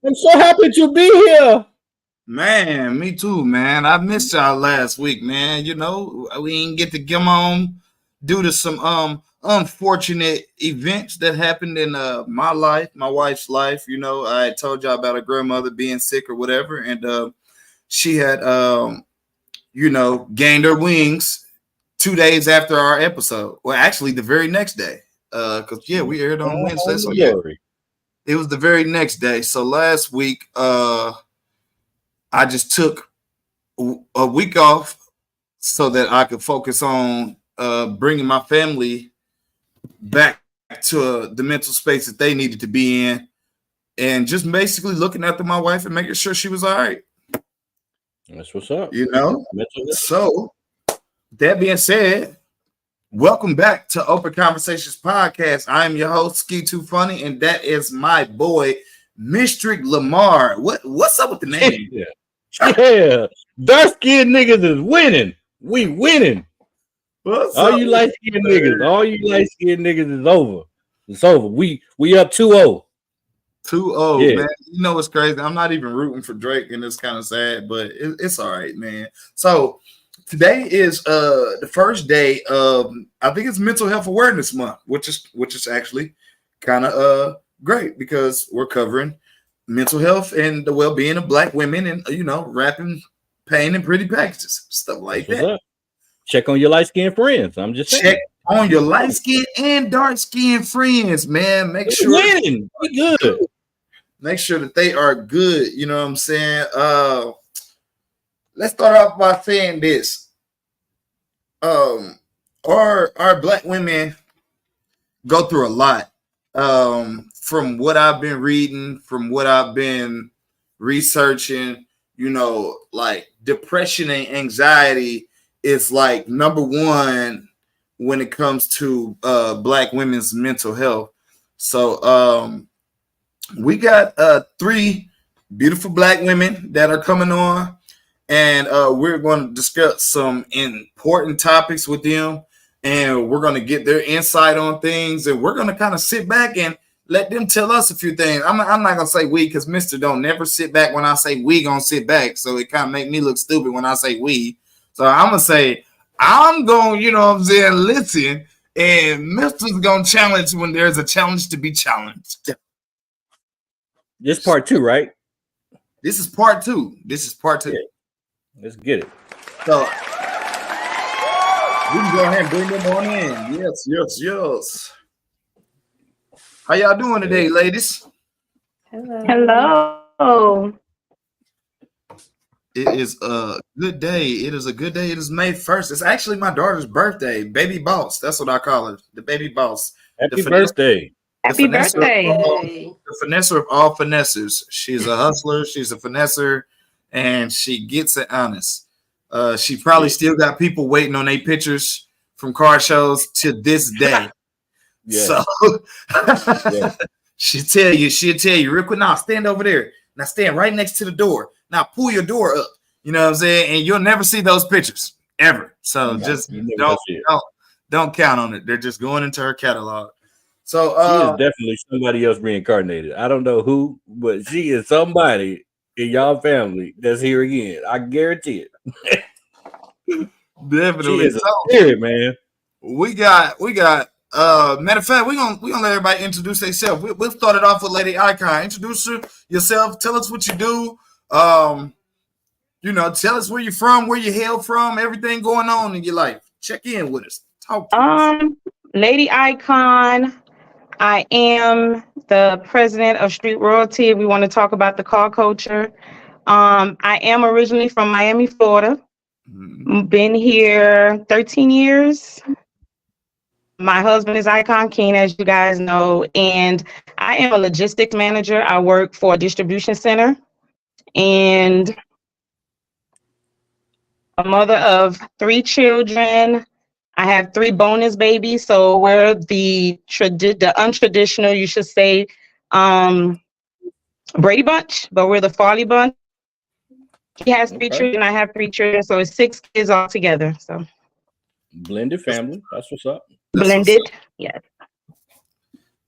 I'm so happy to be here. Man, me too, man. I missed y'all last week, man. You know, we didn't get to come on due to some unfortunate events that happened in my life, my wife's life. You know, I told y'all about her grandmother being sick or whatever, and she had gained her wings 2 days after our episode. Well, actually the very next day. Because we aired on Wednesday. So yeah, it was the very next day. So last week, I just took a week off so that I could focus on bringing my family back to the mental space that they needed to be in, and just basically looking after my wife and making sure she was all right. That's what's up. You know? So that being said, welcome back to Open Conversations Podcast. I am your host, Ski Too Funny, and that is my boy, Mystery Lamar. What's up with the name? Yeah, dark-skinned niggas is winning. We winning. All you light-skinned niggas is over. It's over. We up 2-0. 2-0, man. You know what's crazy? I'm not even rooting for Drake, and it's kind of sad, but it's all right, man. So today is the first day of, I think it's Mental Health Awareness Month, which is actually kind of great because we're covering mental health and the well-being of Black women, and wrapping pain in pretty packages, stuff like that. Check on your light-skinned friends. I'm just saying. Check on your light-skinned and dark-skinned friends, man. Make sure we good. Make sure that they are good. You know what I'm saying? Let's start off by saying this. Our Black women go through a lot. From what I've been reading, from what I've been researching, like depression and anxiety is like number one when it comes to Black women's mental health. So we got 3 beautiful Black women that are coming on, and we're going to discuss some important topics with them, and we're going to get their insight on things, and we're going to kind of sit back and let them tell us a few things. I'm not going to say we, because Mr. don't never sit back when I say we going to sit back, so it kind of make me look stupid when I say we. So I'm going to say I'm going, listen, and Mr's going to challenge when there's a challenge to be challenged. This part 2, right? This is part 2. Yeah. Let's get it. So we can go ahead and bring them on in. Yes. How y'all doing today, ladies? Hello. It is a good day. It is May 1st. It's actually my daughter's birthday. Baby Boss. That's what I call her. The Baby Boss. Happy birthday. Happy birthday. The finesser of all finesses. She's a hustler. She's a finesser. And she gets it honest. She probably still got people waiting on their pictures from car shows to this day. So she'll tell you real quick. Now stand over there. Now stand right next to the door. Now pull your door up. You know what I'm saying? And you'll never see those pictures ever. So just don't count on it. They're just going into her catalog. So she is definitely somebody else reincarnated. I don't know who, but she is somebody in y'all family that's here again. I guarantee it. Definitely. She is a spirit, man. We got matter of fact, we're gonna let everybody introduce themselves. We'll start it off with Lady Icon. Introduce yourself, tell us what you do. Tell us where you're from, where you hail from, everything going on in your life. Check in with us. Talk to us. Lady Icon. I am the president of Street Royalty. We want to talk about the car culture. I am originally from Miami, Florida. Been here 13 years. My husband is Icon King, as you guys know, and I am a logistics manager. I work for a distribution center, and a mother of 3 children. I have 3 bonus babies, so we're the untraditional, you should say, Brady Bunch, but we're the Farley Bunch. He has 3 children, I have 3 children, so it's 6 kids all together. So blended family, that's what's up. Blended, yes.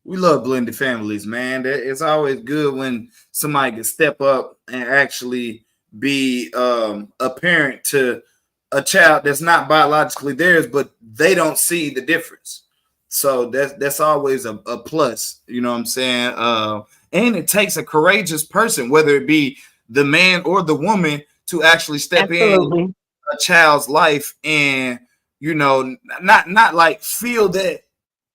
We love blended families, man. It's always good when somebody can step up and actually be a parent to a child that's not biologically theirs, but they don't see the difference. So that's always a plus. You know what I'm saying? And it takes a courageous person, whether it be the man or the woman, to actually step in a child's life and, you know, not like feel that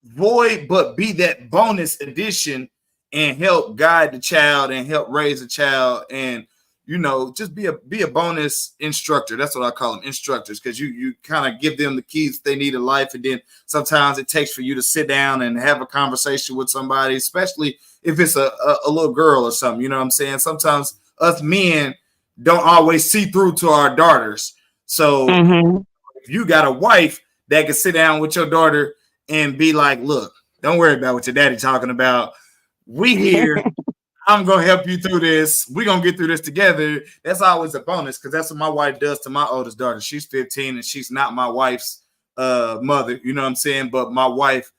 void, but be that bonus addition and help guide the child and help raise the child, and, you know, just be a bonus instructor. That's what I call them, instructors, because you kind of give them the keys they need in life, and then sometimes it takes for you to sit down and have a conversation with somebody, especially if it's a little girl or something. You know what I'm saying? Sometimes us men don't always see through to our daughters. So if you got a wife that can sit down with your daughter and be like, look, don't worry about what your daddy talking about. We here. I'm going to help you through this. We're going to get through this together. That's always a bonus, because that's what my wife does to my oldest daughter. She's 15 and she's not my wife's mother. You know what I'm saying? But my wife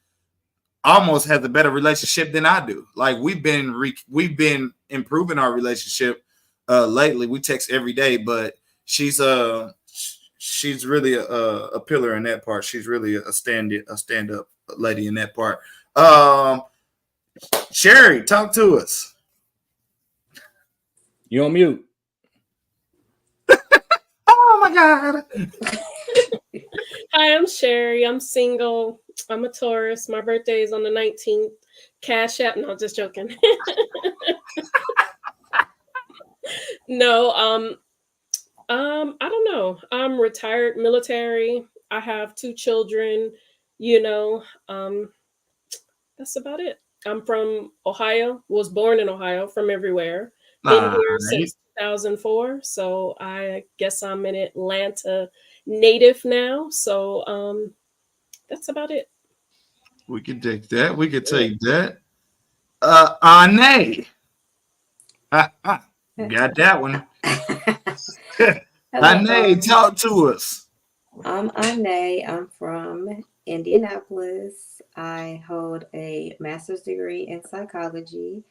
almost has a better relationship than I do. Like, we've been improving our relationship lately. We text every day, but she's really a pillar in that part. She's really a stand-up lady in that part. Sherry, talk to us. You on mute? Oh my God. Hi, I'm Sherry. I'm single. I'm a Taurus. My birthday is on the 19th. Cash App. No, just joking. No, I don't know. I'm retired military. I have 2 children, you know. That's about it. I'm from Ohio, was born in Ohio, from everywhere. Been here since 2004. So I guess I'm an Atlanta native now. So that's about it. We can take that. We can take that. Ane. Got that one. Ane, talk to us. I'm Ane. I'm from Indianapolis. I hold a master's degree in psychology,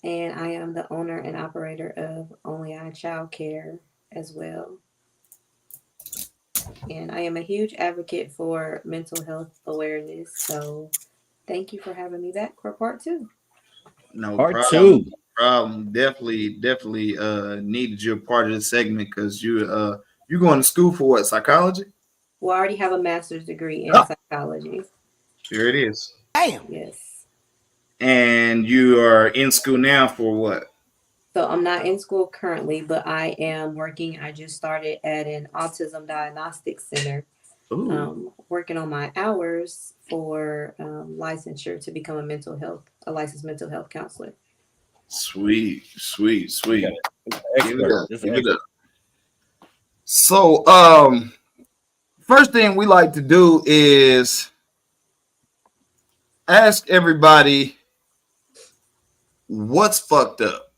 and I am the owner and operator of Only Eye Child Care as well. And I am a huge advocate for mental health awareness. So thank you for having me back for part 2. No Part problem. 2. Problem. Definitely needed you a part of the segment, because you going to school for what? Psychology? Well, I already have a master's degree in psychology. Here it is. Damn. Yes. And you are in school now for what? So I'm not in school currently, but I am working. I just started at an autism diagnostic center, working on my hours for licensure to become a licensed mental health counselor. Sweet. Give it up. So, first thing we like to do is ask everybody what's fucked up.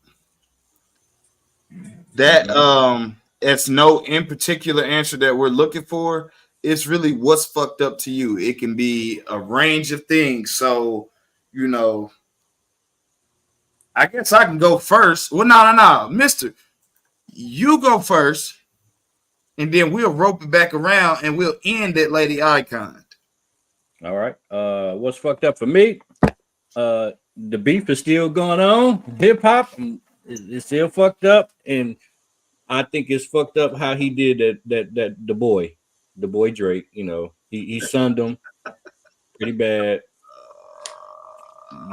That it's no in particular answer that we're looking for. It's really what's fucked up to you. It can be a range of things. So, you know, I guess I can go first. Well, no, mister, you go first, and then we'll rope it back around and we'll end at Lady Icon. All right. What's fucked up for me? The beef is still going on. Hip hop is still fucked up, and I think it's fucked up how he did that the boy Drake. You know, he sunned him pretty bad.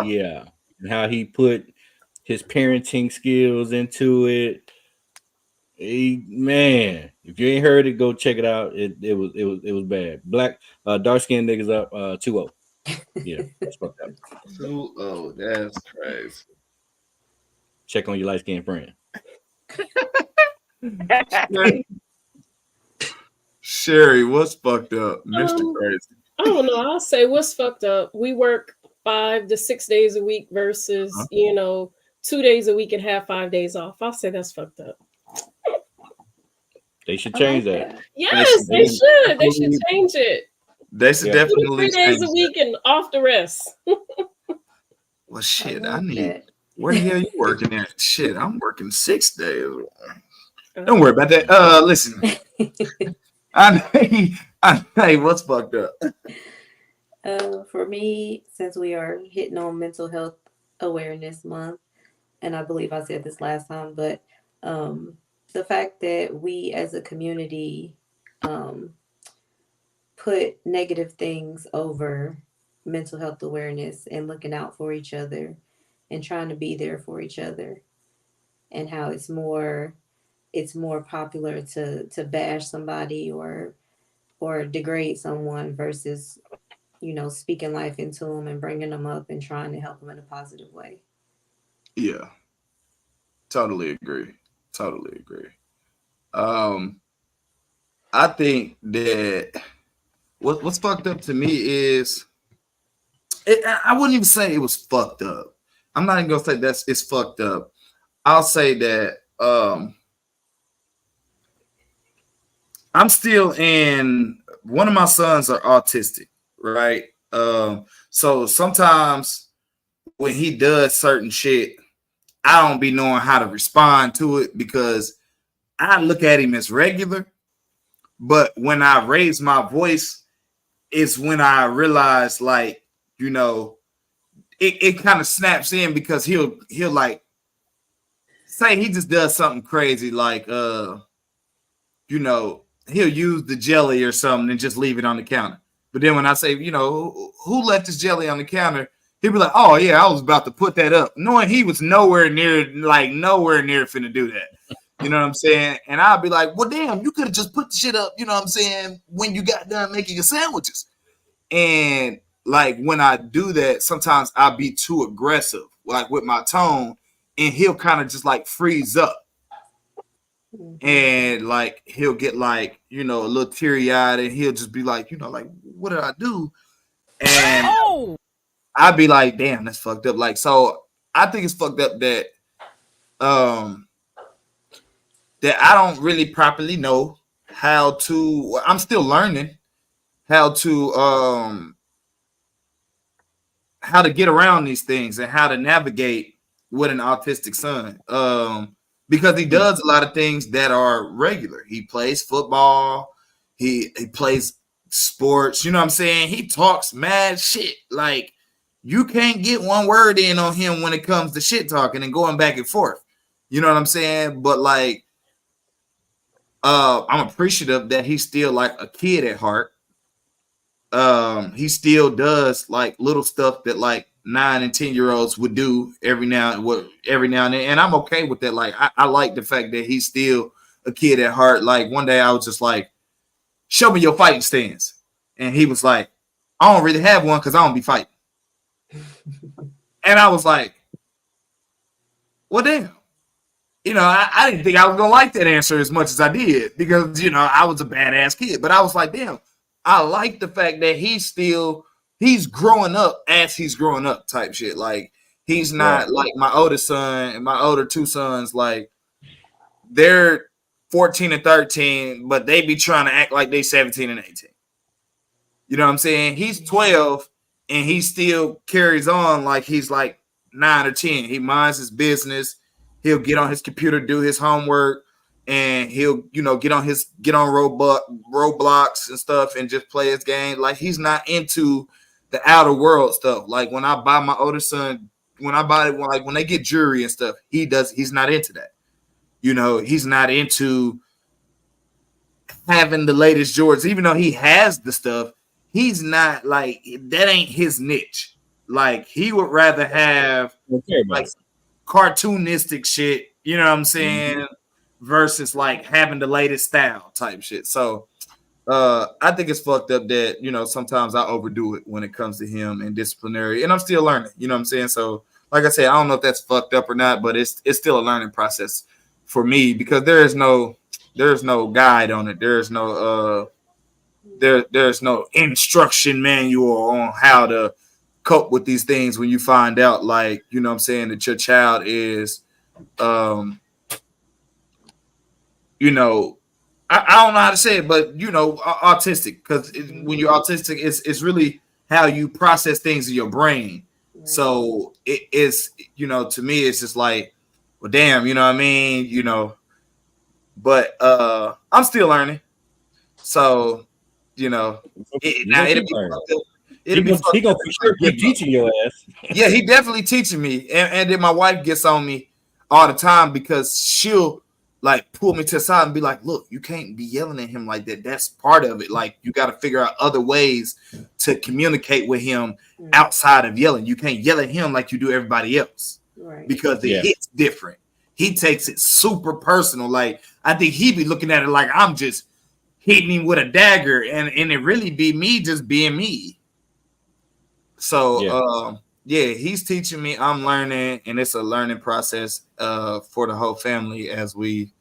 Yeah, and how he put his parenting skills into it. Man, if you ain't heard it, go check it out. It was bad. Black dark skinned niggas up 2-0. Yeah, that's fucked up. 2-0, that's crazy. Check on your light skinned friend. Sherry, what's fucked up? Mr. Crazy. I don't know. I'll say what's fucked up. We work 5 to 6 days a week versus 2 days a week and have 5 days off. I'll say that's fucked up. They should change that. Yes, they should. They should change it. They should definitely 3 days a week and off the rest. Well, shit, I love need. that. Where the hell you working at? Shit, I'm working 6 days. Oh. Don't worry about that. Listen, hey, what's fucked up? For me, since we are hitting on Mental Health Awareness Month, and I believe I said this last time, but the fact that we as a community put negative things over mental health awareness and looking out for each other and trying to be there for each other, and how it's more popular to bash somebody or degrade someone versus, you know, speaking life into them and bringing them up and trying to help them in a positive way. Yeah, totally agree. Totally agree. I think that what's fucked up to me is I wouldn't even say it was fucked up. I'm not even gonna say it's fucked up. I'll say that I'm still in. One of my sons are autistic, right? So sometimes when he does certain shit, I don't be knowing how to respond to it because I look at him as regular. But when I raise my voice, it's when I realize, like, you know, it kind of snaps in because he'll like say he just does something crazy, like you know, he'll use the jelly or something and just leave it on the counter. But then when I say, you know, who left this jelly on the counter, he'll be like, oh yeah, I was about to put that up, knowing he was nowhere near finna do that. You know what I'm saying? And I'll be like, well, damn, you could have just put the shit up, you know what I'm saying, when you got done making your sandwiches. And like when I do that, sometimes I'll be too aggressive, like with my tone, and he'll kind of just like freeze up. And like he'll get like, you know, a little teary-eyed, and he'll just be like, you know, like, what did I do? And I'd be like, damn, that's fucked up. Like, so I think it's fucked up that that I don't really properly know how to. I'm still learning how to get around these things and how to navigate with an autistic son. Because he does a lot of things that are regular. He plays football. He plays sports. You know what I'm saying? He talks mad shit. Like, you can't get one word in on him when it comes to shit talking and going back and forth. You know what I'm saying? But like, I'm appreciative that he's still like a kid at heart. He still does like little stuff that like 9 and 10-year-olds would do every now and then, and I'm okay with that. Like, I like the fact that he's still a kid at heart. Like, one day I was just like, show me your fighting stance, and he was like, I don't really have one because I don't be fighting. And I was like, well, damn. You know, I didn't think I was gonna like that answer as much as I did, because, you know, I was a badass kid. But I was like, damn, I like the fact that he's growing up as he's growing up type shit. Like, he's not like my oldest son and my older two sons. Like, they're 14 and 13, but they be trying to act like they 17 and 18. You know what I'm saying? He's 12 and he still carries on like he's like 9 or 10. He minds his business. He'll get on his computer, do his homework, and he'll, you know, get on Roblox and stuff and just play his game. Like, he's not into the outer world stuff. Like, when I buy my older son, when they get jewelry and stuff, he's not into that. You know, he's not into having the latest Jordans, even though he has the stuff. He's not like, that ain't his niche. Like, he would rather have like cartoonistic shit, you know what I'm saying, versus like having the latest style type shit. So I think it's fucked up that, you know, sometimes I overdo it when it comes to him and disciplinary, and I'm still learning, you know what I'm saying? So like I said, I don't know if that's fucked up or not, but it's still a learning process for me, because there's no guide on it. There's no there's no instruction manual on how to cope with these things when you find out, like, you know what I'm saying, that your child is you know, I don't know how to say it, but, you know, autistic, because when you're autistic, it's really how you process things in your brain. So it is, you know, to me, it's just like, well, damn, you know what I mean? You know, but I'm still learning. So, you know, now it'll be fucked up. It'll be fucked he gonna up for if I sure give keep up. teaching your ass. Yeah, he definitely teaching me. And then my wife gets on me all the time because she'll like pull me to the side and be like, look, you can't be yelling at him like that. That's part of it. Like, you got to figure out other ways to communicate with him outside of yelling. You can't yell at him like you do everybody else, because the hit's different. He takes it super personal. Like, I think he be looking at it like I'm just hitting him with a dagger, and it really be me just being me. So yeah, he's teaching me, I'm learning, and it's a learning process for the whole family as we,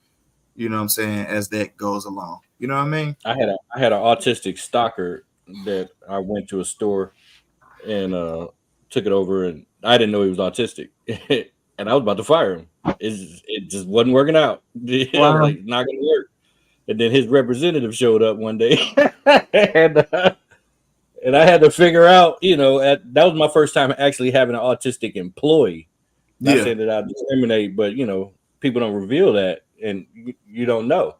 you know what I'm saying, as that goes along. You know what I mean? I had an autistic stalker that I went to a store and took it over, and I didn't know he was autistic. And I was about to fire him. It just wasn't working out. I was like, not gonna work. And then his representative showed up one day, and I had to figure out, you know, that was my first time actually having an autistic employee. Not saying that I discriminate, but you know, people don't reveal that, and you don't know.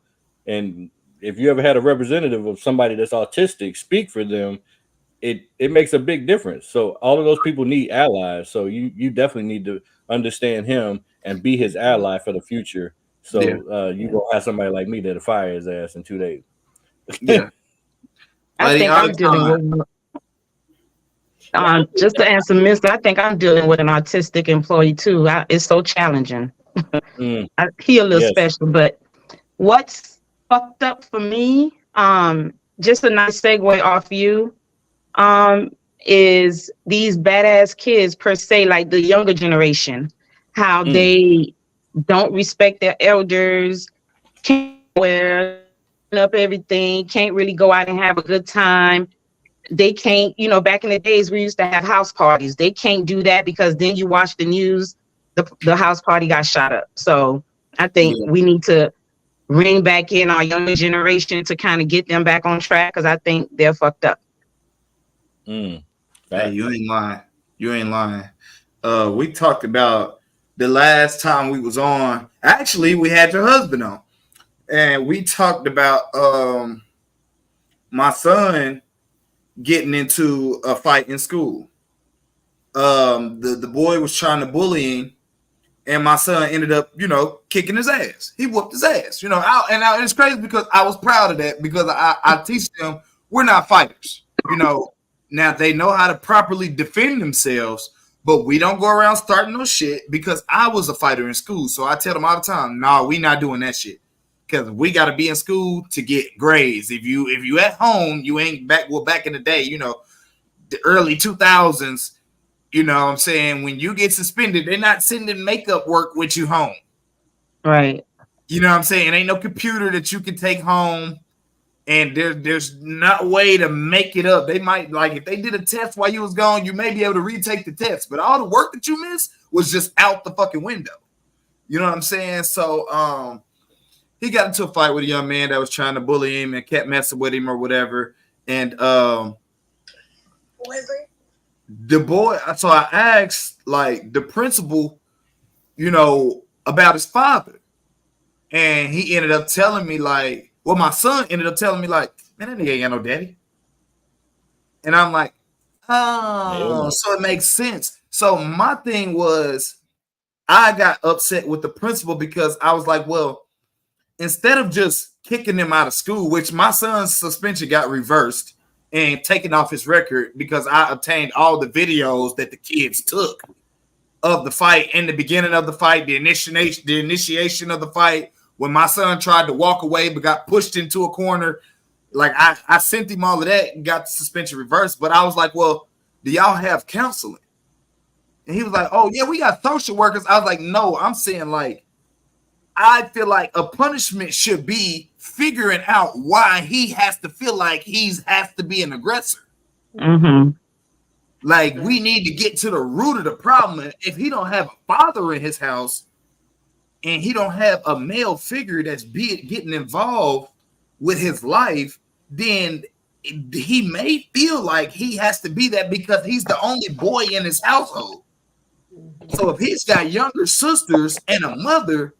And if you ever had a representative of somebody that's autistic speak for them, it makes a big difference. So all of those people need allies. So you definitely need to understand him and be his ally for the future. So you gonna have somebody like me that'll fire his ass in 2 days. Yeah. I think I'm dealing with just to answer Mister, I think I'm dealing with an autistic employee too. It's so challenging. He a little special, but what's fucked up for me, just a nice segue off you, is these badass kids per se, like the younger generation, how they don't respect their elders, can't wear up everything, can't really go out and have a good time. They can't, you know, back in the days we used to have house parties. They can't do that because then you watch the news, the house party got shot up. So I think we need to ring back in our younger generation to kind of get them back on track, because I think they're fucked up. Hey, you ain't lying. You ain't lying. We talked about the last time we was on. Actually, we had your husband on, and we talked about my son getting into a fight in school. The boy was trying to bully him, and my son ended up, you know, kicking his ass. He whooped his ass, you know. And it's crazy because I was proud of that, because I teach them we're not fighters, you know. Now they know how to properly defend themselves, but we don't go around starting no shit, because I was a fighter in school. So I tell them all the time, no, we not doing that shit, because we got to be in school to get grades. If you at home, you ain't back. Well, back in the day, you know, the early 2000s, you know what I'm saying, when you get suspended, they're not sending makeup work with you home. Right. You know what I'm saying? Ain't no computer that you can take home, and there's not a way to make it up. They might, like, if they did a test while you was gone, you may be able to retake the test, but all the work that you missed was just out the fucking window. You know what I'm saying? So he got into a fight with a young man that was trying to bully him and kept messing with him or whatever. And the boy, so I asked, like, the principal, you know, about his father. And he ended up telling me, like, well, my son ended up telling me, like, man, that nigga ain't got no daddy. And I'm like, oh, so it makes sense. So my thing was, I got upset with the principal because I was like, well, instead of just kicking him out of school, which my son's suspension got reversed and taken off his record, because I obtained all the videos that the kids took of the fight, in the beginning of the fight, the initiation of the fight, when my son tried to walk away but got pushed into a corner. Like, I sent him all of that and got the suspension reversed. But I was like, well, do y'all have counseling? And he was like, oh, yeah, we got social workers. I was like, no, I'm saying, like, I feel like a punishment should be figuring out why he has to feel like has to be an aggressor. Mm-hmm. Like, we need to get to the root of the problem. If he don't have a father in his house and he don't have a male figure that's getting involved with his life, then he may feel like he has to be that because he's the only boy in his household. So if he's got younger sisters and a mother,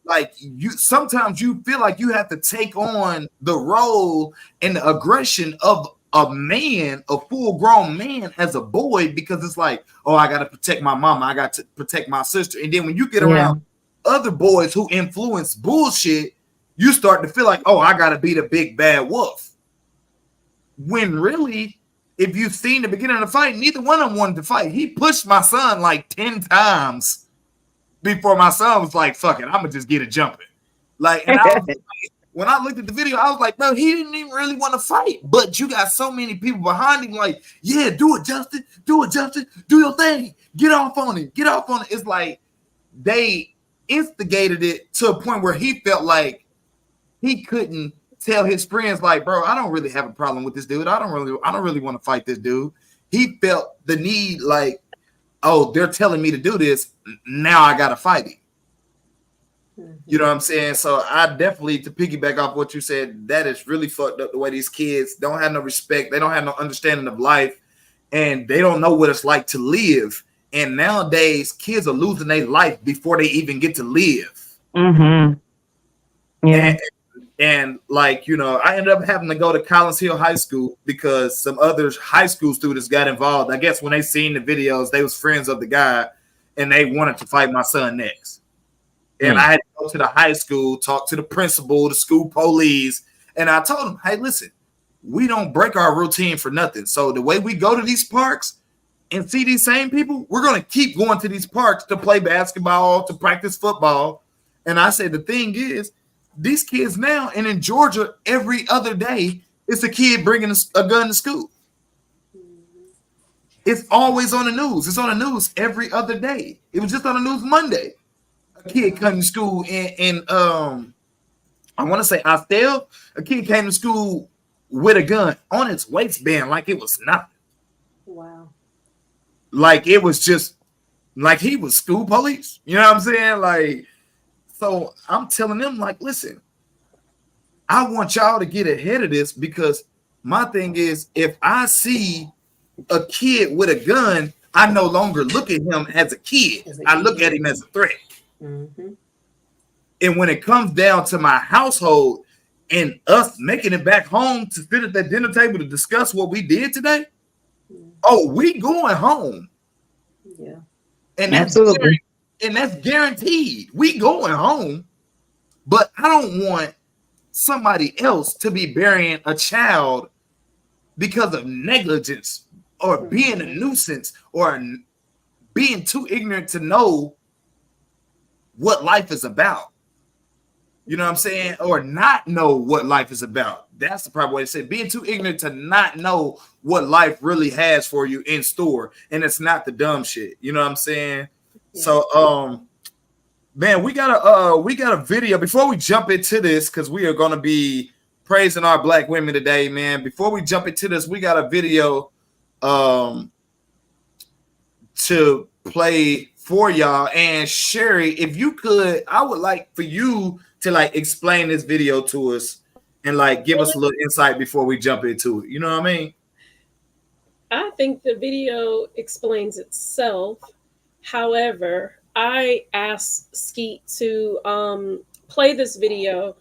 like sometimes you feel like you have to take on the role and the aggression of a man, a full-grown man as a boy, because it's like, oh, I got to protect my mama, I got to protect my sister. And then when you get around other boys who influence bullshit, you start to feel like, oh, I got to be the big bad wolf. When really, if you've seen the beginning of the fight, neither one of them wanted to fight. He pushed my son like 10 times before my son was like, fuck it, I'm gonna just get it jumping. Like, and when I looked at the video, I was like, bro, he didn't even really want to fight. But you got so many people behind him, like, yeah, do it, Justin, do your thing, get off on it. It's like they instigated it to a point where he felt like he couldn't tell his friends, like, bro, I don't really have a problem with this dude. I don't really want to fight this dude. He felt the need, like, oh, they're telling me to do this. Now I gotta fight it. You know what I'm saying? So I definitely, to piggyback off what you said, that is really fucked up the way these kids don't have no respect. They don't have no understanding of life, and they don't know what it's like to live. And nowadays, kids are losing their life before they even get to live. Yeah. And like, you know, I ended up having to go to Collins Hill High School because some other high school students got involved. I guess when they seen the videos, they was friends of the guy and they wanted to fight my son next. And I had to go to the high school, talk to the principal, the school police. And I told them, hey, listen, we don't break our routine for nothing. So the way we go to these parks and see these same people, we're going to keep going to these parks to play basketball, to practice football. And I said, the thing is, these kids now, and in Georgia, every other day, it's a kid bringing a gun to school. It's always on the news. It's on the news every other day. It was just on the news Monday. A kid came to school in I want to say Austell. A kid came to school with a gun on its waistband like it was nothing. Wow. Like it was just like he was school police. You know what I'm saying? Like, so I'm telling them, like, listen, I want y'all to get ahead of this, because my thing is, if I see a kid with a gun, I no longer look at him as a kid. I look at him as a threat. Mm-hmm. And when it comes down to my household and us making it back home to sit at that dinner table to discuss what we did today, oh, we going home. Yeah. And that's guaranteed. We going home. But I don't want somebody else to be burying a child because of negligence or being a nuisance or being too ignorant to know what life is about. You know what I'm saying? Or not know what life is about. That's the proper way to say it. Being too ignorant to not know what life really has for you in store. And it's not the dumb shit. You know what I'm saying? Yeah. So man, we got a video before we jump into this, because we are going to be praising our black women today, man. Before we jump into this, we got a video to play for y'all. And Sherry, if you could, I would like for you to like explain this video to us and like give us a little insight before we jump into it. You know what I mean? I think the video explains itself. However, I asked Skeet to play this video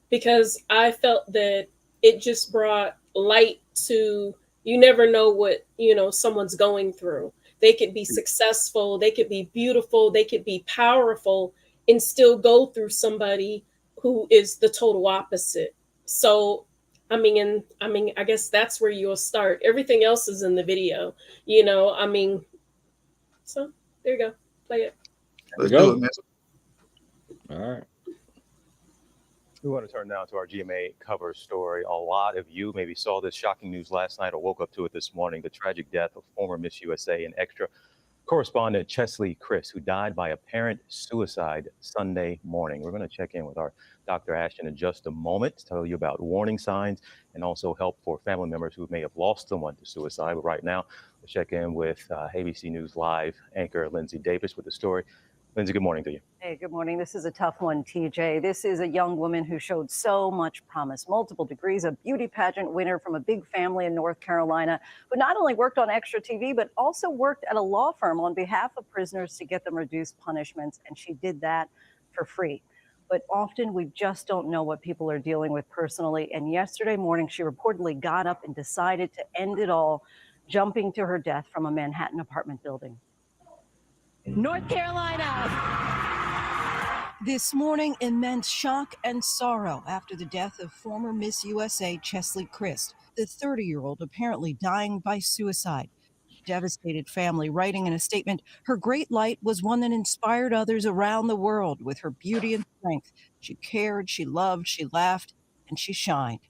because I felt that it just brought light to, you never know what, you know, someone's going through. They could be successful, they could be beautiful, they could be powerful, and still go through somebody who is the total opposite. So, I guess that's where you'll start. Everything else is in the video, you know, so there you go, play it. Let's do it, man. All right. We want to turn now to our GMA cover story. A lot of you maybe saw this shocking news last night or woke up to it this morning. The tragic death of former Miss USA and Extra correspondent Chesley Chris, who died by apparent suicide Sunday morning. We're going to check in with our Dr. Ashton in just a moment to tell you about warning signs and also help for family members who may have lost someone to suicide. But right now, we'll check in with ABC News Live anchor Lindsay Davis with the story. Lindsay, good morning to you. Hey, good morning. This is a tough one, TJ. This is a young woman who showed so much promise, multiple degrees, a beauty pageant winner from a big family in North Carolina, who not only worked on Extra TV, but also worked at a law firm on behalf of prisoners to get them reduced punishments. And she did that for free. But often we just don't know what people are dealing with personally. And yesterday morning, she reportedly got up and decided to end it all, jumping to her death from a Manhattan apartment building. North Carolina. This morning, immense shock and sorrow after the death of former Miss USA Chesley Christ, the 30-year-old apparently dying by suicide. Devastated family writing in a statement, her great light was one that inspired others around the world with her beauty and strength. She cared, she loved, she laughed, and she shined.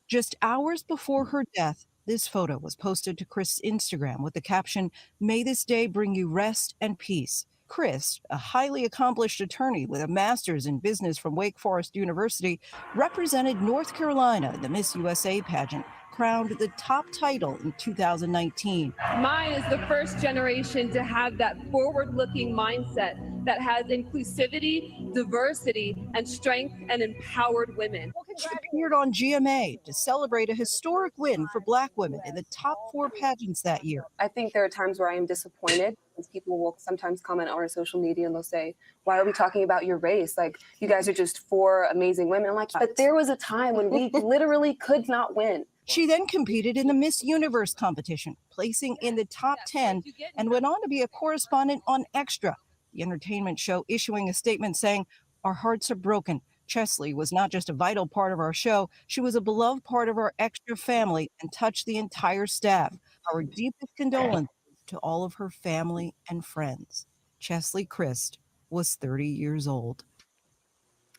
Just hours before her death, this photo was posted to Chris's Instagram with the caption, "May this day bring you rest and peace." Chris, a highly accomplished attorney with a master's in business from Wake Forest University, represented North Carolina in the Miss USA pageant, crowned the top title in 2019. Mine is the first generation to have that forward-looking mindset that has inclusivity, diversity, and strength and empowered women. She appeared on GMA to celebrate a historic win for Black women in the top 4 pageants that year. I think there are times where I am disappointed because people will sometimes comment on our social media and they'll say, why are we talking about your race? Like, you guys are just 4 amazing women. I'm like, but there was a time when we literally could not win. She then competed in the Miss Universe competition, placing in the top 10, and went on to be a correspondent on Extra, the entertainment show, issuing a statement saying, "Our hearts are broken. Chesley was not just a vital part of our show, she was a beloved part of our Extra family and touched the entire staff. Our deepest condolences to all of her family and friends." Chesley Christ was 30 years old.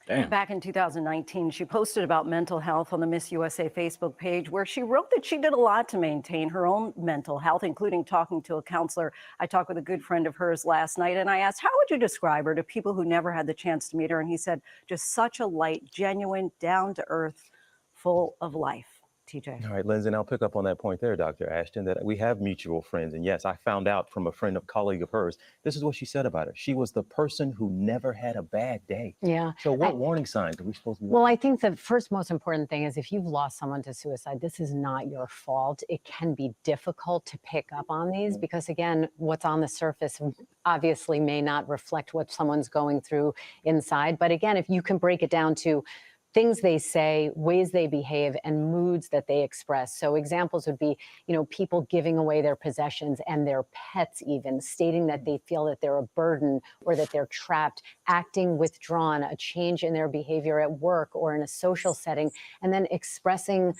Damn. Back in 2019, she posted about mental health on the Miss USA Facebook page, where she wrote that she did a lot to maintain her own mental health, including talking to a counselor. I talked with a good friend of hers last night, and I asked, how would you describe her to people who never had the chance to meet her? And he said, just such a light, genuine, down-to-earth, full of life. TJ. All right, Lindsay, and I'll pick up on that point there, Dr. Ashton, that we have mutual friends. And yes, I found out from a friend, a colleague of hers, this is what she said about her. She was the person who never had a bad day. Yeah. So what warning signs are we supposed to be? Well, I think the first most important thing is if you've lost someone to suicide, this is not your fault. It can be difficult to pick up on these because, again, what's on the surface obviously may not reflect what someone's going through inside. But again, if you can break it down to things they say, ways they behave, and moods that they express. So examples would be, people giving away their possessions and their pets even, stating that they feel that they're a burden or that they're trapped, acting withdrawn, a change in their behavior at work or in a social setting, and then expressing,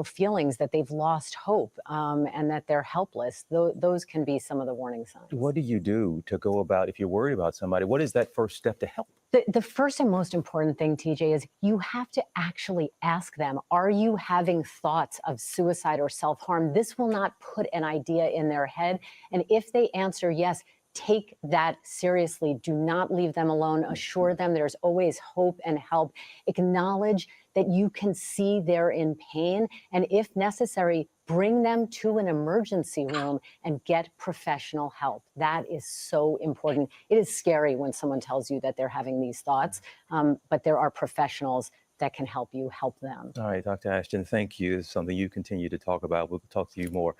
feelings that they've lost hope and that they're helpless. Those can be some of the warning signs. What do you do to go about, if you're worried about somebody, what is that first step to help? The first and most important thing, TJ, is you have to actually ask them, are you having thoughts of suicide or self-harm? This will not put an idea in their head. And if they answer yes, take that seriously. Do not leave them alone. Assure them there's always hope and help. Acknowledge that you can see they're in pain. And if necessary, bring them to an emergency room and get professional help. That is so important. It is scary when someone tells you that they're having these thoughts, but there are professionals that can help you help them. All right, Dr. Ashton, thank you. It's something you continue to talk about. We'll talk to you more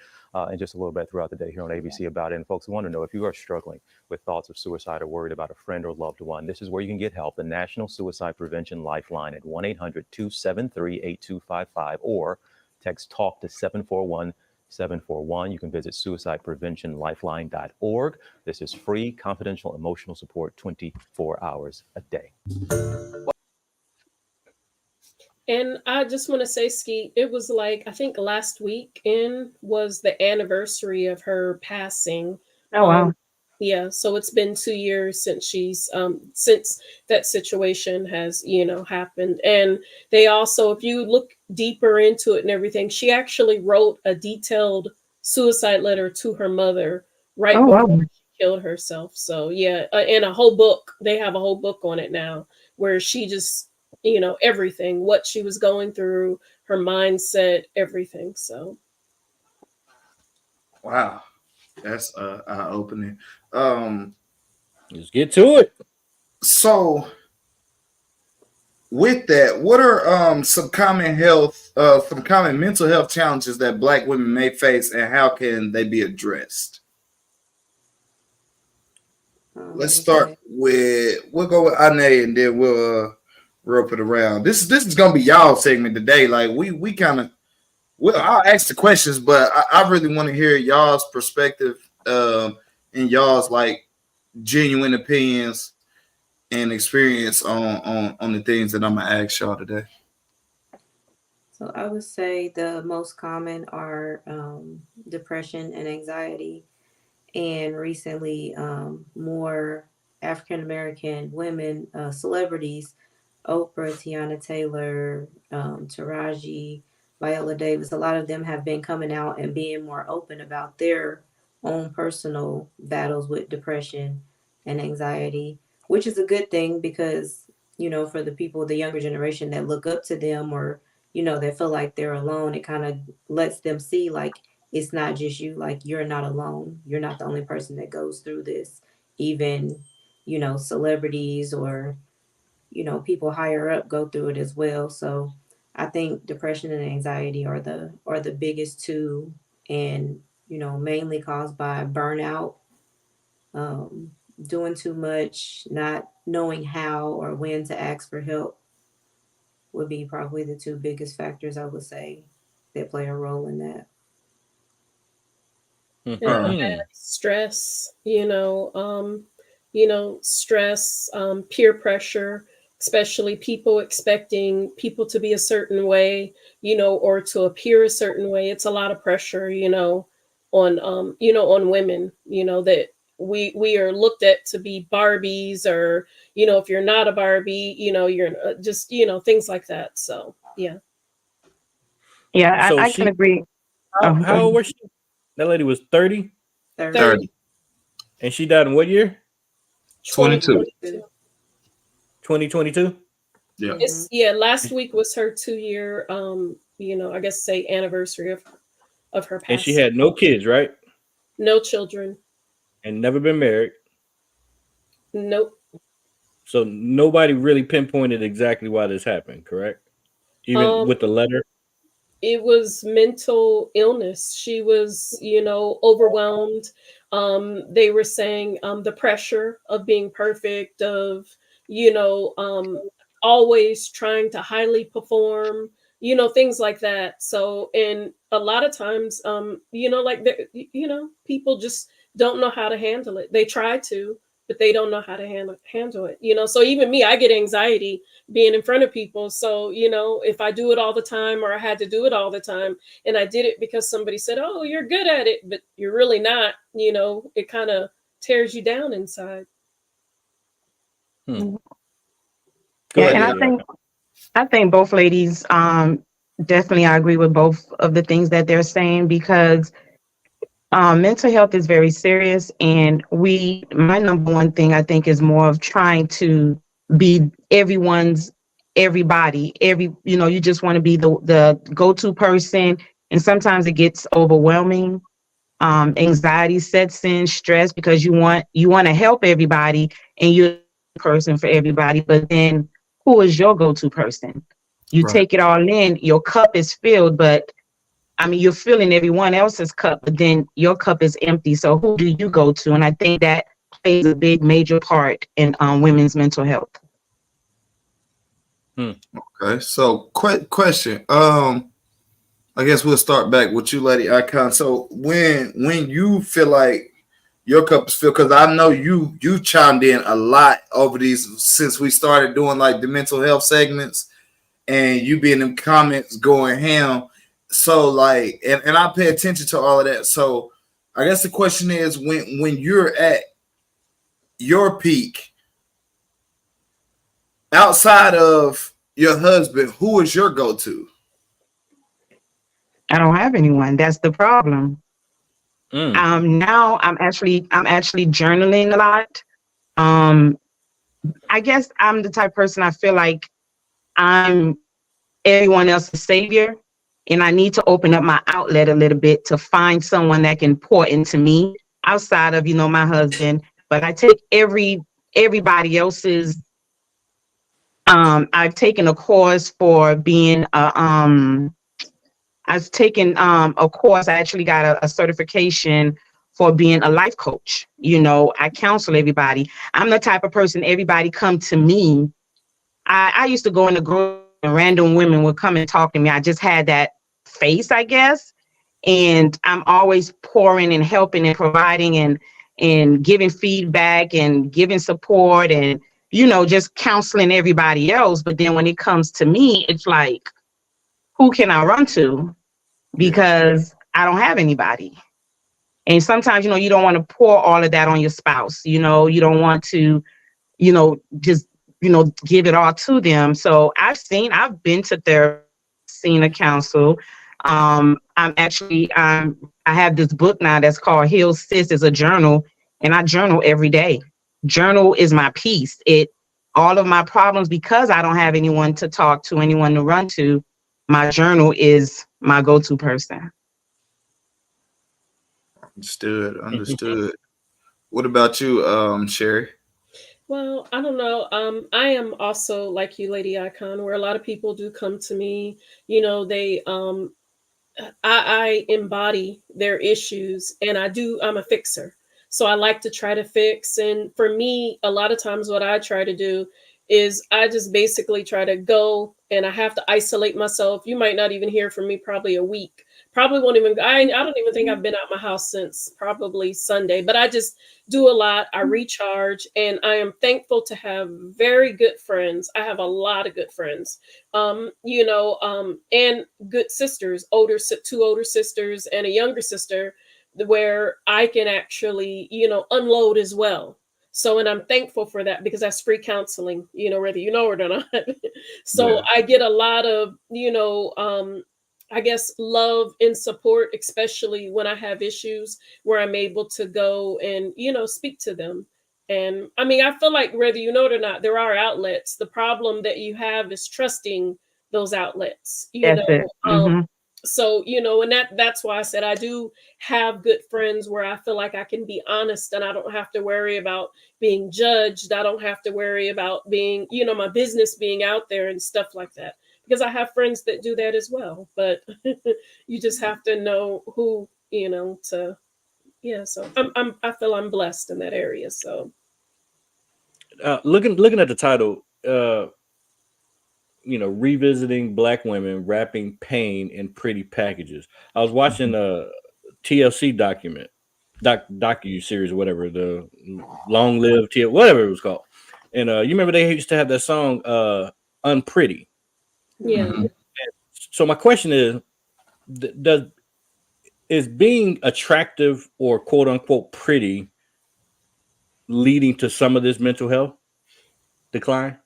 in just a little bit throughout the day here on ABC about it. And folks, want to know if you are struggling with thoughts of suicide or worried about a friend or loved one, this is where you can get help. The National Suicide Prevention Lifeline at 1-800-273-8255 or text TALK to 741-741. You can visit suicidepreventionlifeline.org. This is free, confidential, emotional support 24 hours a day. And I just want to say, Skeet, it was like, I think last weekend was the anniversary of her passing. Oh, wow. Yeah, so it's been 2 years since since that situation has, happened. And they also, if you look deeper into it and everything, she actually wrote a detailed suicide letter to her mother right before she killed herself. So yeah, and a whole book, they have a whole book on it now where she just, everything, what she was going through, her mindset, everything. So. Wow. That's eye-opening. Let's get to it. So with that, what are some common mental health challenges that Black women may face, and how can they be addressed? Let's start we'll go with Ane, and then we'll rope it around. This is gonna be y'all segment today. Like we kind of I'll ask the questions, but I really want to hear y'all's perspective and y'all's like genuine opinions and experience on the things that I'm gonna ask y'all today. So I would say the most common are depression and anxiety, and recently more African American women, celebrities, Oprah, Tiana Taylor, Taraji, Viola Davis, a lot of them have been coming out and being more open about their own personal battles with depression and anxiety, which is a good thing because, you know, for the people, the younger generation that look up to them or, you know, that feel like they're alone, it kind of lets them see like it's not just you, like you're not alone. You're not the only person that goes through this. Even, you know, celebrities or, you know, people higher up go through it as well. So I think depression and anxiety are the biggest two, and, you know, mainly caused by burnout, doing too much, not knowing how or when to ask for help would be probably the two biggest factors I would say that play a role in that. Stress, stress, peer pressure, especially people expecting people to be a certain way, or to appear a certain way. It's a lot of pressure, on women, that we are looked at to be Barbies, or, if you're not a Barbie, you're just, things like that. So, yeah. Yeah, So I can agree. How old was she? That lady was 30? 30. And she died in what year? 22. 2022? Yeah. Last week was her 2-year, I guess say anniversary of her passing. And she had no kids, right? No children. And never been married. Nope. So nobody really pinpointed exactly why this happened, correct? Even with the letter? It was mental illness. She was, overwhelmed. They were saying the pressure of being perfect, of, always trying to highly perform, things like that. So, and a lot of times, people just don't know how to handle it. They try to, but they don't know how to handle it. So even me, I get anxiety being in front of people. So, if I do it all the time, or I had to do it all the time, and I did it because somebody said, oh, you're good at it, but you're really not, it kind of tears you down inside. Yeah, and I think both ladies, definitely I agree with both of the things that they're saying, because mental health is very serious, and my number one thing I think is more of trying to be everybody, you just want to be the go-to person, and sometimes it gets overwhelming. Anxiety sets in, stress, because you want to help everybody, and you're the person for everybody, but then who is your go-to person? You take it all in, your cup is filled, but I mean, you're filling everyone else's cup, but then your cup is empty. So who do you go to? And I think that plays a big, major part in women's mental health. Okay, so question. I guess we'll start back with you, Lady Icon. So when you feel like your cup is filled, because I know you chimed in a lot over these since we started doing like the mental health segments, and you be in them comments going ham. So like, and I pay attention to all of that. So I guess the question is, when you're at your peak, outside of your husband, who is your go-to? I don't have anyone. That's the problem. Now I'm actually journaling a lot. I guess I'm the type of person, I feel like I'm everyone else's savior, and I need to open up my outlet a little bit to find someone that can pour into me outside of, my husband, but I take everybody else's. I've taken a course for being I've taken a course. I actually got a certification for being a life coach. You know, I counsel everybody. I'm the type of person, everybody come to me. I used to go in the grocery and random women would come and talk to me. I just had that face, I guess. And I'm always pouring and helping and providing and giving feedback and giving support and, you know, just counseling everybody else. But then when it comes to me, it's like, who can I run to? Because I don't have anybody. And sometimes, you know, you don't want to pour all of that on your spouse. You know, you don't want to, you know, just, you know, give it all to them. So I've been to therapy, seen a counsel. I have this book now that's called Heal Sis. It's a journal, and I journal every day. Journal is my peace. All of my problems, because I don't have anyone to talk to, anyone to run to, my journal is my go-to person. Understood. What about you, Sherry? Well, I don't know. I am also like you, Lady Icon, where a lot of people do come to me. You know, I embody their issues, and I'm a fixer. So I like to try to fix. And for me, a lot of times what I try to do is I just basically try to go, and I have to isolate myself. You might not even hear from me probably a week. Probably won't even, I don't even think I've been out my house since probably Sunday, but I just do a lot. I recharge, and I am thankful to have very good friends. I have a lot of good friends, and good sisters, two older sisters and a younger sister, where I can actually, unload as well. So, and I'm thankful for that, because that's free counseling, whether you know it or not. So Yeah. I get a lot of, I guess, love and support, especially when I have issues, where I'm able to go and, speak to them. And I mean, I feel like whether you know it or not, there are outlets. The problem that you have is trusting those outlets, That's it. So, and that's why I said I do have good friends where I feel like I can be honest, and I don't have to worry about being judged. I don't have to worry about being, my business being out there and stuff like that, because I have friends that do that as well. But you just have to know who, so I feel I'm blessed in that area. So looking at the title, revisiting Black women wrapping pain in pretty packages. I was watching a TLC docu series or whatever, the Long Live TL, whatever it was called. And you remember they used to have that song Unpretty. yeah. So my question is, is being attractive or quote unquote pretty leading to some of this mental health decline?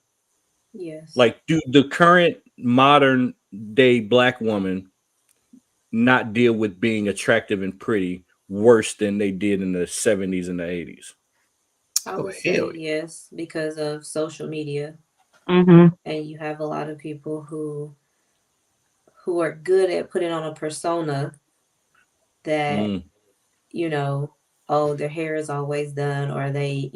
Yes. Like, do the current modern day Black woman not deal with being attractive and pretty worse than they did in the 70s and the 80s? I would say yes, because of social media. Mm-hmm. And you have a lot of people who are good at putting on a persona that, their hair is always done, or they,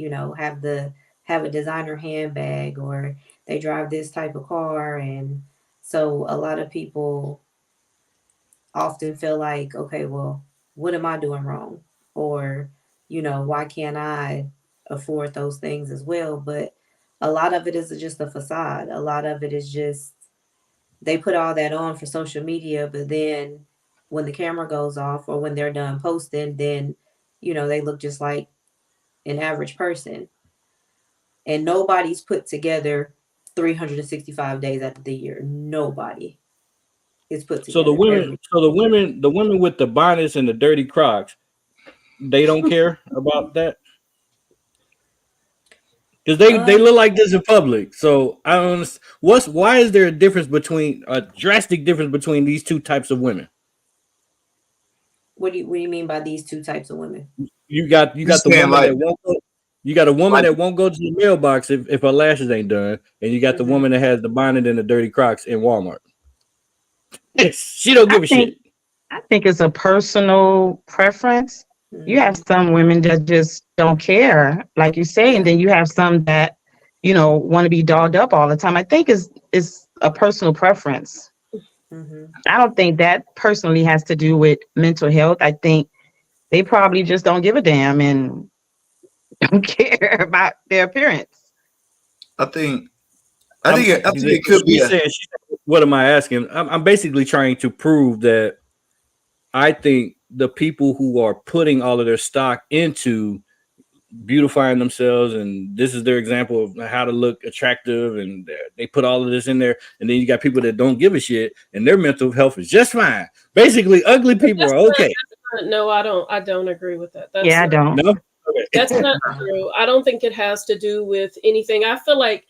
have a designer handbag, or they drive this type of car. And so a lot of people often feel like, okay, well, what am I doing wrong? Or, why can't I afford those things as well? But a lot of it is just a facade. A lot of it is just, they put all that on for social media, but then when the camera goes off or when they're done posting, then, they look just like an average person. And nobody's put together 365 days out of the year. Nobody is put together. The women with the bonnets and the dirty Crocs, they don't care about that, because they look like this in public. So I don't understand. Why is there a drastic difference between these two types of women? What do you mean by these two types of women? You got the woman that won't go. You got a woman that won't go to the mailbox if her lashes ain't done, and you got the woman that has the bonnet and the dirty Crocs in Walmart. She don't give a shit. I think it's a personal preference. You have some women that just don't care, like you say, and then you have some that, you know, want to be dolled up all the time. I think is a personal preference. I don't think that personally has to do with mental health. I think they probably just don't give a damn and don't care about their appearance. I think it could be. What am I asking? I'm basically trying to prove that I think the people who are putting all of their stock into beautifying themselves, and this is their example of how to look attractive, and they put all of this in there, and then you got people that don't give a shit and their mental health is just fine. Basically, ugly people are okay. No, I don't agree with that. I don't. No? That's not true. I don't think it has to do with anything. I feel like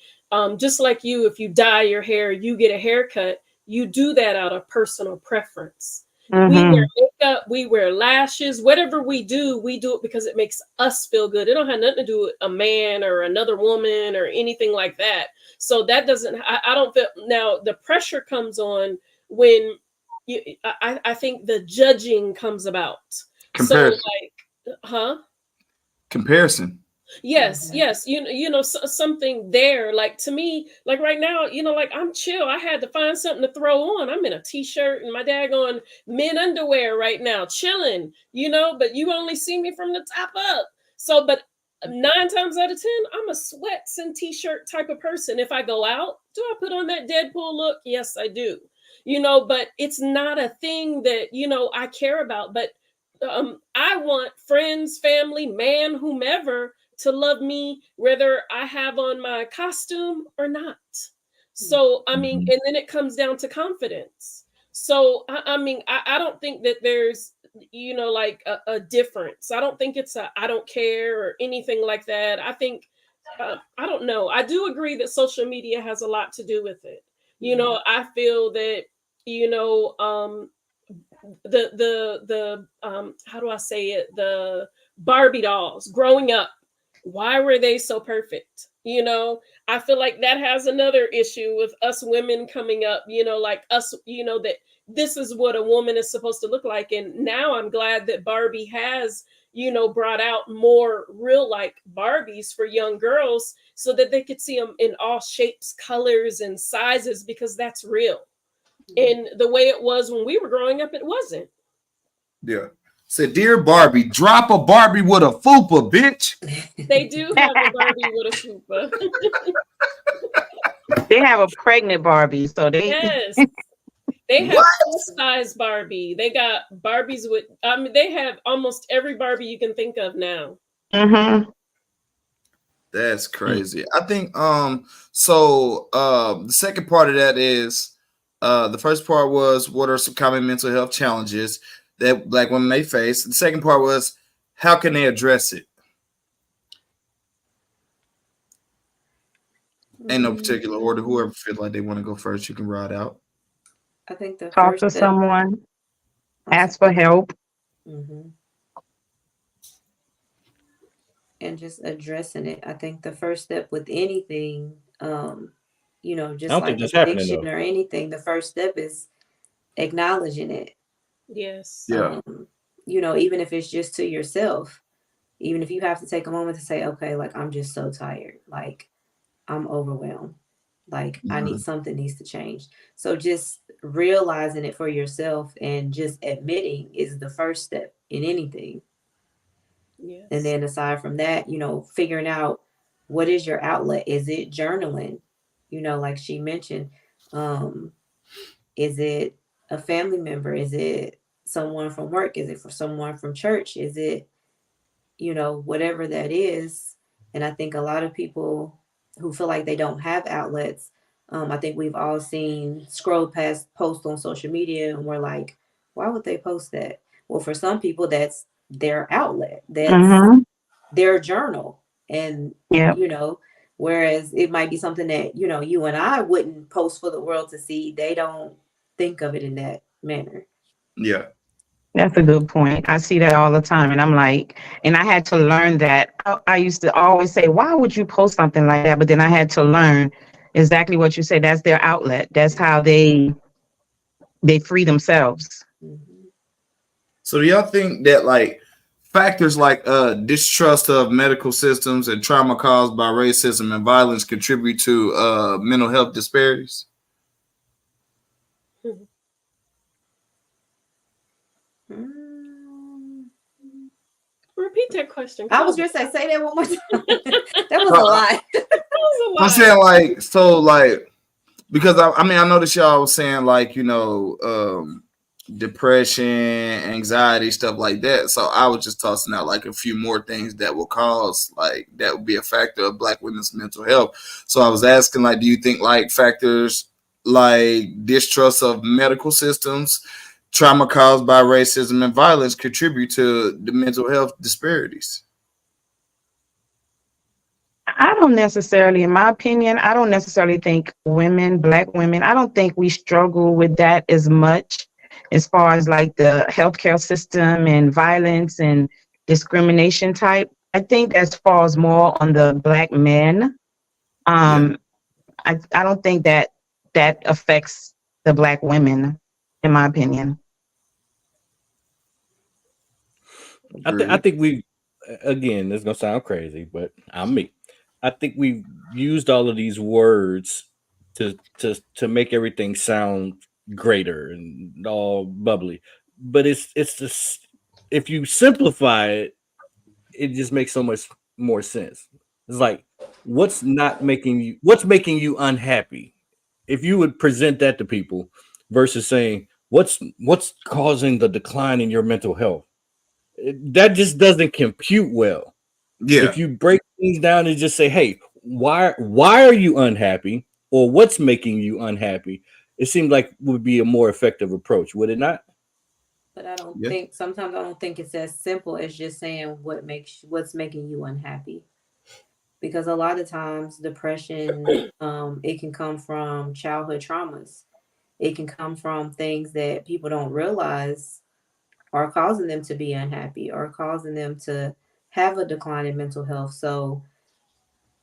just like you, if you dye your hair, you get a haircut, you do that out of personal preference. We wear makeup, we wear lashes, whatever we do it because it makes us feel good. It don't have nothing to do with a man or another woman or anything like that. So that doesn't, I don't feel, now the pressure comes on when I think the judging comes about. Comparison. So comparison. Yes, you know, something there, like to me, like right now, you know, like I'm chill. I had to find something to throw on. I'm in a t-shirt and my daggone men underwear right now, chilling, you know, but you only see me from the top up. So, but 9 times out of 10, I'm a sweats and t-shirt type of person. If I go out, do I put on that Deadpool look? Yes, I do. You know, but it's not a thing that, you know, I care about. But I want friends, family, man, whomever to love me, whether I have on my costume or not. So, I mean, and then it comes down to confidence. So, I mean, I don't think that there's, you know, like a difference. I don't think it's I don't care or anything like that. I think, I don't know. I do agree that social media has a lot to do with it. You know, I feel that, you know, the how do I say it? The Barbie dolls growing up, why were they so perfect? You know, I feel like that has another issue with us women coming up, you know, like us, you know, that this is what a woman is supposed to look like. And now I'm glad that Barbie has, you know, brought out more real like Barbies for young girls so that they could see them in all shapes, colors, and sizes, because that's real. And the way it was when we were growing up, it wasn't. Yeah. Said, dear Barbie, drop a Barbie with a fupa, bitch. They do have a Barbie with a fupa. They have a pregnant Barbie, so they they have full-size Barbie. They got Barbies with, I mean, they have almost every Barbie you can think of now. That's crazy. I think so the second part of that is the first part was what are some common mental health challenges that Black women may face. The second part was how can they address it? In no particular order. Whoever feels like they want to go first, you can ride out. I think the talk to someone, ask for help, and just addressing it. I think the first step with anything, you know, just like addiction or anything, the first step is acknowledging it. Yes. Yeah. You know, even if it's just to yourself, even if you have to take a moment to say, okay, like I'm just so tired, like I'm overwhelmed, like I need something needs to change. So just realizing it for yourself and just admitting is the first step in anything. Yes. And then aside from that, you know, figuring out what is your outlet. Is it journaling? You know, like she mentioned, is it a family member? Is it someone from work? Is it for someone from church? Is it, you know, whatever that is. And I think a lot of people who feel like they don't have outlets, I think we've all seen scroll past posts on social media and we're like, why would they post that? Well, for some people, that's their outlet. That's their journal. And, you know, whereas it might be something that, you know, you and I wouldn't post for the world to see. They don't think of it in that manner. Yeah. That's a good point. I see that all the time. And I'm like, and I had to learn that. I used to always say, why would you post something like that? But then I had to learn exactly what you said. That's their outlet. That's how they free themselves. So do y'all think that like factors like distrust of medical systems and trauma caused by racism and violence contribute to mental health disparities? Repeat that question. I was just say that one more time. That was a lot. I'm saying like, so like, because I mean, I noticed y'all was saying like, you know, depression, anxiety, stuff like that. So I was just tossing out like a few more things that will cause, like, that would be a factor of Black women's mental health. So I was asking, like, do you think like factors like distrust of medical systems, trauma caused by racism and violence contribute to the mental health disparities? I don't necessarily, in my opinion, I don't necessarily think Black women, I don't think we struggle with that as much as far as like the healthcare system and violence and discrimination type. I think that falls more on the Black men. I don't think that affects the Black women, in my opinion. I think we, again, this is gonna sound crazy, but I'm me. I think we've used all of these words to make everything sound greater and all bubbly. But it's just, if you simplify it, it just makes so much more sense. It's like, what's making you unhappy? If you would present that to people versus saying what's causing the decline in your mental health, that just doesn't compute well. Yeah. If you break things down and just say, hey, why are you unhappy, or what's making you unhappy, it seems like would be a more effective approach, would it not? But I don't think, sometimes I don't think it's as simple as just saying what's making you unhappy. Because a lot of times depression, it can come from childhood traumas. It can come from things that people don't realize are causing them to be unhappy or causing them to have a decline in mental health. So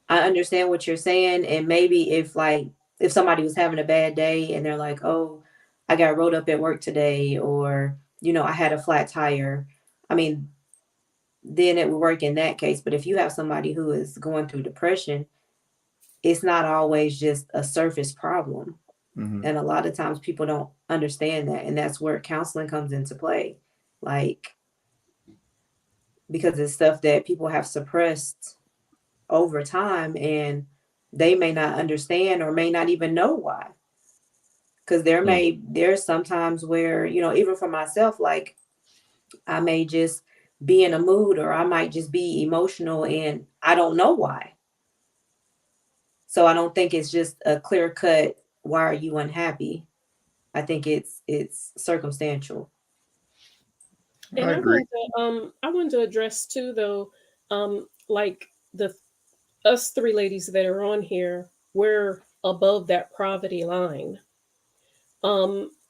I understand what you're saying. And maybe if somebody was having a bad day and they're like, oh, I got rolled up at work today, or, you know, I had a flat tire. I mean, then it would work in that case. But if you have somebody who is going through depression, it's not always just a surface problem. Mm-hmm. And a lot of times people don't understand that. And that's where counseling comes into play. Like, because it's stuff that people have suppressed over time and they may not understand or may not even know why. Because there's sometimes where, you know, even for myself, like I may just be in a mood or I might just be emotional and I don't know why. So I don't think it's just a clear cut, why are you unhappy? I think it's circumstantial. And I wanted to address too, though, like us three ladies that are on here, we're above that poverty line.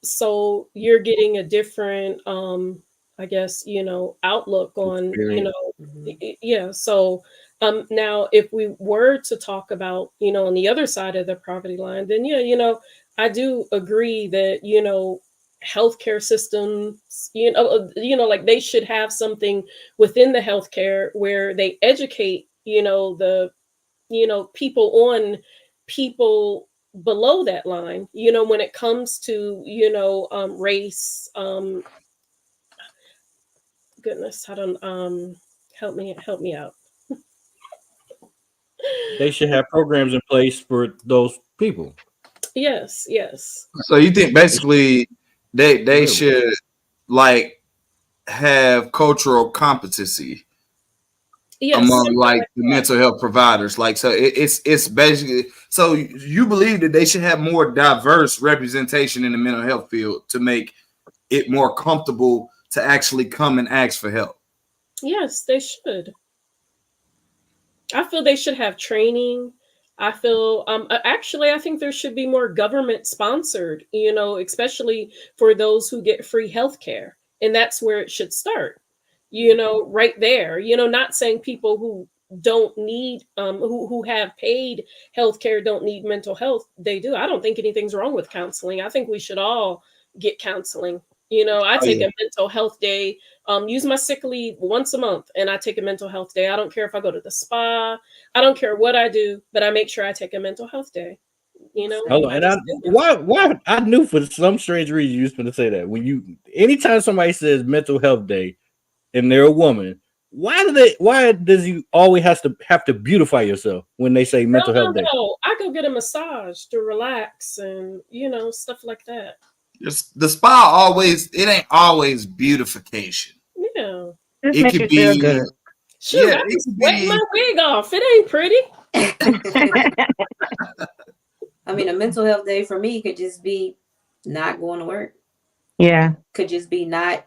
So you're getting a different, I guess, you know, outlook on, you know, yeah. So now if we were to talk about, you know, on the other side of the poverty line, then yeah, you know, I do agree that, you know, healthcare systems, you know, like they should have something within the healthcare where they educate, you know, people below that line, you know, when it comes to, you know, race, goodness, I don't, help me out. They should have programs in place for those people. Yes. So you think basically they should like have cultural competency among like the mental health providers. Like, so it's basically, so you believe that they should have more diverse representation in the mental health field to make it more comfortable to actually come and ask for help. Yes, they should. I feel they should have training. I feel actually I think there should be more government sponsored, you know, especially for those who get free healthcare. And that's where it should start, you know, right there. You know, not saying people who don't need who have paid healthcare don't need mental health. They do. I don't think anything's wrong with counseling. I think we should all get counseling. You know, I take yeah. a mental health day, use my sick leave once a month, and I take a mental health day. I don't care if I go to the spa. I don't care what I do, but I make sure I take a mental health day. You know, Hold on, I and just do that. why I knew for some strange reason you was going to say that anytime somebody says mental health day and they're a woman, why does you always have to beautify yourself when they say mental health day? No. I go get a massage to relax and, you know, stuff like that. The spa it ain't always beautification. Yeah. Just It make could you feel be, good. Shoot, yeah, I be it could sweating my be, wig off. It ain't pretty. I mean, a mental health day for me could just be not going to work. Yeah. Could just be not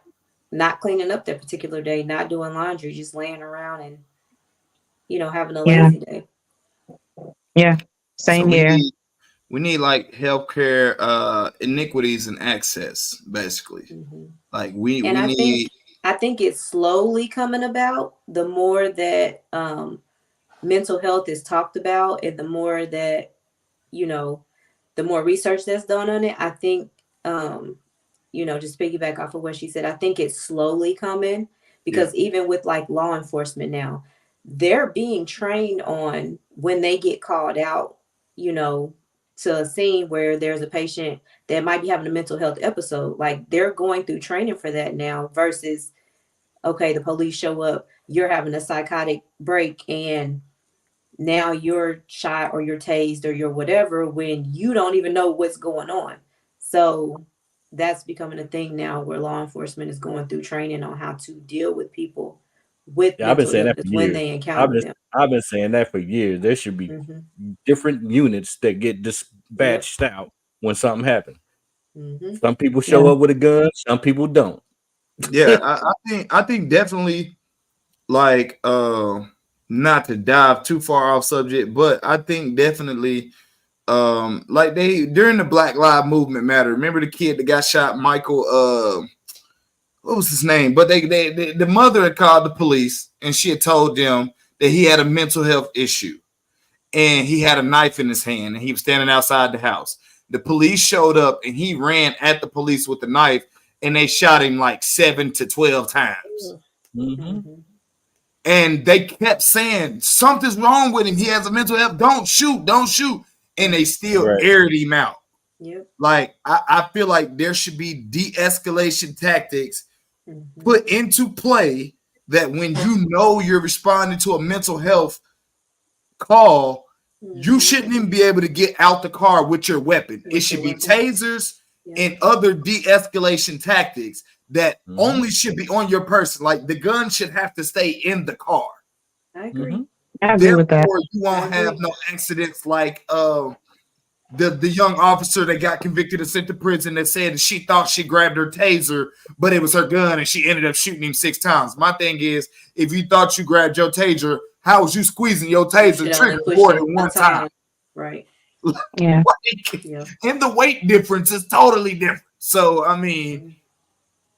cleaning up that particular day, not doing laundry, just laying around and, you know, having a Yeah. lazy day. Yeah. so Same here. we need like healthcare iniquities and access, basically. Mm-hmm. Like we And need. I think it's slowly coming about. The more that mental health is talked about, and the more that, you know, the more research that's done on it, I think, you know, just piggyback off of what she said, I think it's slowly coming, because even with like law enforcement now, they're being trained on when they get called out, you know, to a scene where there's a patient that might be having a mental health episode. Like, they're going through training for that now versus, okay, the police show up, you're having a psychotic break, and now you're shot or you're tased or you're whatever when you don't even know what's going on. So that's becoming a thing now, where law enforcement is going through training on how to deal with people with Yeah, I've been mental saying that for illness when years. they encounter them. I've been saying that for years. There should be Mm-hmm. different units that get dispatched out when something happens. Mm-hmm. Some people show Yeah. up with a gun, some people don't. Yeah, I think definitely, like, not to dive too far off subject, but I think definitely, like, they during the Black Lives Movement matter. Remember the kid that got shot, Michael, what was his name? But the mother had called the police and she had told them that he had a mental health issue and he had a knife in his hand and he was standing outside the house. The police showed up and he ran at the police with the knife and they shot him like 7 to 12 times. Mm-hmm. And they kept saying something's wrong with him. He has a mental health. Don't shoot. And they still aired him out. Yep. Like, I feel like there should be de-escalation tactics put into play, that when you know you're responding to a mental health call, you shouldn't even be able to get out the car with your weapon. It should be tasers and other de-escalation tactics that only should be on your person. Like, the gun should have to stay in the car. I agree. I agree with that. Therefore, you won't have no accidents like the young officer that got convicted and sent to prison that said that she thought she grabbed her taser, but it was her gun and she ended up shooting him 6 times. My thing is, if you thought you grabbed your taser, how was you squeezing your taser trigger more than one time? Right. Yeah. And the weight difference is totally different. So, I mean,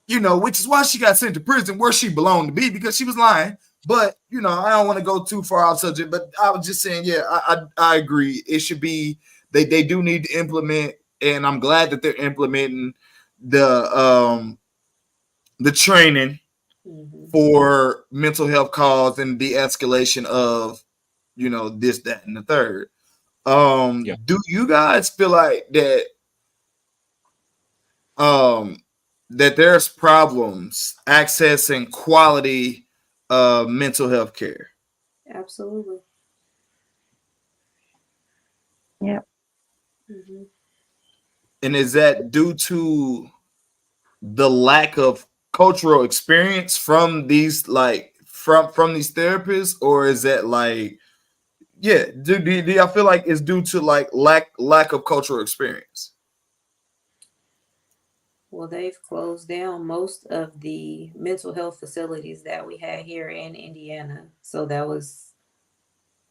you know, which is why she got sent to prison where she belonged to be, because she was lying. But, you know, I don't want to go too far off subject, but I was just saying, yeah, I agree. It should be, they do need to implement, and I'm glad that they're implementing the training for mental health calls and de-escalation of, you know, this, that, and the third. Do you guys feel like that that there's problems accessing quality mental health care? Absolutely. Yep. And is that due to the lack of cultural experience from these, like, from these therapists, or is that like, yeah, do y'all feel like it's due to like lack of cultural experience? Well, they've closed down most of the mental health facilities that we had here in Indiana. So that was,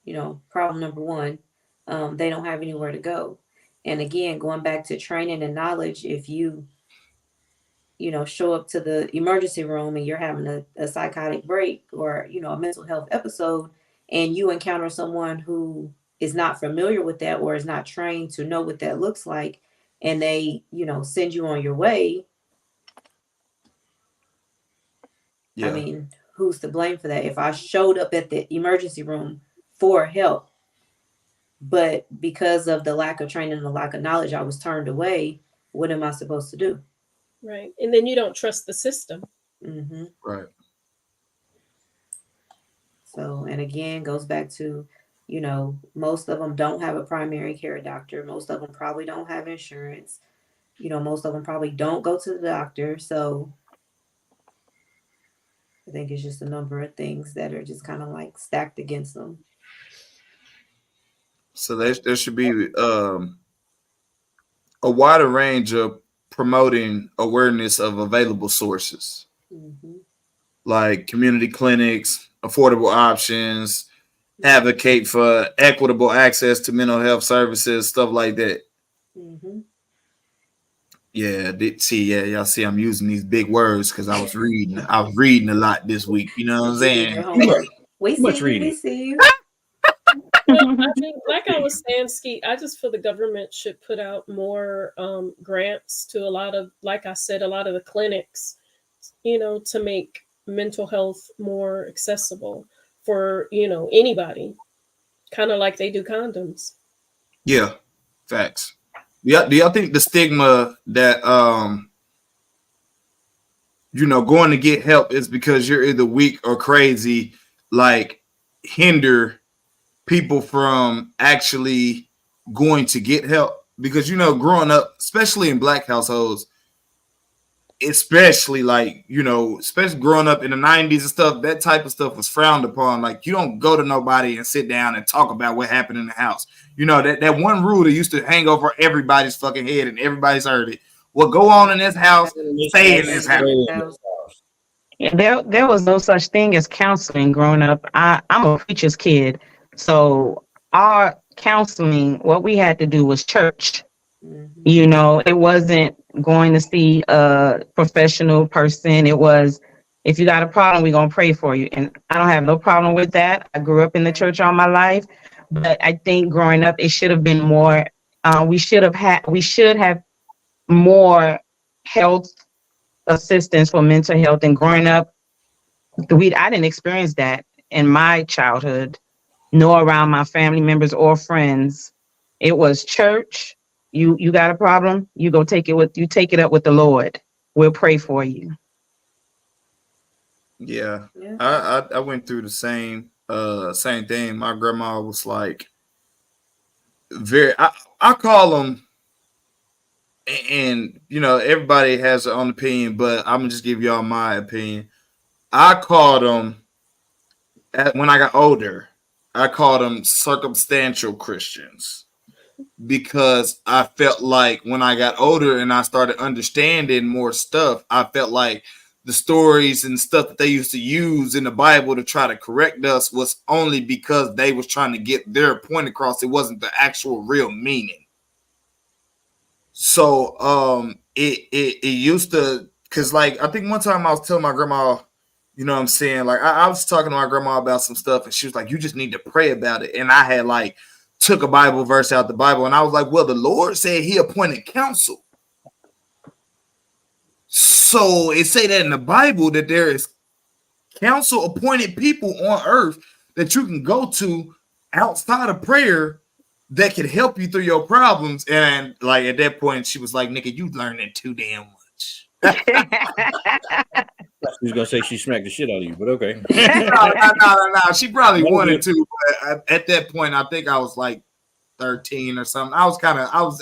you know, problem number one. They don't have anywhere to go. And again, going back to training and knowledge, if you know, show up to the emergency room and you're having a psychotic break or, you know, a mental health episode, and you encounter someone who is not familiar with that or is not trained to know what that looks like, and they, you know, send you on your way, Yeah. I mean, who's to blame for that? If I showed up at the emergency room for help, but because of the lack of training and the lack of knowledge, I was turned away, what am I supposed to do? Right. And then you don't trust the system. Mm-hmm. Right. So, and again, goes back to, you know, most of them don't have a primary care doctor. Most of them probably don't have insurance. You know, most of them probably don't go to the doctor. So I think it's just a number of things that are just kind of like stacked against them. So there should be a wider range of promoting awareness of available sources, like community clinics, affordable options, advocate for equitable access to mental health services, stuff like that. Yeah, y'all see I'm using these big words because I was reading a lot this week. You know what I'm saying? We much see you, reading. we see you. Well, I mean, like I was saying, Skeet, I just feel the government should put out more grants to a lot of, like I said, a lot of the clinics, you know, to make mental health more accessible for, you know, anybody, kind of like they do condoms. Yeah, facts. Yeah, do y'all think the stigma that you know, going to get help is because you're either weak or crazy, like hinder people from actually going to get help? Because, you know, growing up, especially in Black households, especially like, you know, especially growing up in the 90s and stuff, that type of stuff was frowned upon. Like, you don't go to nobody and sit down and talk about what happened in the house. You know, that one rule that used to hang over everybody's fucking head and everybody's heard it. What go on in this house, stay in this house. Yeah, there was no such thing as counseling growing up. I'm a preacher's kid, so our counseling, what we had to do was church. You know, it wasn't going to see a professional person. It was, if you got a problem, we're gonna pray for you. And I don't have no problem with that. I grew up in the church all my life, but I think growing up, it should have been more. We should have more health assistance for mental health. And growing up, I didn't experience that in my childhood, nor around my family members or friends. It was church. You got a problem, you take it up with the Lord. We'll pray for you. Yeah. I went through the same thing. My grandma was like I call them, and you know, everybody has their own opinion, but I'm gonna just give y'all my opinion. I called them when I got older. I called them circumstantial Christians, because I felt like when I got older and I started understanding more stuff, I felt like the stories and stuff that they used to use in the Bible to try to correct us was only because they was trying to get their point across. It wasn't the actual real meaning. So it used to, because like I think one time I was telling my grandma, you know what I'm saying, like I was talking to my grandma about some stuff, and she was like, you just need to pray about it. And I had like took a Bible verse out the Bible, and I was like, well, the Lord said he appointed counsel. So it say that in the Bible that there is counsel appointed people on earth that you can go to outside of prayer that can help you through your problems. And like at that point, she was like, nigga, you learning too damn much. She was gonna say she smacked the shit out of you, but okay. No. She probably wanted to, but at that point, I think I was like 13 or something. I was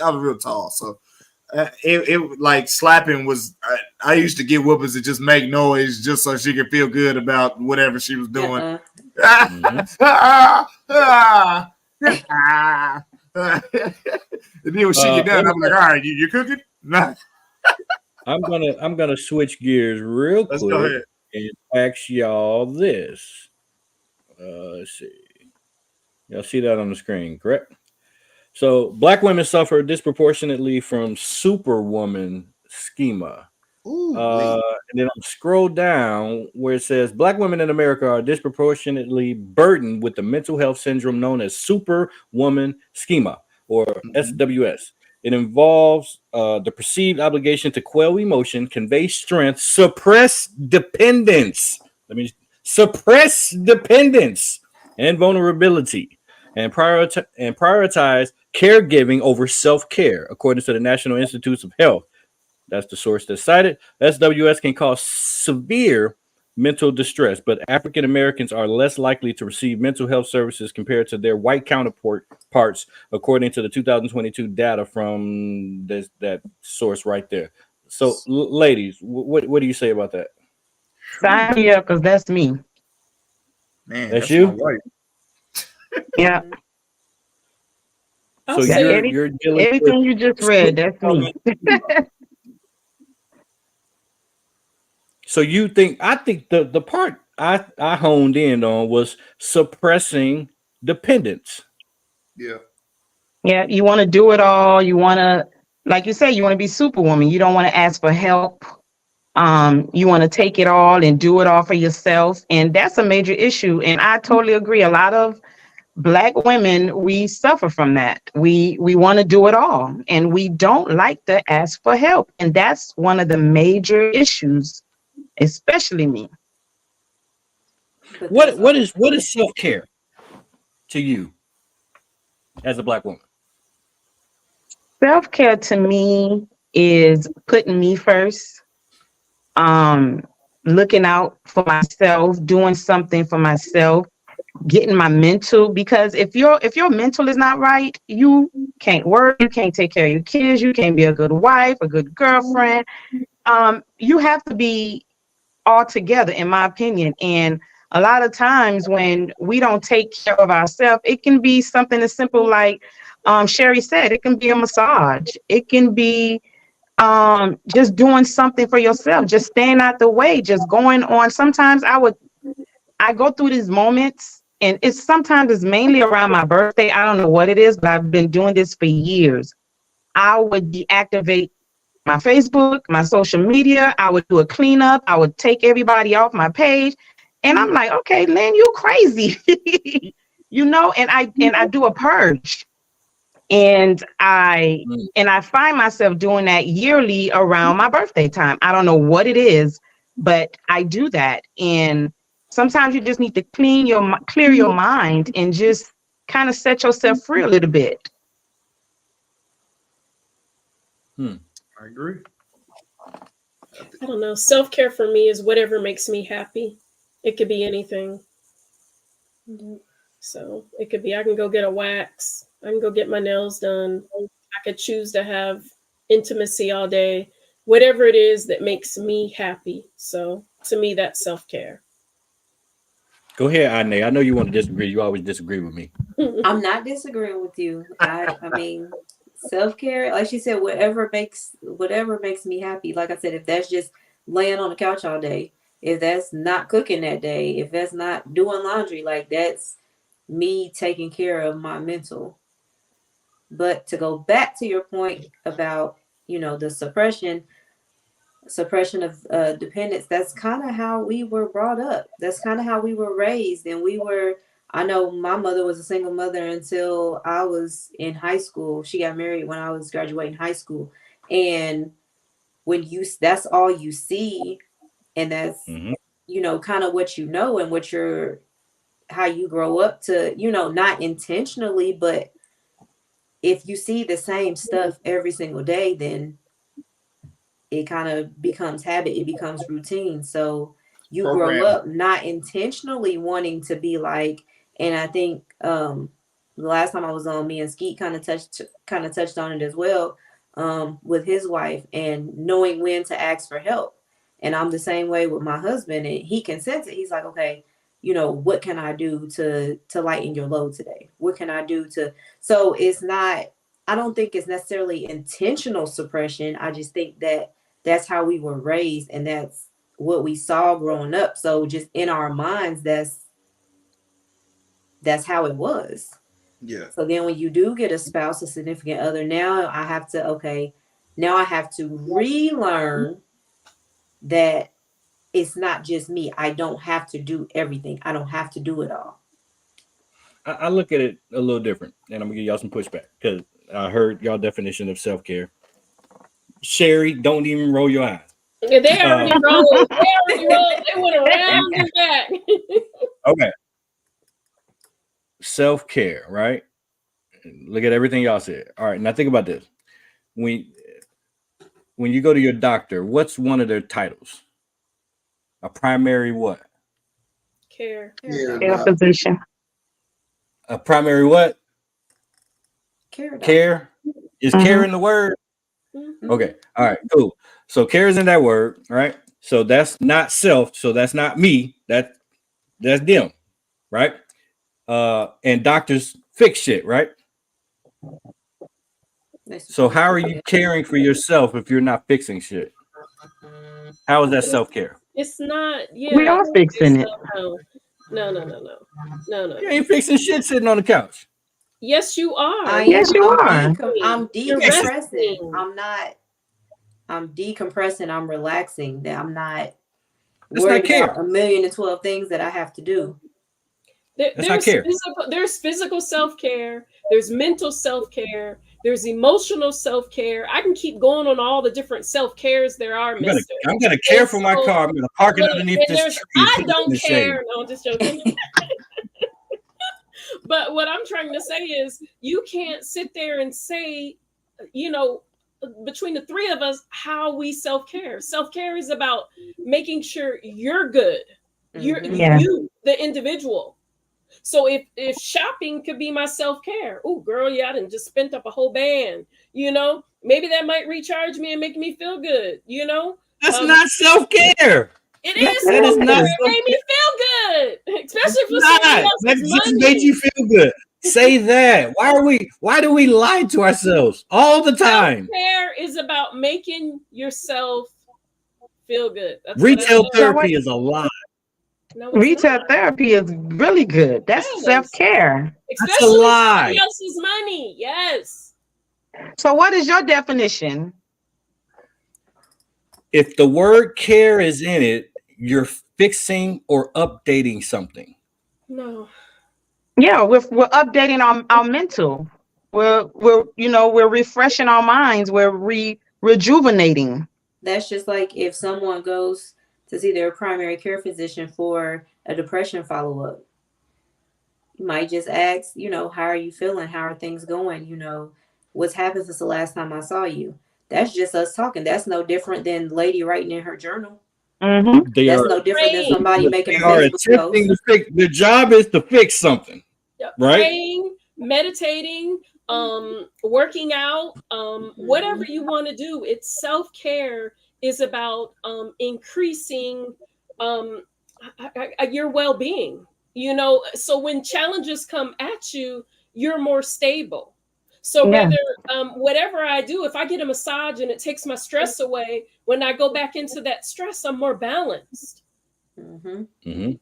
real tall, so it like slapping was. I used to get whoopings and just make noise just so she could feel good about whatever she was doing. And then when she get done, I'm like, all right, you cooking? Nah. I'm gonna switch gears real Let's quick go ahead and ask y'all this. Let's see. Y'all see that on the screen, correct? So Black women suffer disproportionately from superwoman schema. And then I'm scroll down where it says Black women in America are disproportionately burdened with the mental health syndrome known as superwoman schema, or SWS. It involves the perceived obligation to quell emotion, convey strength, suppress dependence. Suppress dependence and vulnerability, and prioritize caregiving over self-care, according to the National Institutes of Health. That's the source that's cited. SWS can cause severe mental distress, but African Americans are less likely to receive mental health services compared to their white counterparts, according to the 2022 data from that source right there. So, ladies, what do you say about that? Sign me up, because that's me. Man, That's that's you? my wife. Yeah. So you're dealing everything with you just read, that's me. So you think, I think the part I honed in on was suppressing dependence. Yeah. Yeah, you want to do it all. You want to, like you say, you want to be superwoman. You don't want to ask for help. You want to take it all and do it all for yourself. And that's a major issue. And I totally agree. A lot of Black women, we suffer from that. We want to do it all, and we don't like to ask for help. And that's one of the major issues, especially me. What is self-care to you as a Black woman? Self-care to me is putting me first, looking out for myself, doing something for myself, getting my mental, because if your mental is not right, you can't work, you can't take care of your kids, you can't be a good wife, a good girlfriend. You have to be all together, in my opinion. And a lot of times when we don't take care of ourselves, it can be something as simple like Sherry said, it can be a massage. It can be just doing something for yourself, just staying out the way, just going on. Sometimes I go through these moments, and sometimes it's mainly around my birthday. I don't know what it is, but I've been doing this for years. I would deactivate my Facebook, my social media. I would do a cleanup. I would take everybody off my page. And I'm like, okay, Lynn, you crazy. And I do a purge. And I find myself doing that yearly around my birthday time. I don't know what it is, but I do that. And sometimes you just need to clear your mind and just kind of set yourself free a little bit. I agree. I don't know. Self-care for me is whatever makes me happy. It could be anything. So it could be, I can go get a wax. I can go get my nails done. I could choose to have intimacy all day. Whatever it is that makes me happy. So to me, that's self-care. Go ahead, Ane. I know you want to disagree. You always disagree with me. I'm not disagreeing with you. I mean, self-care, like she said, whatever makes me happy. Like I said, if that's just laying on the couch all day, if that's not cooking that day, if that's not doing laundry, like that's me taking care of my mental. But to go back to your point about, the suppression of dependence, that's kind of how we were brought up. That's kind of how we were raised. And I know my mother was a single mother until I was in high school. She got married when I was graduating high school. And that's all you see. And that's, kind of what and how you grow up to, not intentionally, but if you see the same stuff every single day, then it kind of becomes habit. It becomes routine. So you grow up not intentionally wanting to be like, and I think the last time I was on, me and Skeet kind of touched on it as well, with his wife and knowing when to ask for help. And I'm the same way with my husband, and he can sense it. He's like, okay, what can I do to lighten your load today? What can I do so it's not, I don't think it's necessarily intentional suppression. I just think that that's how we were raised, and that's what we saw growing up. So just in our minds, that's how it was. Yeah. So then when you do get a spouse, a significant other, now I have to relearn that it's not just me. I don't have to do everything. I don't have to do it all. I look at it a little different, and I'm gonna give y'all some pushback, because I heard y'all definition of self-care. Sherry, don't even roll your eyes. Yeah, they already rolled. They went around and back. Okay. Self-care, right? Look at everything y'all said. All right, now think about this. When you go to your doctor, what's one of their titles? A primary what? Care. Care physician. A primary what? Care. Is care in the word? Mm-hmm. Okay. All right, cool. So care is in that word, right? So that's not self. So that's not me. That's them, right? And doctors fix shit, right? So how are you caring for yourself if you're not fixing shit? How is that self-care? It's not. Yeah, We are fixing it. No. You ain't fixing shit sitting on the couch. Yes, you are. Yes, you are. I'm You're decompressing. resting. I'm decompressing. I'm relaxing. That I'm not That's worried not care. about 1,000,012 things that I have to do. There's physical self-care. There's mental self-care. There's emotional self-care. I can keep going on all the different self-cares there are, mister. I'm gonna care for my car. I'm gonna park it underneath this tree. I don't care. No, I'm just joking. But what I'm trying to say is you can't sit there and say, between the three of us, how we self-care. Self-care is about making sure you're good. You, the individual. So if shopping could be my self-care, oh girl, yeah, I done just spent up a whole band, maybe that might recharge me and make me feel good, That's not self-care. It is. That is not. It made me feel good, especially for somebody else's that money. just made you feel good. Say that. Why do we lie to ourselves all the time? Self-care is about making yourself feel good. That's Retail therapy is a lie. No, retail therapy is really good. That's self-care. Especially a lie. somebody else's money. Yes. So what is your definition? If the word care is in it, you're fixing or updating something. No. Yeah, we're updating our mental. We're refreshing our minds. We're rejuvenating. That's just like if someone goes to see their primary care physician for a depression follow-up. You might just ask, how are you feeling? How are things going? What's happened since the last time I saw you? That's just us talking. That's no different than the lady writing in her journal. Mm-hmm. That's no different than somebody making a Facebook post. The job is to fix something, right? Praying, meditating, working out, whatever you want to do. It's self-care is about increasing your well-being. So when challenges come at you, you're more stable. So whether whatever I do, if I get a massage and it takes my stress away, when I go back into that stress, I'm more balanced. Mm-hmm. Mm-hmm.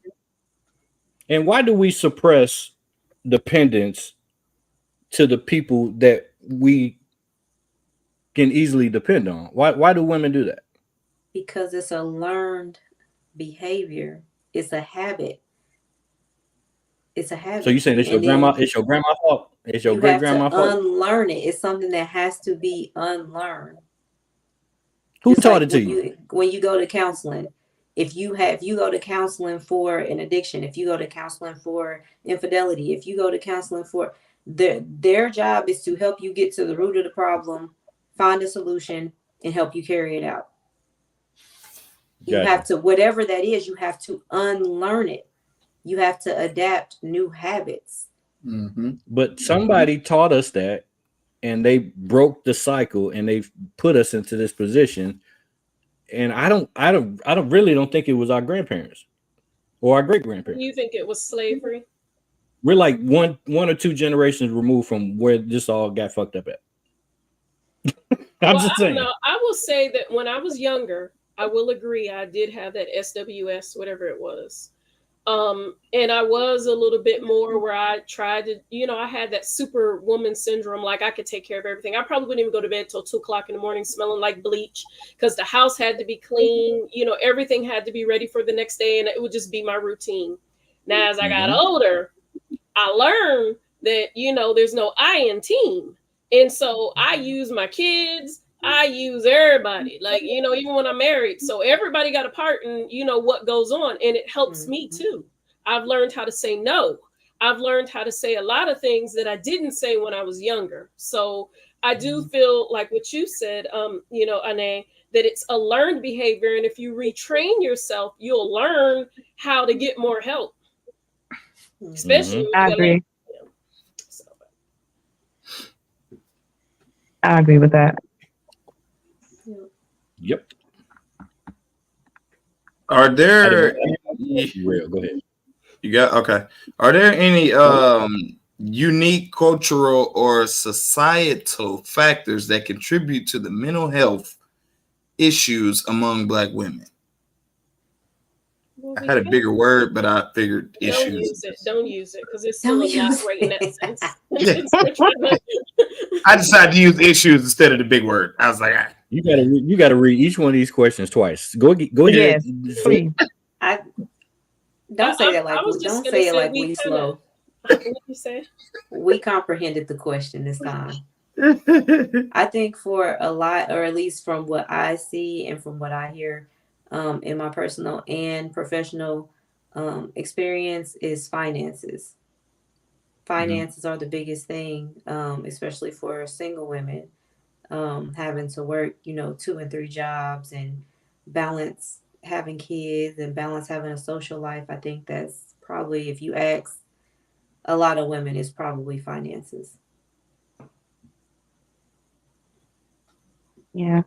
And why do we suppress dependence to the people that we can easily depend on? Why do women do that? Because it's a learned behavior. It's a habit. It's a habit. So you saying it's your grandma? It's your grandma's fault? It's your great grandma's fault? Unlearn it. It's something that has to be unlearned. Who taught it to you? When you go to counseling, if you go to counseling for an addiction, if you go to counseling for infidelity, if you go to counseling for their job is to help you get to the root of the problem, find a solution, and help you carry it out. You have to, whatever that is, you have to unlearn it. You have to adapt new habits. Mm-hmm. But somebody taught us that, and they broke the cycle, and they put us into this position. And I really don't think it was our grandparents or our great grandparents. You think it was slavery? We're like one or two generations removed from where this all got fucked up at. I'm just saying. I will say that when I was younger, I will agree I did have that SWS, whatever it was. And I was a little bit more where I tried to, I had that superwoman syndrome. Like I could take care of everything. I probably wouldn't even go to bed till 2:00 in the morning, smelling like bleach because the house had to be clean. Everything had to be ready for the next day. And it would just be my routine. Now, as I got older, I learned that, there's no I in team. And so I use my kids, I use everybody, like, you know, even when I'm married. So everybody got a part in, you know, what goes on. And it helps me too. I've learned how to say no. I've learned how to say a lot of things that I didn't say when I was younger. So I do feel like what you said, you know, Ane, that it's a learned behavior. And if you retrain yourself, you'll learn how to get more help. Especially when I you agree. So. I agree with that. Yep. Are there real? Go ahead. You got okay. Are there any unique cultural or societal factors that contribute to the mental health issues among Black women? I had a bigger word, but I figured issues. Don't use it because it's still a lot right in that sense. I decided to use issues instead of the big word. I was like, you gotta read each one of these questions twice. Go ahead. Yes, please. Don't say that like don't say it like we slow. What did you say? We comprehended the question this time. I think for a lot, or at least from what I see and from what I hear in my personal and professional experience, is finances. Finances are the biggest thing, especially for single women, having to work, you know, 2 and 3 jobs and balance having kids and balance having a social life. I think that's probably, if you ask a lot of women, it's probably finances. Yeah.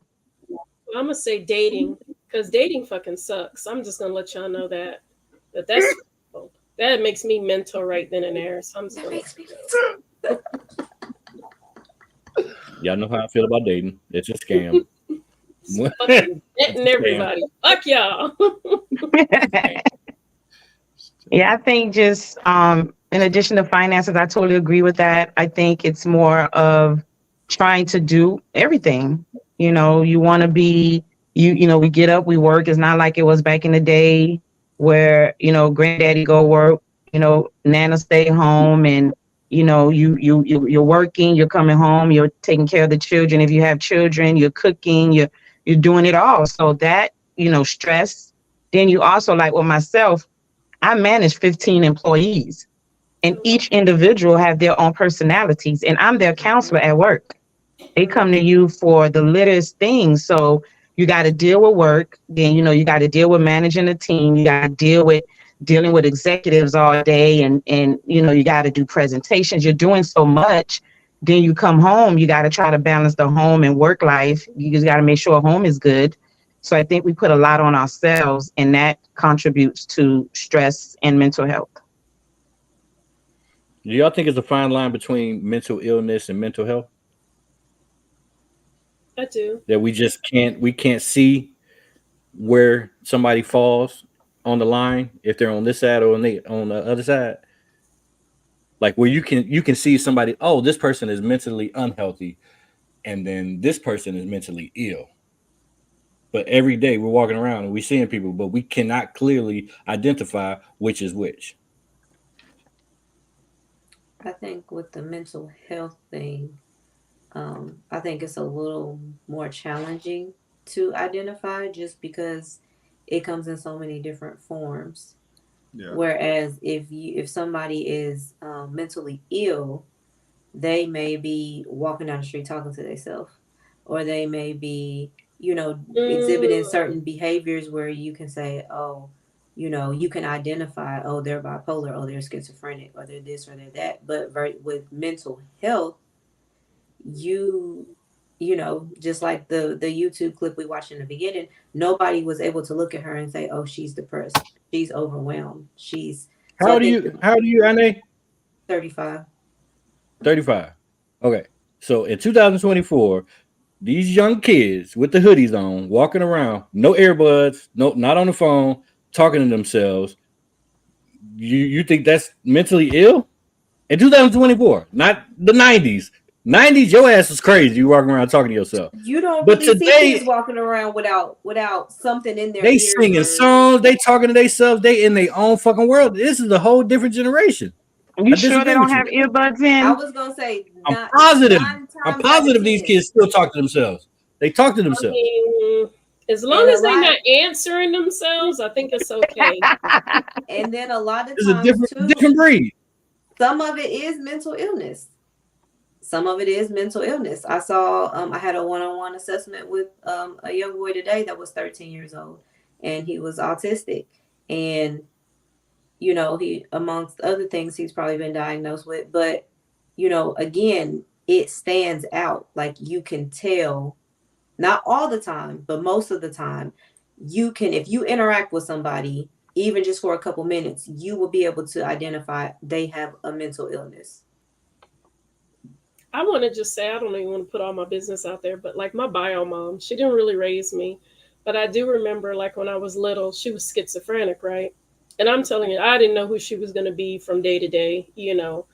I'm gonna say dating, because dating fucking sucks. I'm just gonna let y'all know that. That makes me mental right then and there. So I'm just gonna Y'all know how I feel about dating. It's a scam. Fucking betting everybody. Fuck y'all. Yeah, I think just in addition to finances, I totally agree with that. I think it's more of trying to do everything. You know, you want to be, you know, we get up, we work. It's not like it was back in the day where, you know, granddaddy go work, you know, Nana stay home, and, you know, you're working, you're coming home, you're taking care of the children. If you have children, you're cooking, you're doing it all. So that, you know, stress. Then you also, like with myself, I manage 15 employees, and each individual have their own personalities, and I'm their counselor at work. They come to you for the littlest things. So you got to deal with work. Then, you know, you got to deal with managing a team. You got to dealing with executives all day. And, you know, you got to do presentations. You're doing so much. Then you come home, you got to try to balance the home and work life. You just got to make sure home is good. So I think we put a lot on ourselves, and that contributes to stress and mental health. Do y'all think it's a fine line between mental illness and mental health? I do. That we just can't see where somebody falls on the line, if they're on this side or on the other side. Like where you can see somebody, oh, this person is mentally unhealthy, and then this person is mentally ill. But every day we're walking around and we're seeing people, but we cannot clearly identify which is which. I think with the mental health thing, I think it's a little more challenging to identify just because it comes in so many different forms. Yeah. Whereas if somebody is mentally ill, they may be walking down the street talking to themselves, or they may be, you know, exhibiting certain behaviors where you can say, oh, you know, you can identify, oh, they're bipolar, oh, they're schizophrenic, or they're this or they're that. But with mental health, you know, just like the YouTube clip we watched in the beginning, nobody was able to look at her and say, oh, she's depressed, she's overwhelmed, she's. How do you, Anne? 35. 35. Okay. So in 2024, these young kids with the hoodies on, walking around, no earbuds, no, not on the phone, talking to themselves. You think that's mentally ill? In 2024, not the 90s. 90s, your ass was crazy. You walking around talking to yourself. You don't really see kids walking around without something in their ears. They singing songs, they talking to themselves, they in their own fucking world. This is a whole different generation. You sure they don't have earbuds in? I was gonna say, I'm positive. 9 I'm positive these kids still talk to themselves. They talk to themselves. I mean, as long as they're not answering themselves, I think it's okay. And then a lot of It's a times different breed. Some of it is mental illness. I saw, I had a one-on-one assessment with a young boy today that was 13 years old, and he was autistic. And, you know, he, amongst other things, he's probably been diagnosed with. But, you know, again, it stands out. Like, you can tell, not all the time, but most of the time, you can, if you interact with somebody, even just for a couple minutes, you will be able to identify they have a mental illness. I want to just say, I don't even want to put all my business out there, but like my bio mom, she didn't really raise me. But I do remember, like, when I was little, she was schizophrenic, right? And I'm telling you, I didn't know who she was going to be from day to day, you know.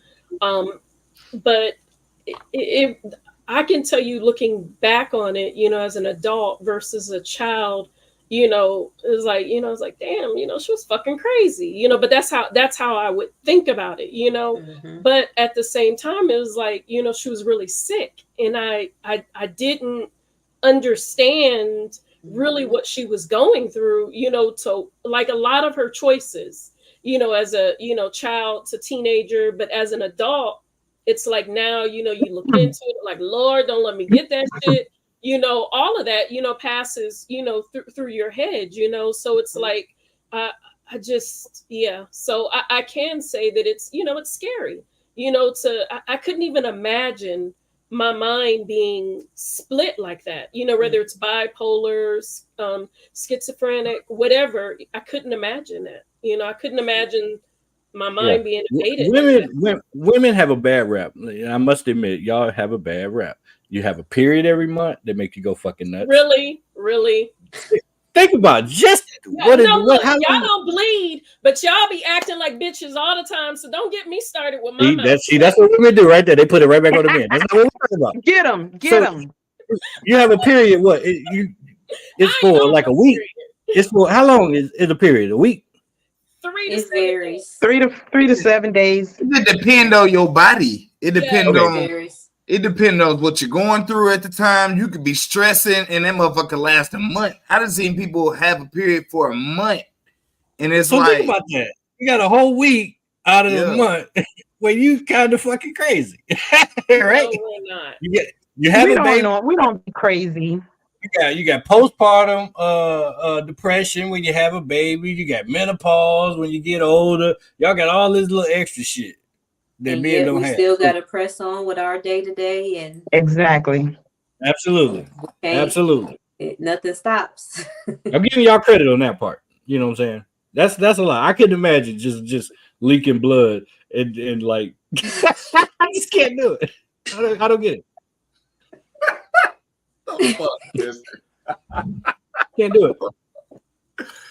But I can tell you, looking back on it, you know, as an adult versus a child, you know, it's like, damn, you know, she was fucking crazy, you know, but that's how I would think about it, you know. Mm-hmm. But at the same time, it was like, you know, she was really sick, and I didn't understand really what she was going through, you know, to like a lot of her choices, you know, as a, you know, child to teenager, but as an adult, it's like now, you know, you look into it like, Lord, don't let me get that shit. You know, all of that, you know, passes, you know, through your head, you know, so it's like, I just, yeah. So I can say that it's, you know, it's scary, you know, I couldn't even imagine my mind being split like that, you know, whether it's bipolar, schizophrenic, whatever. I couldn't imagine that, you know, I couldn't imagine my mind being invaded. Women have a bad rap. I must admit, y'all have a bad rap. You have a period every month that make you go fucking nuts. Really? Think about it. Just y'all don't bleed, but y'all be acting like bitches all the time. So don't get me started with my mouth. That's what women do right there. They put it right back on the men. That's not what we're talking about. Get them. You have a period. What? It's for like a week. It's for how long is a period? A week? 3 to 7 days. 3 to 7 days. It depends on your body. It depends on. It depends on what you're going through at the time. You could be stressing, and that motherfucker last a month. I done seen people have a period for a month, and it's so like, think about that. You got a whole week out of the month where you kind of fucking crazy, right? No, we're not. You have a baby. We don't be crazy. You got postpartum depression when you have a baby. You got menopause when you get older. Y'all got all this little extra shit. And yet we still got to press on with our day to day, and exactly, absolutely. Nothing stops. I'm giving y'all credit on that part. You know what I'm saying? That's a lot. I couldn't imagine just leaking blood and like I just can't do it. I don't get it. Can't do it.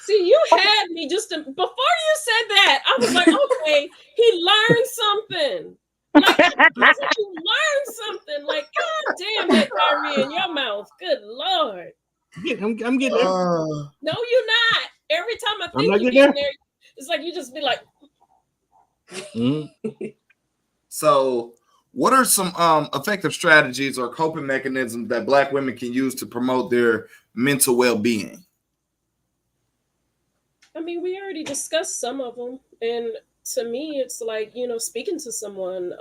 See, you had me before you said that. I was like, okay, he learned something. Like, you learned something. Like, God damn that diarrhea in your mouth. Good Lord. I'm getting there. No, you're not. Every time I think you're getting there, it's like you just be like. So, what are some effective strategies or coping mechanisms that Black women can use to promote their mental well-being? I mean, we already discussed some of them, and to me, it's like, you know, speaking to someone,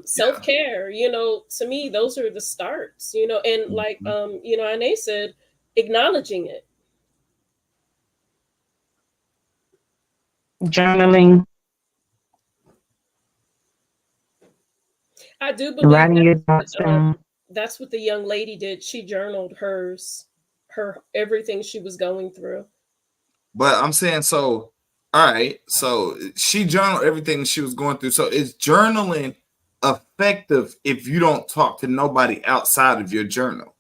self-care. You know, to me, those are the starts. You know, and like, you know, Ane said, acknowledging it, journaling. I do believe writing your thoughts down. That's what the young lady did. She journaled her everything she was going through. But I'm saying, so, all right, so she journaled everything she was going through. So is journaling effective if you don't talk to nobody outside of your journal?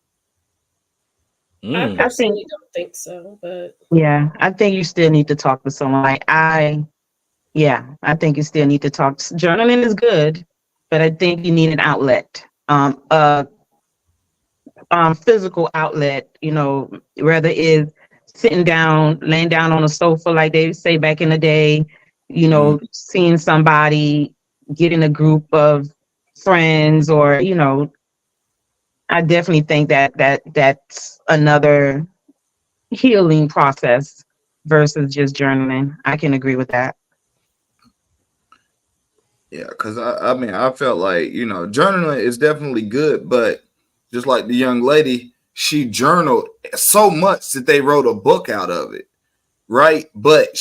I personally don't think so, but yeah, I think you still need to talk to someone. Like I think you still need to talk. Journaling is good, but I think you need an outlet, physical outlet. You know, whether it's sitting down, laying down on a sofa, like they say back in the day, you know, seeing somebody, getting a group of friends, or I definitely think that's another healing process versus just journaling. I can agree with that. Yeah, because I mean, I felt like, journaling is definitely good, but just like the young lady, she journaled so much that they wrote a book out of it, right? But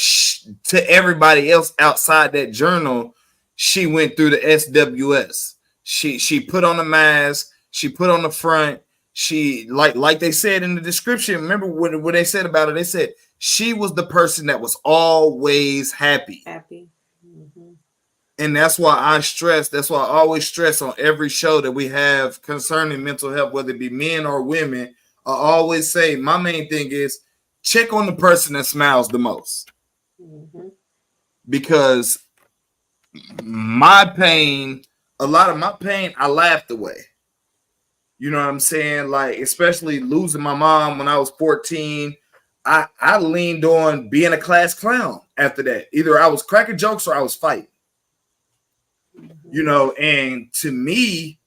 to everybody else outside that journal, she went through the SWS. She put on the mask, she put on the front. She like they said in the description. Remember what they said about it? They said she was the person that was always happy. Happy. Mm-hmm. And that's why that's why I always stress on every show that we have concerning mental health, whether it be men or women. I always say my main thing is check on the person that smiles the most. Mm-hmm. Because my pain, a lot of my pain, I laughed away. You know what I'm saying? Like, especially losing my mom when I was 14. I leaned on being a class clown after that. Either I was cracking jokes or I was fighting. And to me,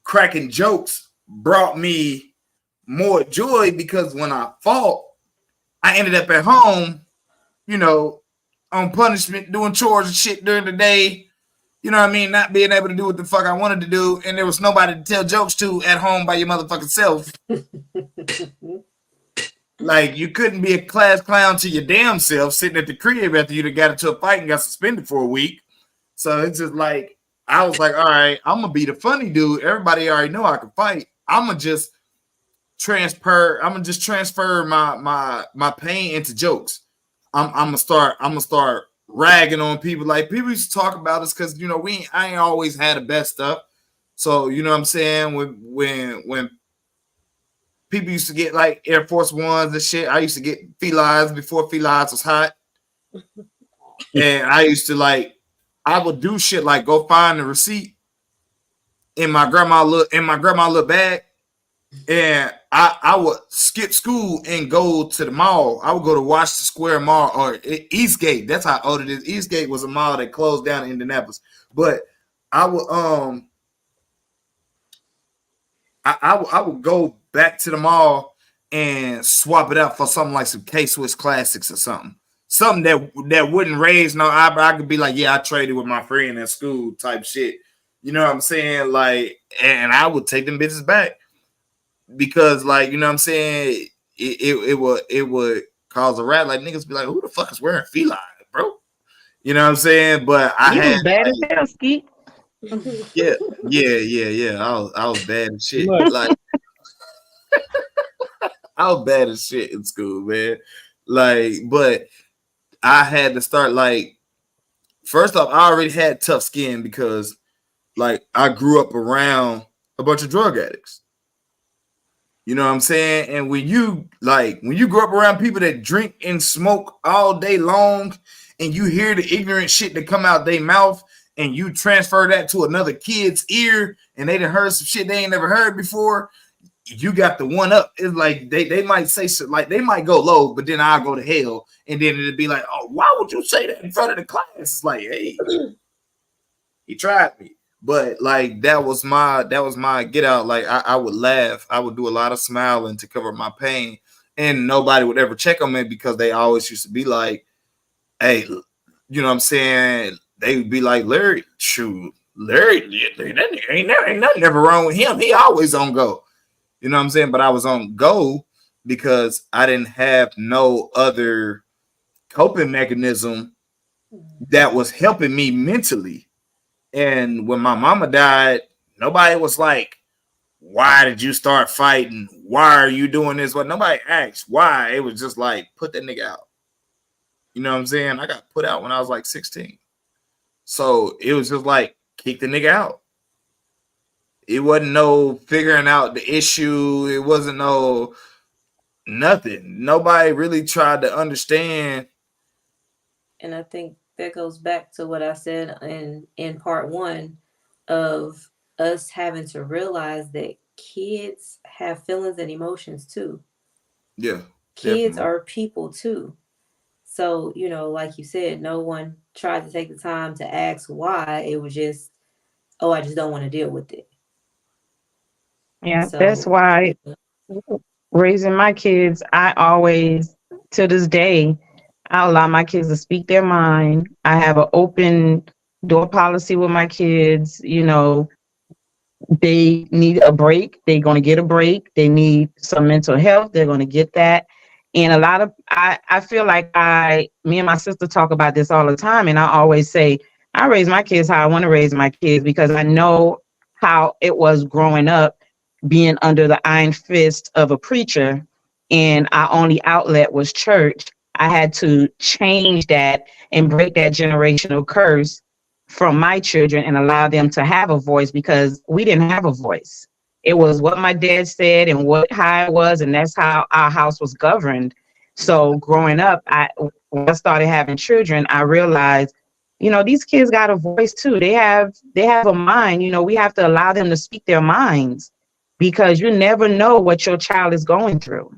cracking jokes brought me more joy because when I fought, I ended up at home, on punishment, doing chores and shit during the day. You know what I mean? Not being able to do what the fuck I wanted to do. And there was nobody to tell jokes to at home by your motherfucking self. Like, you couldn't be a class clown to your damn self sitting at the crib after you got into a fight and got suspended for a week. So it's just like, I was like, all right, I'm gonna be the funny dude. Everybody already know I can fight. I'm gonna just transfer my pain into jokes. I'm gonna start ragging on people. Like, people used to talk about us because I ain't always had the best stuff. So you know what I'm saying? When people used to get like Air Force Ones and shit, I used to get felines before felines was hot. And I used to I would do shit like go find the receipt in my grandma little bag, and I would skip school and go to the mall. I would go to Washington Square Mall or Eastgate. That's how old it is. Eastgate was a mall that closed down in Indianapolis. But I would I would go back to the mall and swap it out for something like some K-Swiss Classics or something. Something that wouldn't raise no eyebrow. I could be like, yeah, I traded with my friend at school type shit. You know what I'm saying? Like, and I would take them bitches back because, like, you know what I'm saying? It would cause a rat. Like, niggas be like, who the fuck is wearing feline, bro? You know what I'm saying? But I had bad as hell, Skeet. Yeah. I was bad as shit. Like, I was bad as shit in school, man. Like, but I had to start, like, first off, I already had tough skin because, like, I grew up around a bunch of drug addicts. You know what I'm saying? And when you grow up around people that drink and smoke all day long and you hear the ignorant shit that come out their mouth and you transfer that to another kid's ear and they done heard some shit they ain't never heard before, you got the one up. It's like they might say shit, like they might go low, but then I'll go to hell. And then it'll be like, oh, why would you say that in front of the class? It's like, hey, he tried me. But like that was my get out. Like I would laugh. I would do a lot of smiling to cover my pain. And nobody would ever check on me because they always used to be like, hey, you know what I'm saying? They would be like, Larry, shoot, Larry, ain't nothing ever wrong with him. He always on go. You know what I'm saying? But I was on go because I didn't have no other coping mechanism that was helping me mentally. And when my mama died, nobody was like, why did you start fighting? Why are you doing this? Well, nobody asked why. It was just like, put that nigga out. You know what I'm saying? I got put out when I was like 16. So it was just like, kick the nigga out. It wasn't no figuring out the issue. It wasn't no nothing. Nobody really tried to understand. And I think that goes back to what I said in part one of us having to realize that kids have feelings and emotions too. Yeah. Kids are people too. So, like you said, no one tried to take the time to ask why. It was just, oh, I just don't want to deal with it. Yeah, So that's why raising my kids, I always, to this day, I allow my kids to speak their mind. I have an open door policy with my kids. You know, they need a break, they're going to get a break. They need some mental health, they're going to get that. And a lot of, I feel like me and my sister talk about this all the time. And I always say, I raise my kids how I want to raise my kids, because I know how it was growing up being under the iron fist of a preacher. And our only outlet was church. I had to change that and break that generational curse from my children and allow them to have a voice, because we didn't have a voice. It was what my dad said and how it was, and that's how our house was governed. So growing up, when I started having children, I realized, you know, these kids got a voice too. They have a mind. You know, we have to allow them to speak their minds, because you never know what your child is going through.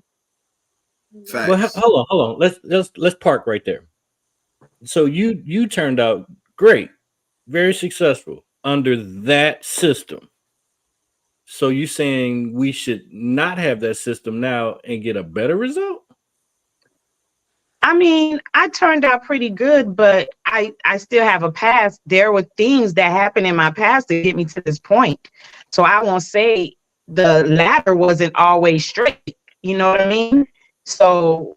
Facts. Well, hold on. Let's park right there. So you turned out great, very successful under that system. So you saying we should not have that system now and get a better result? I mean, I turned out pretty good, but I still have a past. There were things that happened in my past to get me to this point. So I won't say the ladder wasn't always straight. You know what I mean? So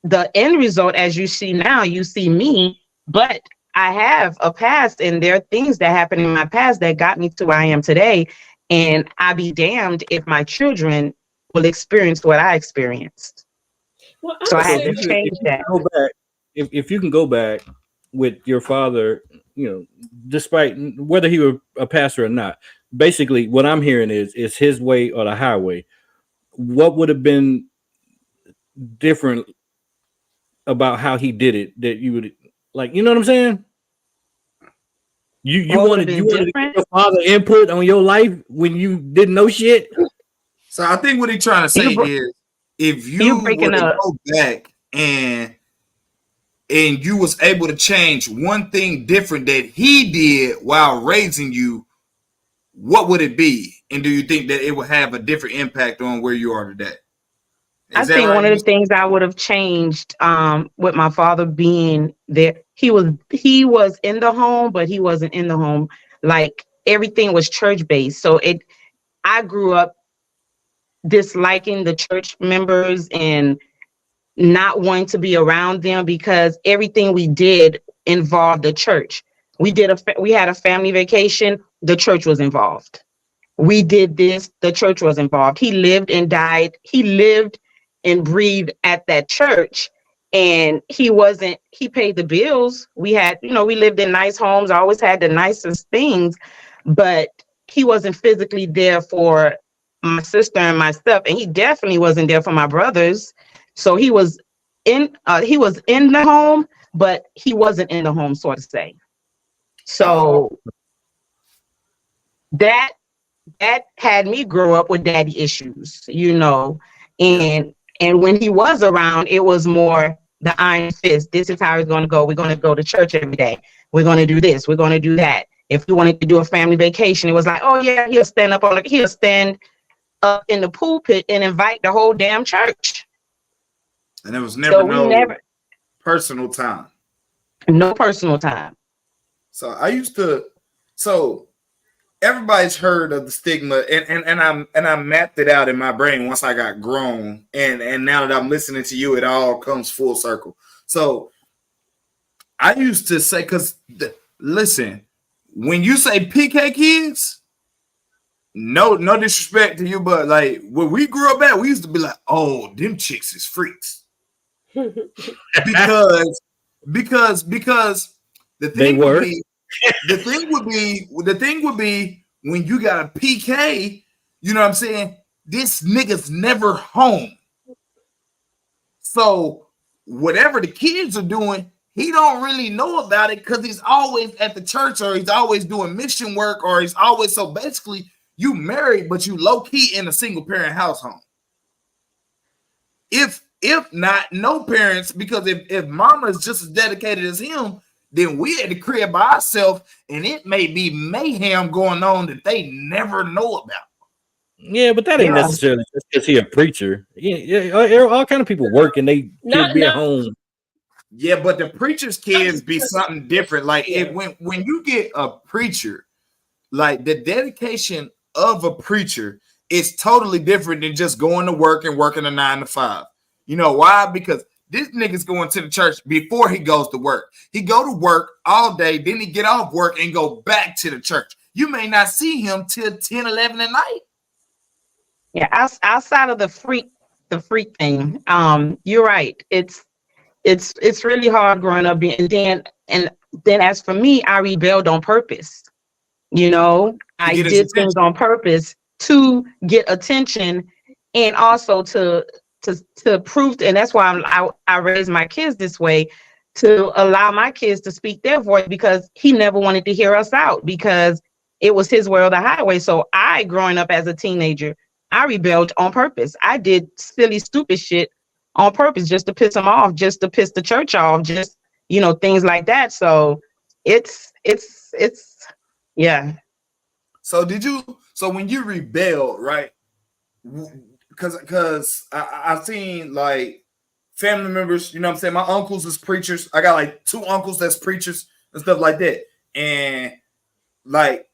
the end result, as you see now, you see me, but I have a past, and there are things that happened in my past that got me to where I am today. And I'd be damned if my children will experience what I experienced. Well, So I had say to change that. If you can go back with your father, you know, despite whether he were a pastor or not, basically what I'm hearing is his way or the highway. What would have been different about how he did it that you would like? You know what I'm saying? You wanted to get your father input on your life when you didn't know shit. So I think what he's trying to say is, if you were to go back and you was able to change one thing different that he did while raising you, what would it be? And do you think that it would have a different impact on where you are today? I think one of the things I would have changed with my father being there, he was in the home, but he wasn't in the home. Like everything was church based. So I grew up disliking the church members and not wanting to be around them, because everything we did involved the church. We had a family vacation, the church was involved. We did this, the church was involved. He lived and died. He lived and breathed at that church. And he paid the bills. We lived in nice homes, always had the nicest things, but he wasn't physically there for my sister and myself. And he definitely wasn't there for my brothers. So he was in the home, but he wasn't in the home, so to say. So that had me grow up with daddy issues, you know, and when he was around, it was more the iron fist. This is how it's going to go. We're going to go to church every day. We're going to do this. We're going to do that. If we wanted to do a family vacation, it was like, oh yeah, he'll stand up in the pulpit and invite the whole damn church. And there was never personal time. No personal time. So everybody's heard of the stigma, and I mapped it out in my brain once I got grown, and now that I'm listening to you, it all comes full circle. So I used to say, listen, when you say PK kids, no disrespect to you, but like when we grew up at, we used to be like, oh, them chicks is freaks. because the thing would be when you got a PK, you know what I'm saying? This nigga's never home. So whatever the kids are doing, he don't really know about it because he's always at the church, or he's always doing mission work, or he's always, so basically you married, but you low key in a single parent household. If not, no parents, because if mama is just as dedicated as him, then we at the crib by ourselves, and it may be mayhem going on that they never know about. Yeah, but that ain't necessarily just because he a preacher. Yeah, all kind of people work and they kids be at home. Yeah, but the preacher's kids be something different. Like when you get a preacher, like the dedication of a preacher is totally different than just going to work and working a 9 to 5. You know why? Because this nigga's going to the church before he goes to work. He go to work all day, then he get off work and go back to the church. You may not see him till 10, 11 at night. Yeah, outside of the freak thing, you're right. It's really hard growing up. And then as for me, I rebelled on purpose. You know, I did things on purpose to get attention, and also to prove, and that's why I raised my kids this way, to allow my kids to speak their voice, because he never wanted to hear us out because it was his way or the highway. So growing up as a teenager, I rebelled on purpose. I did silly, stupid shit on purpose just to piss him off, just to piss the church off, just, things like that. So it's yeah. So when you rebelled, right? Because I've seen like family members, you know what I'm saying? My uncles is preachers. I got like 2 uncles that's preachers and stuff like that. And like,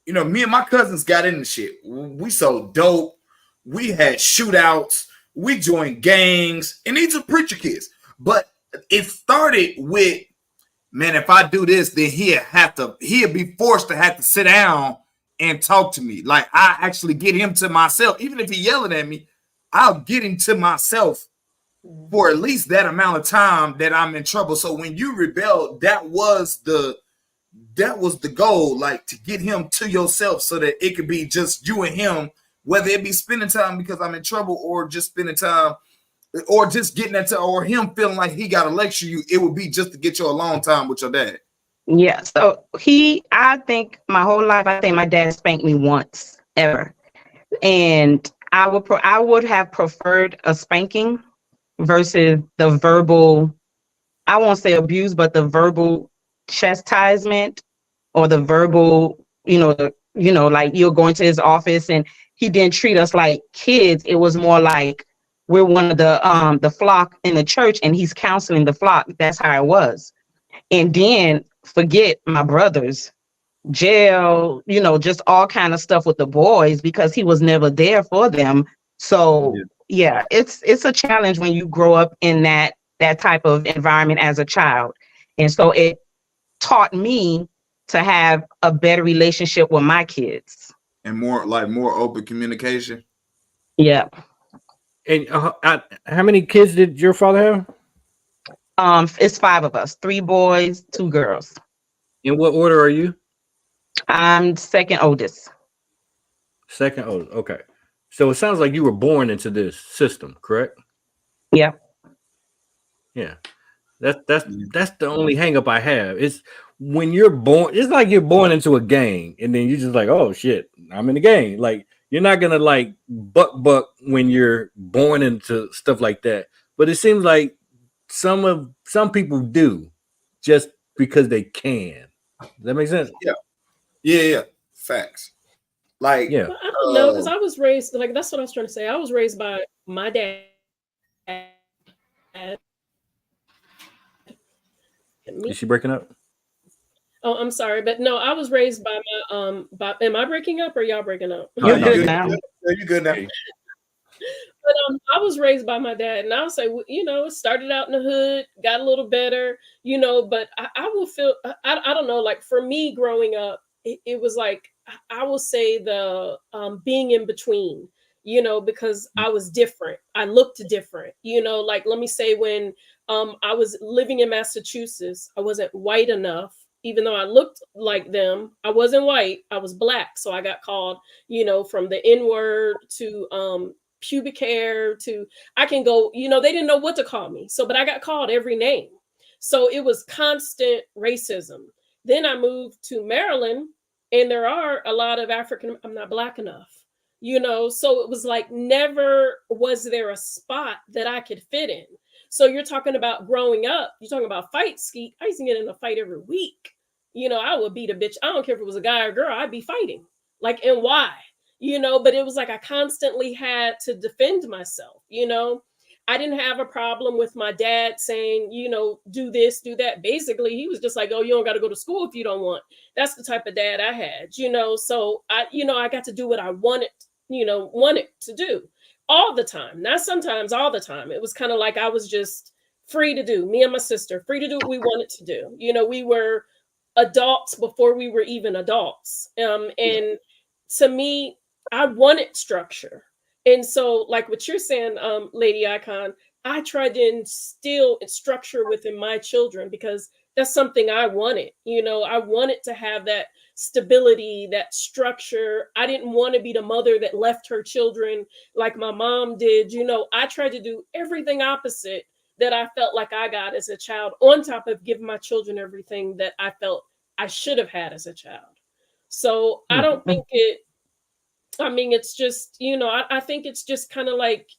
me and my cousins got into shit. We sold dope. We had shootouts. We joined gangs. And these are preacher kids. But it started with, man, if I do this, then he'll be forced to have to sit down and talk to me. Like, I actually get him to myself. Even if he's yelling at me, I'll get him to myself for at least that amount of time that I'm in trouble. So when you rebelled, that was the goal, like to get him to yourself so that it could be just you and him, whether it be spending time because I'm in trouble or just spending time or just getting that or him feeling like he got to lecture you. It would be just to get you a long time with your dad. Yeah. So I think my whole life, I think my dad spanked me once ever. And I would have preferred a spanking versus the verbal, I won't say abuse, but the verbal chastisement or the verbal, like you're going to his office and he didn't treat us like kids. It was more like we're one of the flock in the church and he's counseling the flock. That's how it was. And then forget my brothers, jail, just all kind of stuff with the boys because he was never there for them. So yeah, it's a challenge when you grow up in that type of environment as a child. And so it taught me to have a better relationship with my kids. And more open communication. Yeah. And how many kids did your father have? It's 5 of us, 3 boys, 2 girls. In what order are you? I'm second oldest. Second oldest. Okay. So it sounds like you were born into this system, correct? Yeah. Yeah. That's the only hang up I have. It's when you're born, it's like you're born into a gang and then you're just like, oh shit, I'm in the gang. Like you're not gonna like buck when you're born into stuff like that. But it seems like some people do just because they can. Does that make sense? Yeah. Facts. Like, yeah. I don't know, because I was raised like that's what I was trying to say. I was raised by my dad. Is she breaking up? Oh, I'm sorry, but no, I was raised by my am I breaking up or y'all breaking up? You're good now. You're good now. But I was raised by my dad, and I'll say, it started out in the hood, got a little better, but I will feel, I don't know, like for me growing up, it was like, I will say the being in between, because I was different. I looked different, like, let me say when I was living in Massachusetts, I wasn't white enough. Even though I looked like them, I wasn't white, I was Black. So I got called, from the N-word to pubic hair to, I can go, they didn't know what to call me. So, but I got called every name. So it was constant racism. Then I moved to Maryland and there are a lot of I'm not Black enough, so it was like, never was there a spot that I could fit in. So you're talking about growing up, you're talking about fights, Skeet. I used to get in a fight every week. You know, I would beat a bitch. I don't care if it was a guy or girl, I'd be fighting. Like, and why? You know, but it was like I constantly had to defend myself, you know. I didn't have a problem with my dad saying, you know, do this, do that. Basically, he was just like, oh, you don't got to go to school if you don't want. That's the type of dad I had, you know. So I got to do what I wanted to do all the time. Not sometimes, all the time. It was kind of like I was just free to do, me and my sister, free to do what we wanted to do. You know, we were adults before we were even adults. And to me, I wanted structure. And so, like what you're saying, Lady Icon, I tried to instill structure within my children because that's something I wanted. You know, I wanted to have that stability, that structure. I didn't want to be the mother that left her children like my mom did. You know, I tried to do everything opposite that I felt like I got as a child, on top of giving my children everything that I felt I should have had as a child. So I don't think it's just, you know, I think it's just kind of like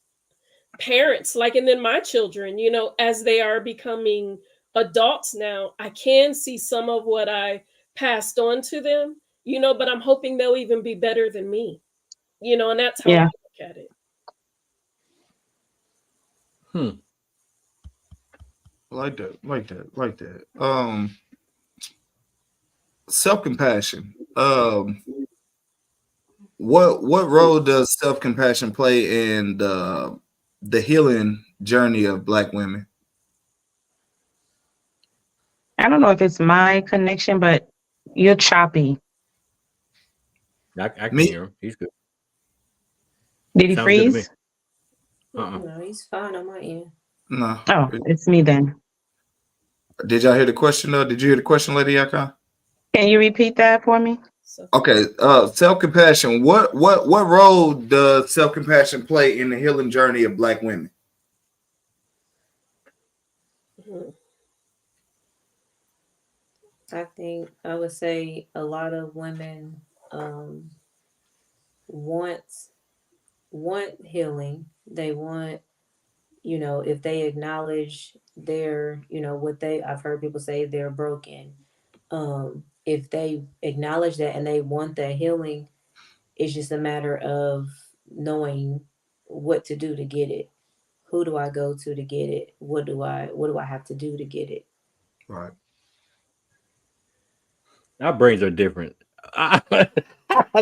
parents, like, and then my children, you know, as they are becoming adults now, I can see some of what I passed on to them, you know, but I'm hoping they'll even be better than me, you know, and that's how I look at it. Like that. Self-compassion. What role does self-compassion play in the healing journey of Black women? I don't know if it's my connection, but you're choppy. I can hear him. He's good. Did he freeze? No, he's fine on my end. No. Oh, it's me then. Did y'all hear the question though? Did you hear the question, Lady Icon? Can you repeat that for me? Okay. Self-compassion. What role does self-compassion play in the healing journey of Black women? I think I would say a lot of women want healing. They want, you know, if they acknowledge their, you know, I've heard people say they're broken. If they acknowledge that and they want that healing, it's just a matter of knowing what to do to get it. Who do I go to get it? What do I have to do to get it? Right. Our brains are different. I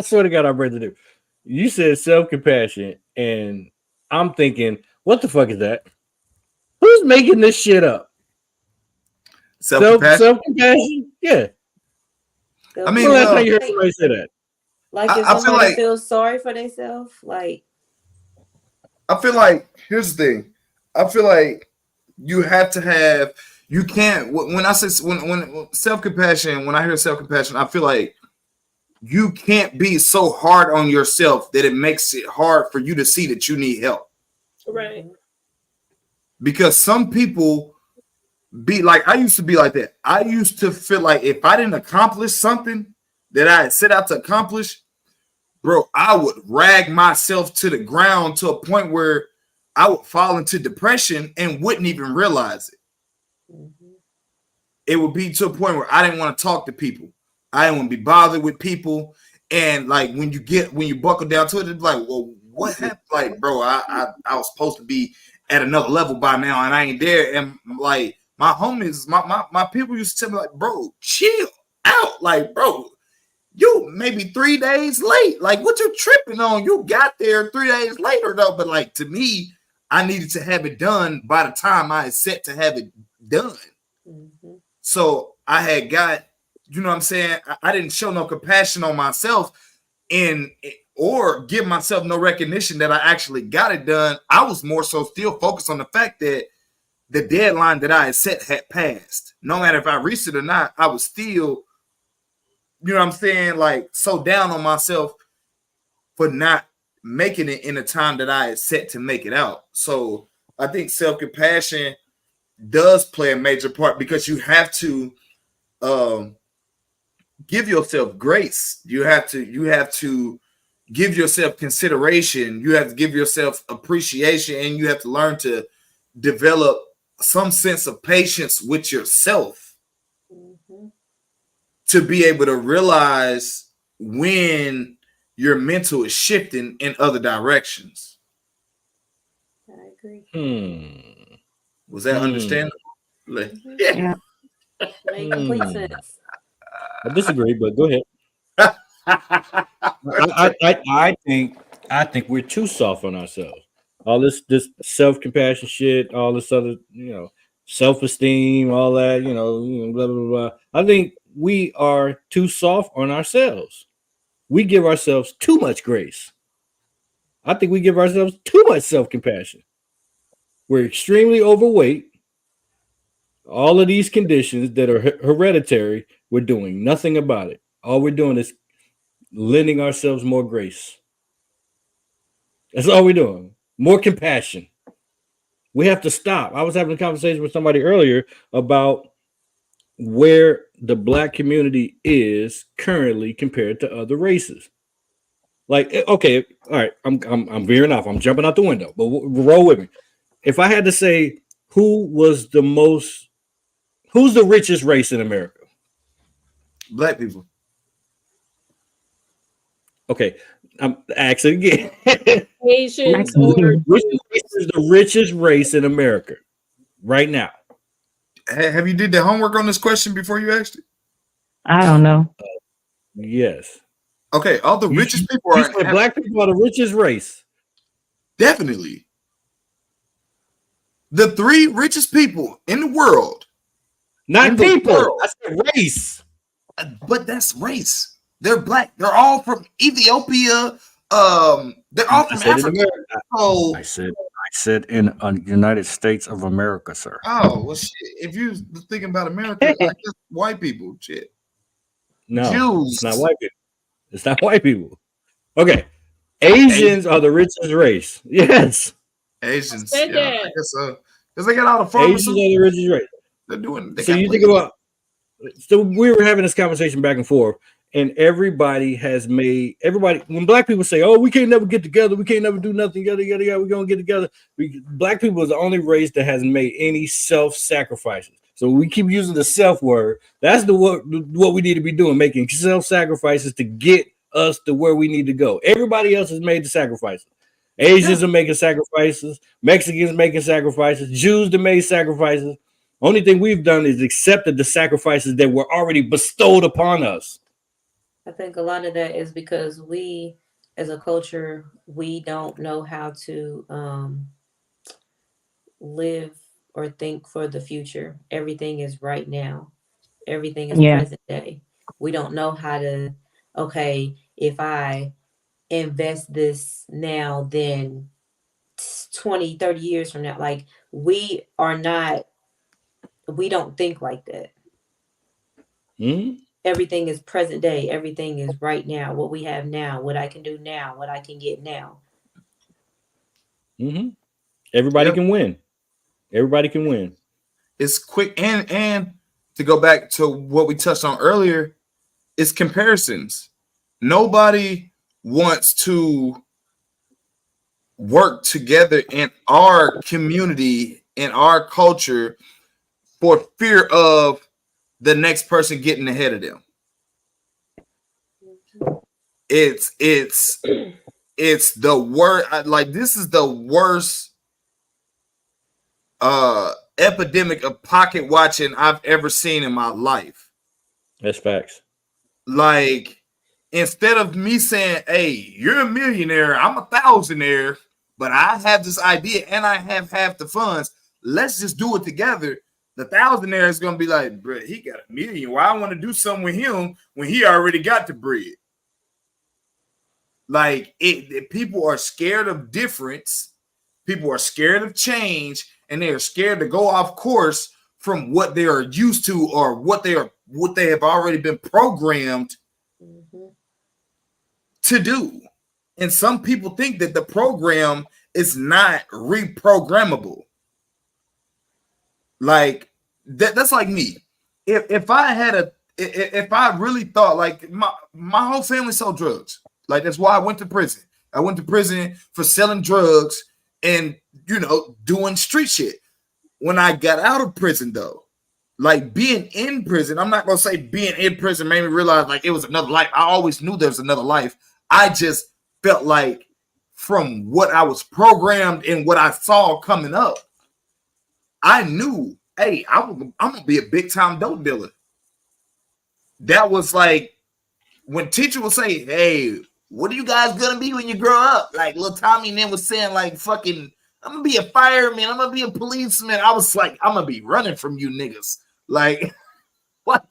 swear to God, our brains are different. You said self-compassion, and I'm thinking, what the fuck is that? Who's making this shit up? Self-compassion? Yeah. I mean, last time you heard somebody say that? Like if somebody feels sorry for themselves, like. I feel like, here's the thing. I feel like you have to have, you can't, when I say, when self-compassion, when I hear self-compassion, I feel like you can't be so hard on yourself that it makes it hard for you to see that you need help. Right. Because some people be like, I used to be like that. I used to feel like if I didn't accomplish something that I had set out to accomplish, bro, I would rag myself to the ground to a point where I would fall into depression and wouldn't even realize it. It would be to a point where I didn't want to talk to people. I didn't want to be bothered with people. And like when you buckle down to it, it's like, well, what happened? Like, bro, I was supposed to be at another level by now and I ain't there. And like my homies, my people used to tell me like, bro, chill out. Like, bro, you maybe 3 days late. Like, what you tripping on? You got there 3 days later, though. But like to me, I needed to have it done by the time I had set to have it done. So I had got, you know what I'm saying? I didn't show no compassion on myself or give myself no recognition that I actually got it done. I was more so still focused on the fact that the deadline that I had set had passed. No matter if I reached it or not, I was still, you know what I'm saying, like so down on myself for not making it in the time that I had set to make it out. So I think self-compassion does play a major part because you have to give yourself grace. You have to give yourself consideration. You have to give yourself appreciation, and you have to learn to develop some sense of patience with yourself to be able to realize when your mental is shifting in other directions. I agree. Was that understandable? Yeah. Made complete sense. I disagree, but go ahead. I think we're too soft on ourselves. All this self-compassion shit, all this other, self-esteem, all that, blah blah blah. I think we are too soft on ourselves. We give ourselves too much grace. I think we give ourselves too much self-compassion. We're extremely overweight. All of these conditions that are hereditary, we're doing nothing about it. All we're doing is lending ourselves more grace. That's all we're doing. More compassion. We have to stop. I was having a conversation with somebody earlier about where the Black community is currently compared to other races. Like, okay, all right, I'm veering off. I'm jumping out the window, but roll with me. If I had to say who's the richest race in America? Black people. Okay, I'm asking again. Asians Which race is the richest race in America right now? Have you did the homework on this question before you asked it? I don't know. Yes. Okay, all the richest people are Black people are the richest race. Definitely. The 3 richest people in the world. Not people. I said race. But that's race. They're Black. They're all from Ethiopia. They're all from Africa. Oh, I said in United States of America, sir. Oh, well, shit. If you're thinking about America, I guess white people, shit. No, Jews. It's not white people. It's not white people. Okay. Asians are the richest race. Yes. Asians. Said Yeah, that. I guess so. Because they got all the Asians are the richest race. They're doing. So you think about. So we were having this conversation back and forth, and everybody when Black people say, "Oh, we can't never get together, we can't never do nothing, yada yada yada, we're gonna get together." Black people is the only race that hasn't made any self-sacrifices. So we keep using the self word. That's what we need to be doing, making self-sacrifices to get us to where we need to go. Everybody else has made the sacrifices. Asians are making sacrifices, Mexicans making sacrifices, Jews that made sacrifices. Only thing we've done is accepted the sacrifices that were already bestowed upon us. I think a lot of that is because we, as a culture, we don't know how to live or think for the future. Everything is right now. Everything is present day. We don't know how to, okay, if I invest this now, then 20, 30 years from now, like we don't think like that. Everything is present day. Everything is right now. What we have now, what I can do now, what I can get now. Everybody can win. Everybody can win. It's quick and to go back to what we touched on earlier, it's comparisons. Nobody wants to work together in our community, in our culture, for fear of the next person getting ahead of them. It's the worst. Like, this is the worst epidemic of pocket watching I've ever seen in my life. That's facts. Like, instead of me saying, "Hey, you're a millionaire, I'm a thousandaire, but I have this idea and I have half the funds. Let's just do it together." The thousandaire is gonna be like, "Bro, he got $1 million. Why I want to do something with him when he already got the bread?" Like, people are scared of difference. People are scared of change, and they are scared to go off course from what they are used to or what they have already been programmed to do. And some people think that the program is not reprogrammable. Like, that's like me. If I really thought, like, my whole family sold drugs. Like, that's why I went to prison. I went to prison for selling drugs and, doing street shit. when I got out of prison, though, like being in prison, I'm not gonna say being in prison made me realize like it was another life. I always knew there was another life. I just felt like from what I was programmed and what I saw coming up, I knew, hey, I'm gonna be a big time dope dealer. That was like when teacher would say, hey, what are you guys gonna be when you grow up? Like little Tommy and them was saying, like, fucking, I'm gonna be a fireman, I'm gonna be a policeman. I was like, I'm gonna be running from you niggas. Like, what?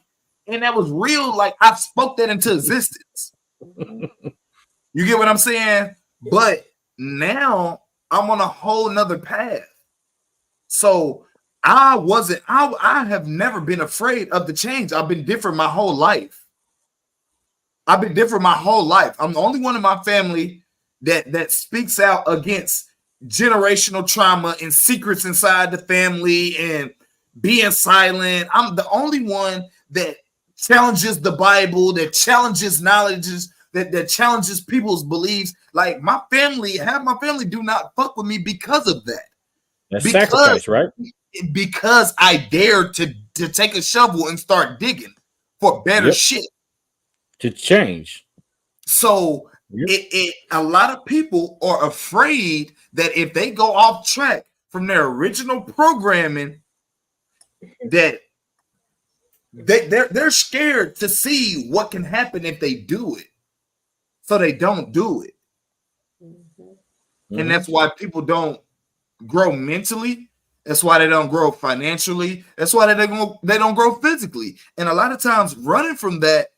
And that was real. Like, I spoke that into existence. You get what I'm saying? But now I'm on a whole nother path. So I have never been afraid of the change. I've been different my whole life. I'm the only one in my family that speaks out against generational trauma and secrets inside the family and being silent. I'm the only one that challenges the Bible, that challenges knowledges, that challenges people's beliefs. Like half my family do not fuck with me because of that. That's sacrifice, right? Because I dared to take a shovel and start digging for better shit. To change. So a lot of people are afraid that if they go off track from their original programming, that they're scared to see what can happen if they do it. So they don't do it. And that's why people don't grow mentally. That's why they don't grow financially. That's why they don't grow physically. And a lot of times running from that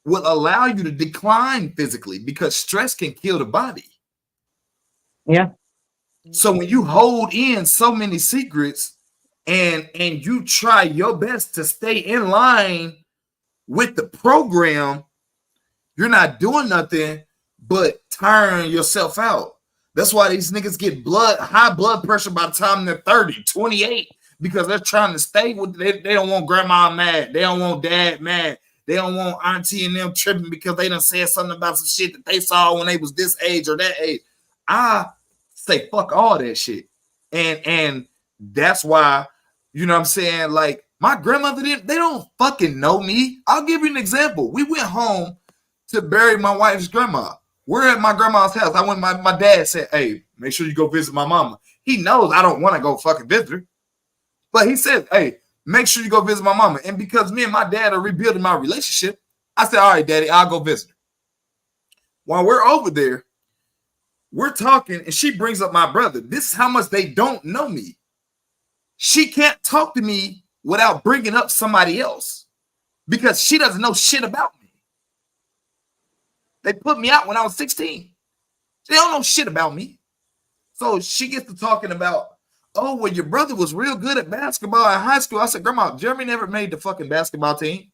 will allow you to decline physically because stress can kill the body. Yeah. So when you hold in so many secrets and you try your best to stay in line with the program, you're not doing nothing but tiring yourself out. That's why these niggas get high blood pressure by the time they're 30, 28, because they're trying to stay with, they don't want grandma mad. They don't want dad mad. They don't want auntie and them tripping because they done said something about some shit that they saw when they was this age or that age. I say fuck all that shit. And that's why, you know what I'm saying? Like my grandmother they don't fucking know me. I'll give you an example. We went home to bury my wife's grandma. We're at my grandma's house. I went, my dad said, hey, make sure you go visit my mama. He knows I don't want to go fucking visit her. But he said, hey, make sure you go visit my mama. And because me and my dad are rebuilding my relationship, I said, all right, daddy, I'll go visit her. While we're over there, we're talking, and she brings up my brother. This is how much they don't know me. She can't talk to me without bringing up somebody else because she doesn't know shit about me. They put me out when I was 16. They don't know shit about me. So she gets to talking about, oh, well, your brother was real good at basketball in high school. I said, Grandma, Jeremy never made the fucking basketball team.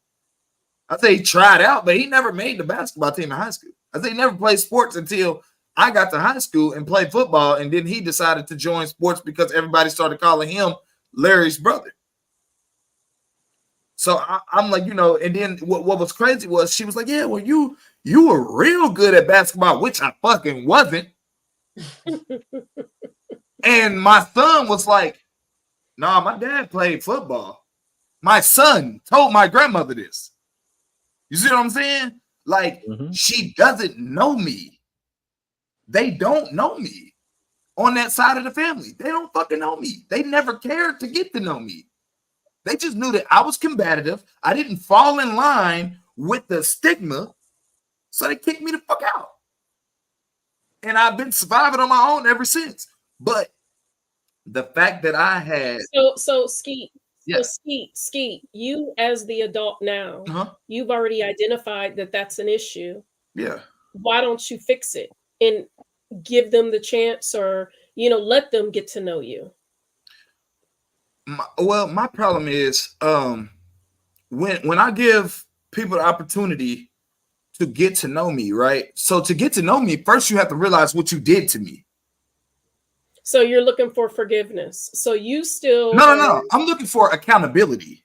I said he tried out, but he never made the basketball team in high school. I said he never played sports until I got to high school and played football, and then he decided to join sports because everybody started calling him Larry's brother. So I'm like, you know, and then what was crazy was she was like, yeah, well, you were real good at basketball, which I fucking wasn't. And my son was like, nah, my dad played football. My son told my grandmother this. You see what I'm saying? Like, she doesn't know me. They don't know me on that side of the family. They don't fucking know me. They never cared to get to know me. They just knew that I was combative. I didn't fall in line with the stigma. So they kicked me the fuck out. And I've been surviving on my own ever since. But the fact that I had so Skeet, you as the adult now, you've already identified that that's an issue. Yeah. Why don't you fix it and give them the chance, or let them get to know you? My problem is when I give people the opportunity to get to know me, right? So to get to know me, first you have to realize what you did to me. So you're looking for forgiveness. So you still No. I'm looking for accountability.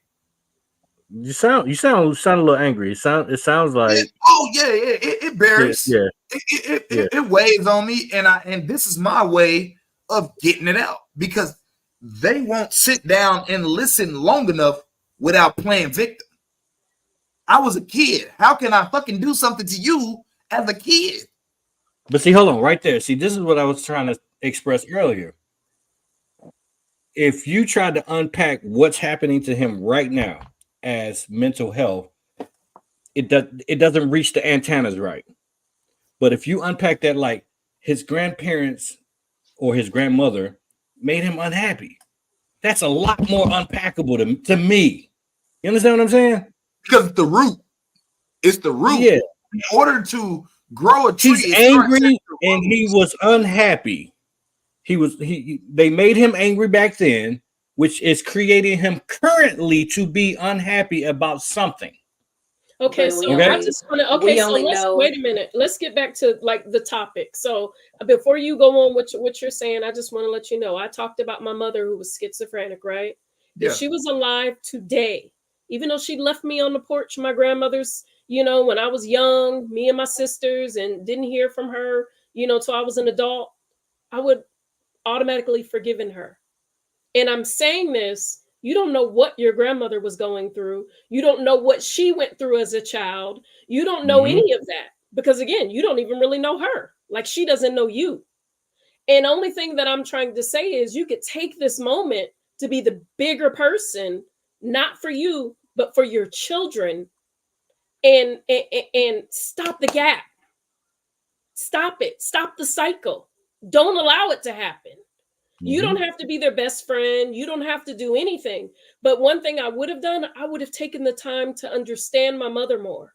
You sound a little angry. It sounds like it bears. Yeah. It weighs on me, and this is my way of getting it out, because they won't sit down and listen long enough without playing victim. I was a kid. How can I fucking do something to you as a kid? But see, hold on, right there. See, this is what I was trying to express earlier. If you try to unpack what's happening to him right now as mental health, it doesn't reach the antennas right. But if you unpack that, like his grandparents or his grandmother made him unhappy, that's a lot more unpackable to me. You understand what I'm saying? Because it's the root. It's the root. Yeah. In order to grow a tree, He's angry and he was unhappy. They made him angry back then, which is creating him currently to be unhappy about something. Okay, so I just want to. Okay, so let's wait a minute. Let's get back to like the topic. So before you go on what you're saying, I just want to let you know I talked about my mother who was schizophrenic, right? Yeah. If she was alive today, even though she left me on the porch, my grandmother's, you know, when I was young, me and my sisters, and didn't hear from her, you know, till I was an adult, I would automatically forgiven her. And I'm saying this. You don't know what your grandmother was going through. You don't know what she went through as a child. You don't know any of that because, again, you don't even really know her. Like she doesn't know you. And only thing that I'm trying to say is you could take this moment to be the bigger person, not for you, but for your children, and stop the gap. Stop it. Stop the cycle. Don't allow it to happen. You don't have to be their best friend. You don't have to do anything. But one thing I would have done, I would have taken the time to understand my mother more.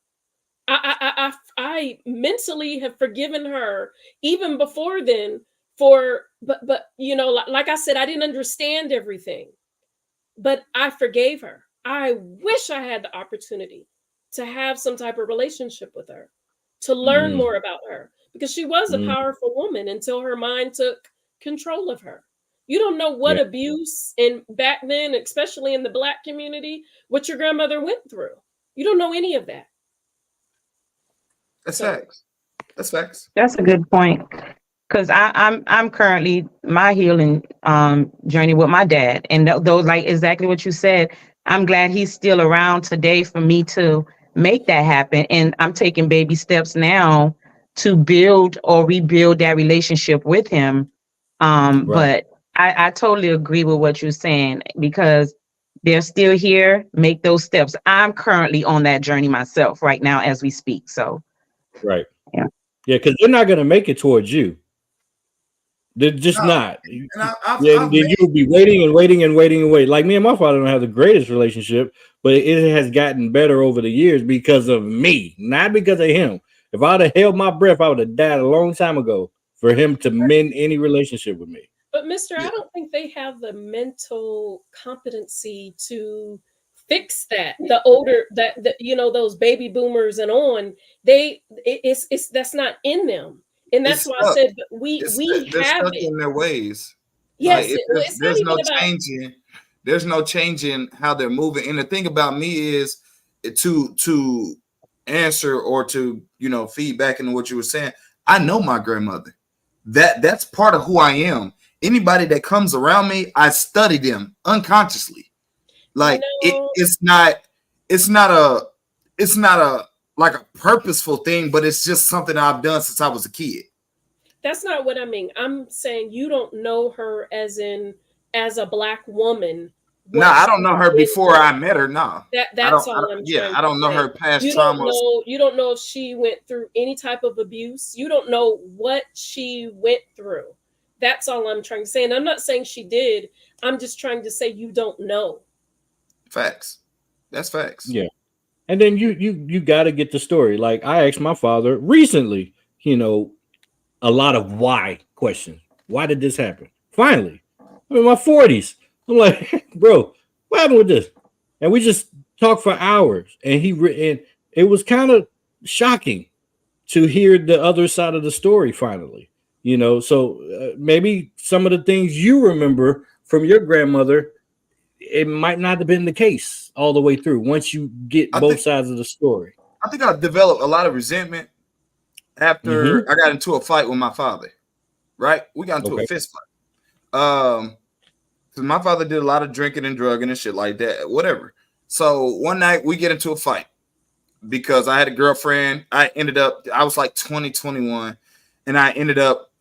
I mentally have forgiven her even before then but you know, like I said, I didn't understand everything, but I forgave her. I wish I had the opportunity to have some type of relationship with her, to learn more about her, because she was a powerful woman until her mind took control of her. You don't know what abuse, and back then, especially in the Black community, what your grandmother went through. You don't know any of that. That's facts. That's facts. That's a good point. Because I'm currently my healing journey with my dad, and those, like exactly what you said. I'm glad he's still around today for me to make that happen, and I'm taking baby steps now to build or rebuild that relationship with him. But I totally agree with what you're saying, because they're still here. Make those steps. I'm currently on that journey myself right now as we speak. So, yeah, because they're not going to make it towards you. They're just not. And you'll be waiting and waiting and waiting and waiting. Like me and my father don't have the greatest relationship, but it has gotten better over the years because of me, not because of him. If I'd have held my breath, I would have died a long time ago for him to mend any relationship with me. But Mr. I don't think they have the mental competency to fix that. The older that you know, those baby boomers and on, it's that's not in them. And that's why I said we have it in their ways. Yes, like there's no changing. There's no changing how they're moving. And the thing about me is to answer or to, you know, feedback into what you were saying. I know my grandmother. That's part of who I am. Anybody that comes around me, I study them unconsciously. Like it's not a like a purposeful thing, but it's just something I've done since I was a kid. That's not what I mean. I'm saying you don't know her as a Black woman. No, I don't know her before I met her. No, that's all I'm saying. Yeah, I don't know her past traumas. You don't know if she went through any type of abuse. You don't know what she went through. That's all I'm trying to say. And I'm not saying she did. I'm just trying to say you don't know. Facts. That's facts. Yeah. And then you got to get the story. Like I asked my father recently, you know, a lot of why questions. Why did this happen? Finally, I'm in my 40s. I'm like, bro, what happened with this? And we just talked for hours. And and it was kind of shocking to hear the other side of the story finally. You know, so maybe some of the things you remember from your grandmother, it might not have been the case all the way through once you get both sides of the story. I think I developed a lot of resentment after I got into a fight with my father. Right? We got into a fist fight. because my father did a lot of drinking and drugging and shit like that, whatever. So one night we get into a fight because I had a girlfriend. I was like 20, 21, and I ended up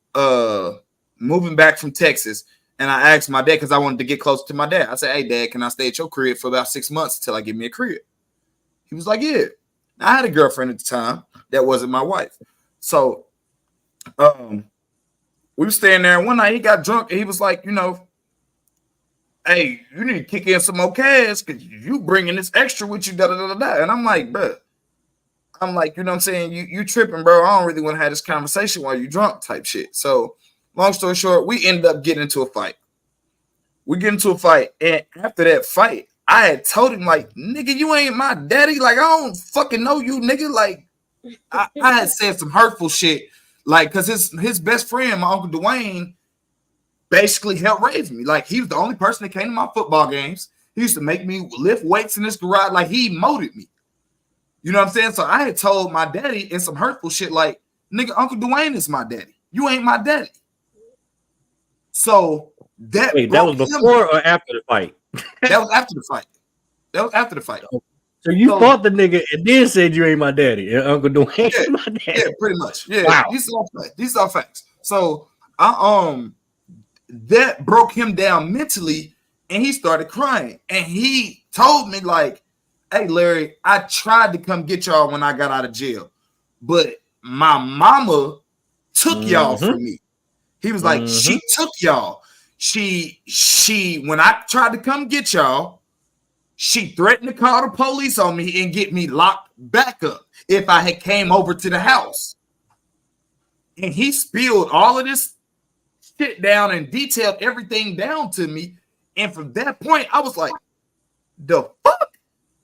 moving back from Texas. And I asked my dad, because I wanted to get closer to my dad. I said, hey, Dad, can I stay at your crib for about 6 months until I get me a crib? He was like, yeah. I had a girlfriend at the time that wasn't my wife. So we were staying there. And one night he got drunk and he was like, hey, you need to kick in some more cash because you bringing this extra with you, da-da-da-da-da. And I'm like, bro. I'm like, you know what I'm saying? You tripping, bro. I don't really want to have this conversation while you drunk type shit. So long story short, we ended up getting into a fight. We get into a fight. And after that fight, I had told him, like, nigga, you ain't my daddy. Like, I don't fucking know you, nigga. Like, I had said some hurtful shit. Like, because his best friend, my Uncle Dwayne, basically helped raise me. Like, he was the only person that came to my football games. He used to make me lift weights in this garage. Like, he molded me. You know what I'm saying? So I had told my daddy in some hurtful shit, like, nigga, Uncle Dwayne is my daddy. You ain't my daddy. So that was before or after the fight? That was after the fight. That was after the fight. So you fought the nigga and then said you ain't my daddy. And Uncle Dwayne is my daddy. Yeah, pretty much. Yeah. Wow. These are facts. So I that broke him down mentally, and he started crying. And he told me, like, hey, Larry, I tried to come get y'all when I got out of jail, but my mama took y'all from me. He was like, she took y'all. She when I tried to come get y'all, she threatened to call the police on me and get me locked back up if I had came over to the house. And he spilled all of this shit down and detailed everything down to me. And from that point, I was like, the fuck?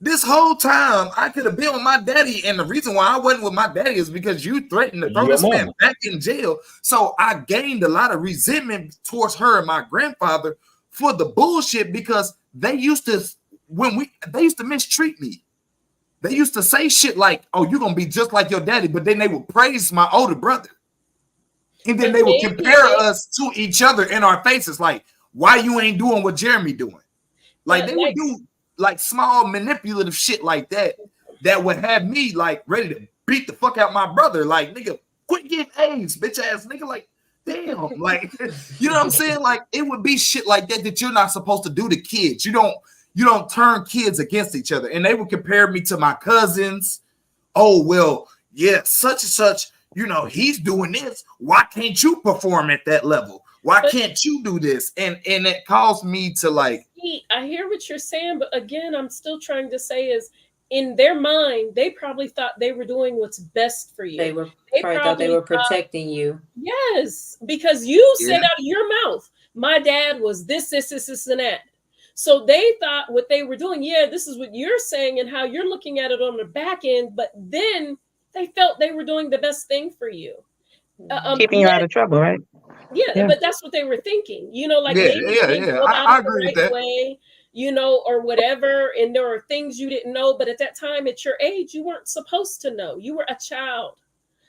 This whole time I could have been with my daddy, and the reason why I wasn't with my daddy is because you threatened to throw this man back in jail. So I gained a lot of resentment towards her and my grandfather for the bullshit, because they used to mistreat me. They used to say shit like, "Oh, you're gonna be just like your daddy," but then they would praise my older brother, and then they would compare us to each other in our faces, like, "Why you ain't doing what Jeremy doing?" Like they would do like small manipulative shit like that would have me like ready to beat the fuck out my brother. Like, nigga, quit getting AIDS, bitch ass nigga. Like, damn, like, you know what I'm saying? Like, it would be shit like that you're not supposed to do to kids. You don't turn kids against each other. And they would compare me to my cousins. Oh, well, yeah, such and such, he's doing this. Why can't you perform at that level? Why can't you do this? And it caused me to like. I hear what you're saying, but again, I'm still trying to say is in their mind, they probably thought they were doing what's best for you. They probably thought they were protecting you. Yes, because you said out of your mouth, my dad was this, and that. So they thought what they were doing, this is what you're saying and how you're looking at it on the back end, but then they felt they were doing the best thing for you. Keeping you out of trouble, right? Yeah, but that's what they were thinking, like I agree with that way, or whatever. And there are things you didn't know, but at that time, at your age, you weren't supposed to know. You were a child.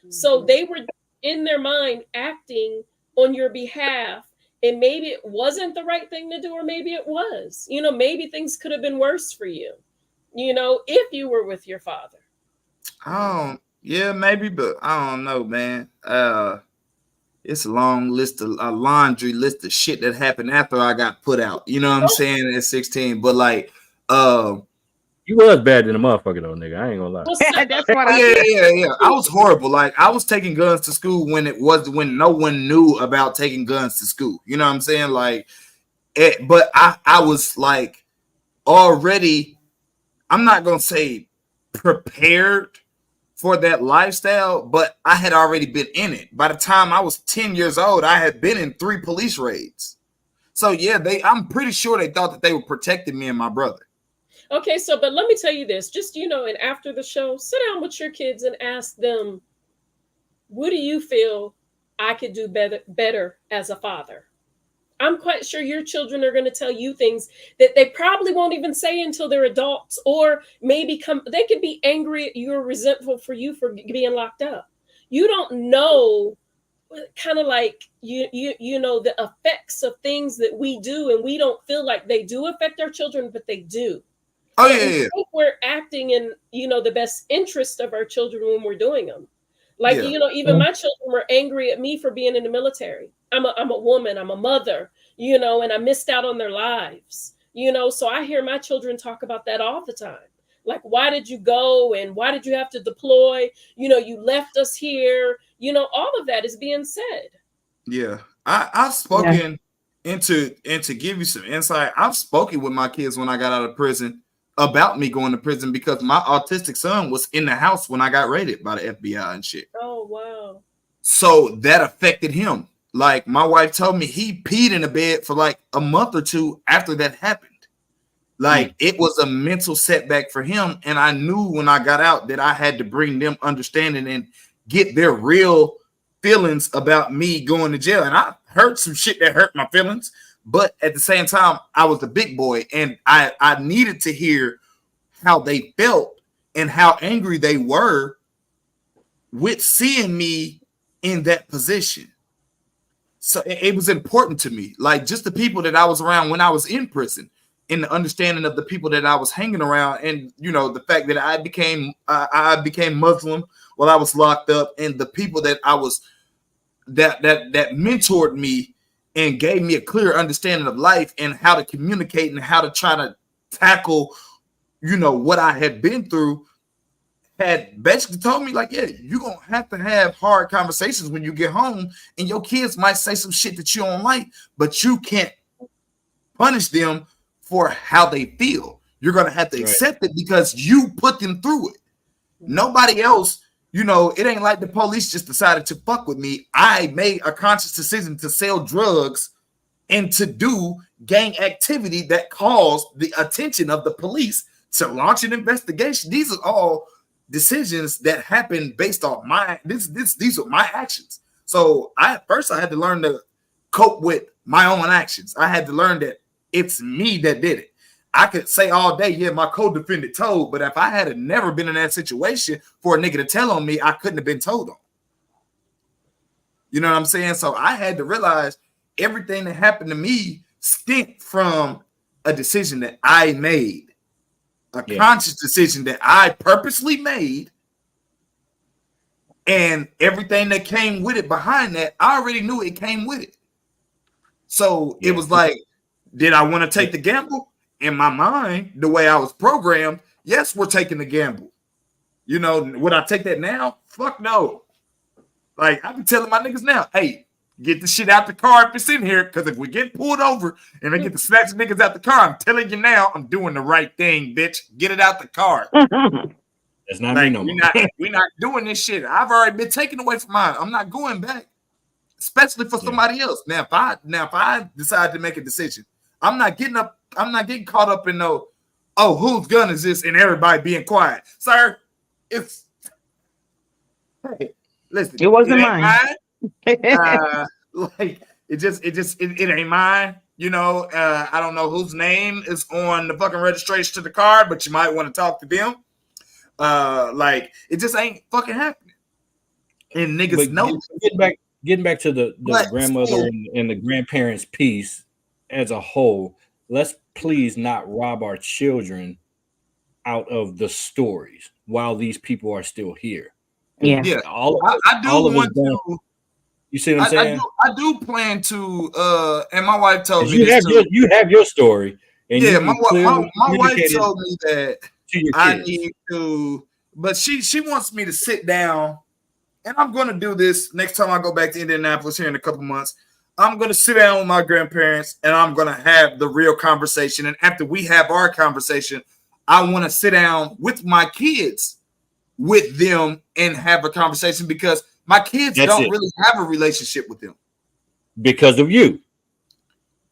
So they were in their mind acting on your behalf. And maybe it wasn't the right thing to do, or maybe it was. Maybe things could have been worse for you, if you were with your father. Yeah, maybe, but I don't know, man. It's a long laundry list of shit that happened after I got put out. You know what I'm saying? At 16, but like, you was bad than a motherfucker though, nigga. I ain't gonna lie. That's what yeah. I was horrible. Like, I was taking guns to school when no one knew about taking guns to school. You know what I'm saying? Like, but I was like already. I'm not gonna say prepared for that lifestyle, but I had already been in it. By the time I was 10 years old, I had been in 3 police raids. So yeah, I'm pretty sure they thought that they were protecting me and my brother. Okay, but let me tell you this, just, and after the show, sit down with your kids and ask them, what do you feel I could do better as a father? I'm quite sure your children are going to tell you things that they probably won't even say until they're adults, or maybe they could be angry at you or resentful for you for being locked up. You don't know kind of like you know, the effects of things that we do, and we don't feel like they do affect our children, but they do. Oh But yeah, we yeah. think we're acting in, you know, the best interest of our children when we're doing them. Like, Yeah. you know, even my children were angry at me for being in the military. I'm a woman, I'm a mother, you know, and I missed out on their lives, you know. So I hear my children talk about that all the time. Like, why did you go, and why did you have to deploy? You know, you left us here. You know, all of that is being said. Yeah. I've spoken into give you some insight. I've spoken with my kids when I got out of prison about me going to prison, because my autistic son was in the house when I got raided by the FBI and shit. Oh, wow. So that affected him. Like, my wife told me he peed in the bed for like a month or two after that happened. Like, it was a mental setback for him. And I knew when I got out that I had to bring them understanding and get their real feelings about me going to jail. And I heard some shit that hurt my feelings. But at the same time, I was the big boy, and I needed to hear how they felt and how angry they were with seeing me in that position. So it was important to me, like just the people that I was around when I was in prison, and the understanding of the people that I was hanging around, and you know, the fact that I became Muslim while I was locked up, and the people that I was that mentored me and gave me a clear understanding of life and how to communicate and how to try to tackle, you know, what I had been through, had basically told me, like, yeah, you're going to have hard conversations when you get home, and your kids might say some shit that you don't like, but you can't punish them for how they feel. You're going to have to accept it because you put them through it. Nobody else. You know, it ain't like the police just decided to fuck with me. I made a conscious decision to sell drugs and to do gang activity that caused the attention of the police to launch an investigation. These are all decisions that happen based on these are my actions. So first I had to learn to cope with my own actions. I had to learn that it's me that did it. I could say all day, yeah, my co-defendant told, but if I had never been in that situation for a nigga to tell on me, I couldn't have been told on. You know what I'm saying? So I had to realize everything that happened to me stemmed from a decision that I made, a conscious decision that I purposely made, and everything that came with it behind that, I already knew it came with it. So it was like, did I want to take the gamble? In my mind, the way I was programmed, yes, we're taking the gamble. You know, would I take that now? Fuck no. Like, I be telling my niggas now, hey, get the shit out the car if it's in here, because if we get pulled over and I get to snatch niggas out the car, I'm telling you now, I'm doing the right thing, bitch. Get it out the car. That's not like, me no more. We're not doing this shit. I've already been taken away from mine. I'm not going back, especially for somebody else. Now, if I decide to make a decision, I'm not getting caught up in no, oh, whose gun is this? And everybody being quiet. Sir, it's, hey, listen, it wasn't mine. Like, it ain't mine. You know, I don't know whose name is on the fucking registration to the car, but you might want to talk to them. Like, it just ain't fucking happening. And niggas know. Getting back to the grandmother and the grandparents piece as a whole, let's please not rob our children out of the stories while these people are still here. Yeah. I do want to. You see what I'm saying? I do plan to. And my wife told me you have your story. And yeah, my wife told me that I need to, but she wants me to sit down, and I'm going to do this next time I go back to Indianapolis here in a couple months. I'm going to sit down with my grandparents, and I'm going to have the real conversation. And after we have our conversation, I want to sit down with my kids, with them, and have a conversation, because my kids don't really have a relationship with them. Because of you.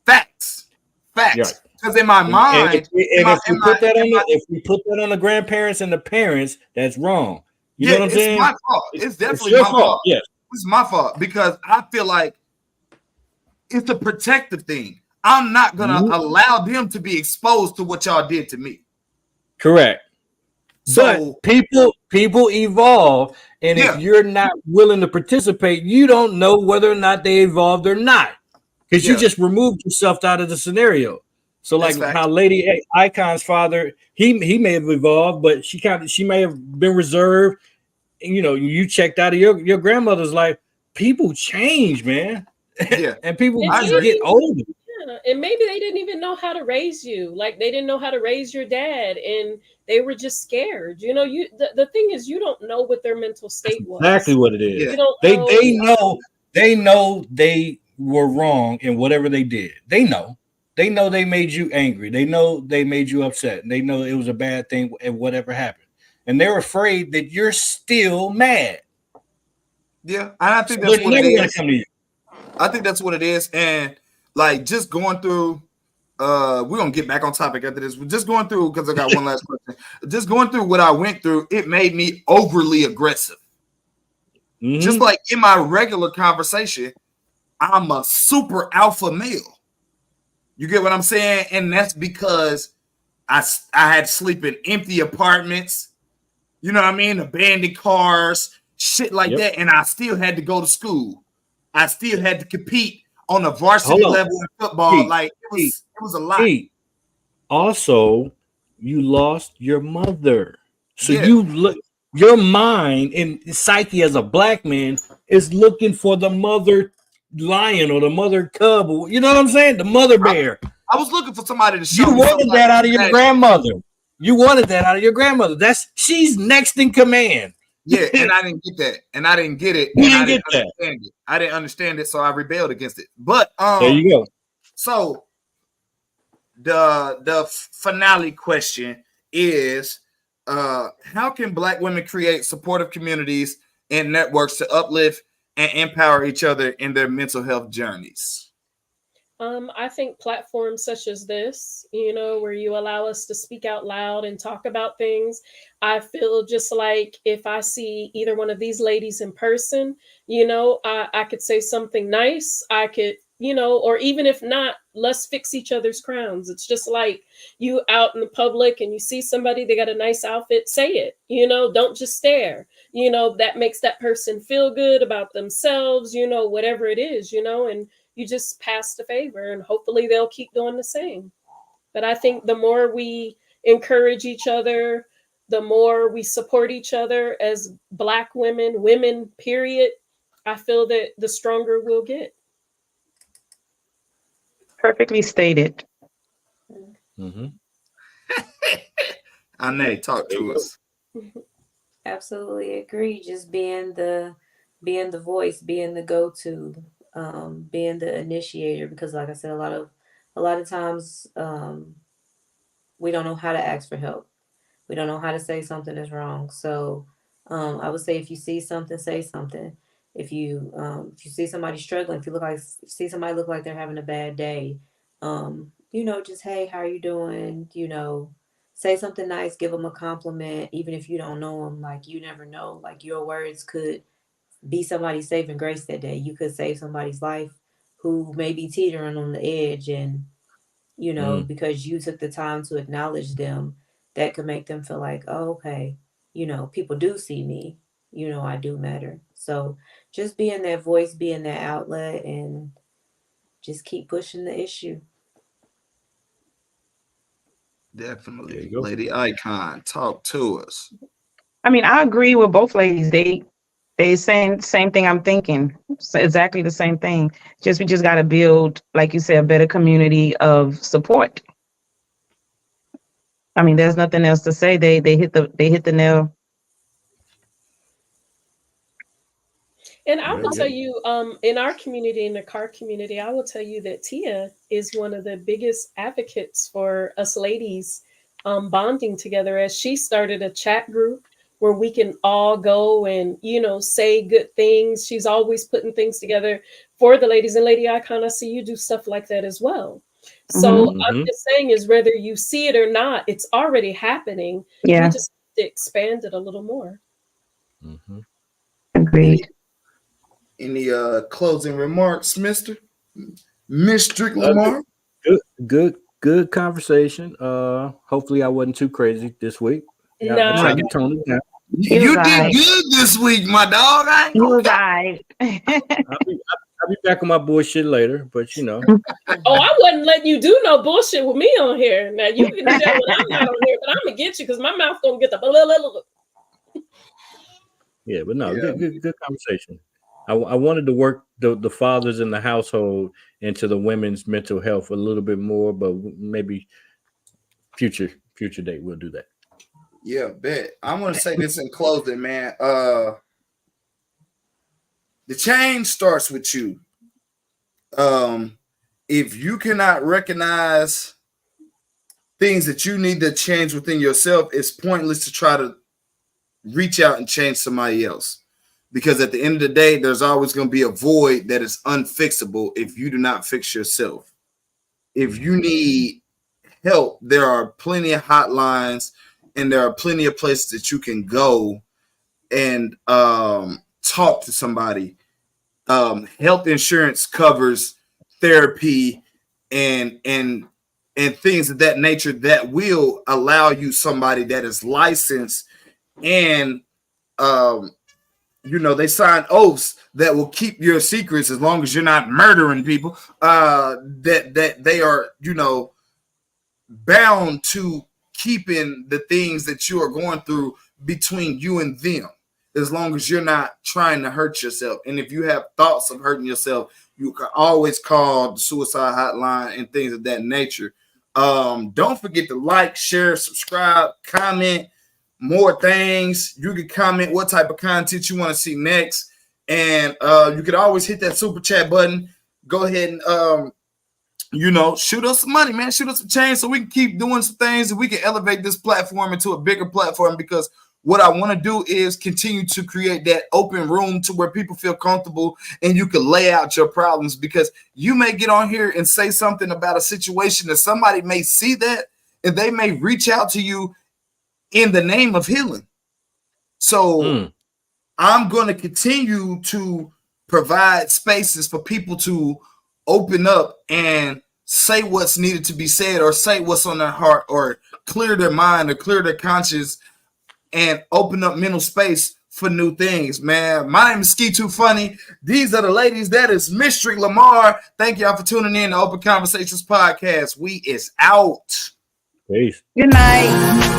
Facts. Because in my mind, if we put that on the grandparents and the parents, that's wrong. You know what I'm saying? It's my fault. It's definitely my fault. Yes. It's my fault, because I feel like it's a protective thing. I'm not gonna allow them to be exposed to what y'all did to me. Correct. So but people evolve, And if you're not willing to participate, you don't know whether or not they evolved or not, because you just removed yourself out of the scenario. So like how Lady Icon's father, he may have evolved, but she may have been reserved. And, you know, you checked out of your grandmother's life. People change, man. Yeah. And people just get older. Yeah. And maybe they didn't even know how to raise you. Like they didn't know how to raise your dad, and they were just scared. You know, the thing is, you don't know what their mental state was. Exactly what it is. You don't They know they were wrong in whatever they did. They know they made you angry. They know they made you upset. They know it was a bad thing and whatever happened. And they're afraid that you're still mad. Yeah, and I think that's what it is. I think that's what it is. And like just going through, we're gonna get back on topic after this. Just going through, because I got one last question. Just going through what I went through, it made me overly aggressive. Just like in my regular conversation, I'm a super alpha male. You get what I'm saying? And that's because I had to sleep in empty apartments. You know what I mean? Abandoned cars, shit like that. And I still had to go to school. I still had to compete on a varsity level in football. Like it was a lot. Also, you lost your mother. So you look, your mind and psyche as a black man is looking for the mother lion or the mother cub. Or, you know what I'm saying? The mother bear. I was looking for somebody to show you me. You wanted that out of your grandmother. You wanted that out of your grandmother. She's next in command. Yeah, and I didn't get that, and I didn't get it. You didn't get that. I didn't understand it, so I rebelled against it. But there you go. So the finale question is, how can Black women create supportive communities and networks to uplift and empower each other in their mental health journeys? I think platforms such as this, you know, where you allow us to speak out loud and talk about things. I feel just like if I see either one of these ladies in person, you know, I could say something nice. I could, you know, or even if not, let's fix each other's crowns. It's just like you out in the public and you see somebody, they got a nice outfit, say it, you know, don't just stare, you know, that makes that person feel good about themselves, you know, whatever it is, you know, and you just pass the favor and hopefully they'll keep doing the same. But I think the more we encourage each other, the more we support each other as Black women, period, I feel that the stronger we'll get. Perfectly stated. Ane, talk to us. Absolutely agree. Just being the voice, being the go-to, being the initiator, because like I said, a lot of times we don't know how to ask for help. We don't know how to say something is wrong. So I would say if you see something, say something. If you see somebody struggling, if you see somebody look like they're having a bad day, you know, just, hey, how are you doing? You know, say something nice, give them a compliment, even if you don't know them. Like, you never know, like your words could be somebody's saving grace that day. You could save somebody's life who may be teetering on the edge, and you know, because you took the time to acknowledge them, that could make them feel like, oh, okay, you know, people do see me, you know, I do matter. So just being that voice, being that outlet, and just keep pushing the issue. Definitely. Lady Icon, talk to us. I mean, I agree with both ladies. They saying same thing I'm thinking. It's exactly the same thing. We just got to build, like you said, a better community of support. I mean, there's nothing else to say. They hit the nail. And I will tell you, in our community, in the car community, I will tell you that Tia is one of the biggest advocates for us ladies bonding together, as she started a chat group where we can all go and, you know, say good things. She's always putting things together for the ladies. And Lady Icon, I see you do stuff like that as well. So I'm just saying is whether you see it or not, it's already happening. Yeah. We just have to expand it a little more. Agreed. Any closing remarks, Mr. Lamar? Good conversation. Hopefully I wasn't too crazy this week. No. I tried to tone it down. You did good this week, my dog. I ain't gonna I'll be back on my bullshit later, but you know. Oh, I wasn't letting you do no bullshit with me on here. Now you can do that when I'm not on here, but I'm gonna get you because my mouth gonna get the. Yeah, but no, good conversation. I wanted to work the fathers in the household into the women's mental health a little bit more, but maybe future date we'll do that. Yeah, bet. I want to say this in closing, man. The change starts with you. If you cannot recognize things that you need to change within yourself, it's pointless to try to reach out and change somebody else. Because at the end of the day, there's always going to be a void that is unfixable if you do not fix yourself. If you need help, there are plenty of hotlines and there are plenty of places that you can go and talk to somebody. Health insurance covers therapy and things of that nature that will allow you somebody that is licensed and they sign oaths that will keep your secrets as long as you're not murdering people. That they are, bound to keeping the things that you are going through between you and them, as long as you're not trying to hurt yourself. And if you have thoughts of hurting yourself, you can always call the suicide hotline and things of that nature. Don't forget to like, share, subscribe, comment. More things. You can comment what type of content you want to see next, and you could always hit that super chat button. Go ahead and shoot us some money, man. Shoot us some change so we can keep doing some things and we can elevate this platform into a bigger platform. Because what I want to do is continue to create that open room to where people feel comfortable and you can lay out your problems. Because you may get on here and say something about a situation that somebody may see that and they may reach out to you in the name of healing. So I'm going to continue to provide spaces for people to open up and say what's needed to be said or say what's on their heart or clear their mind or clear their conscience and open up mental space for new things, man. My name is Ski Too Funny. These are the ladies. That is Mystery Lamar. Thank y'all for tuning in to Open Conversations Podcast. We is out. Peace. Good night.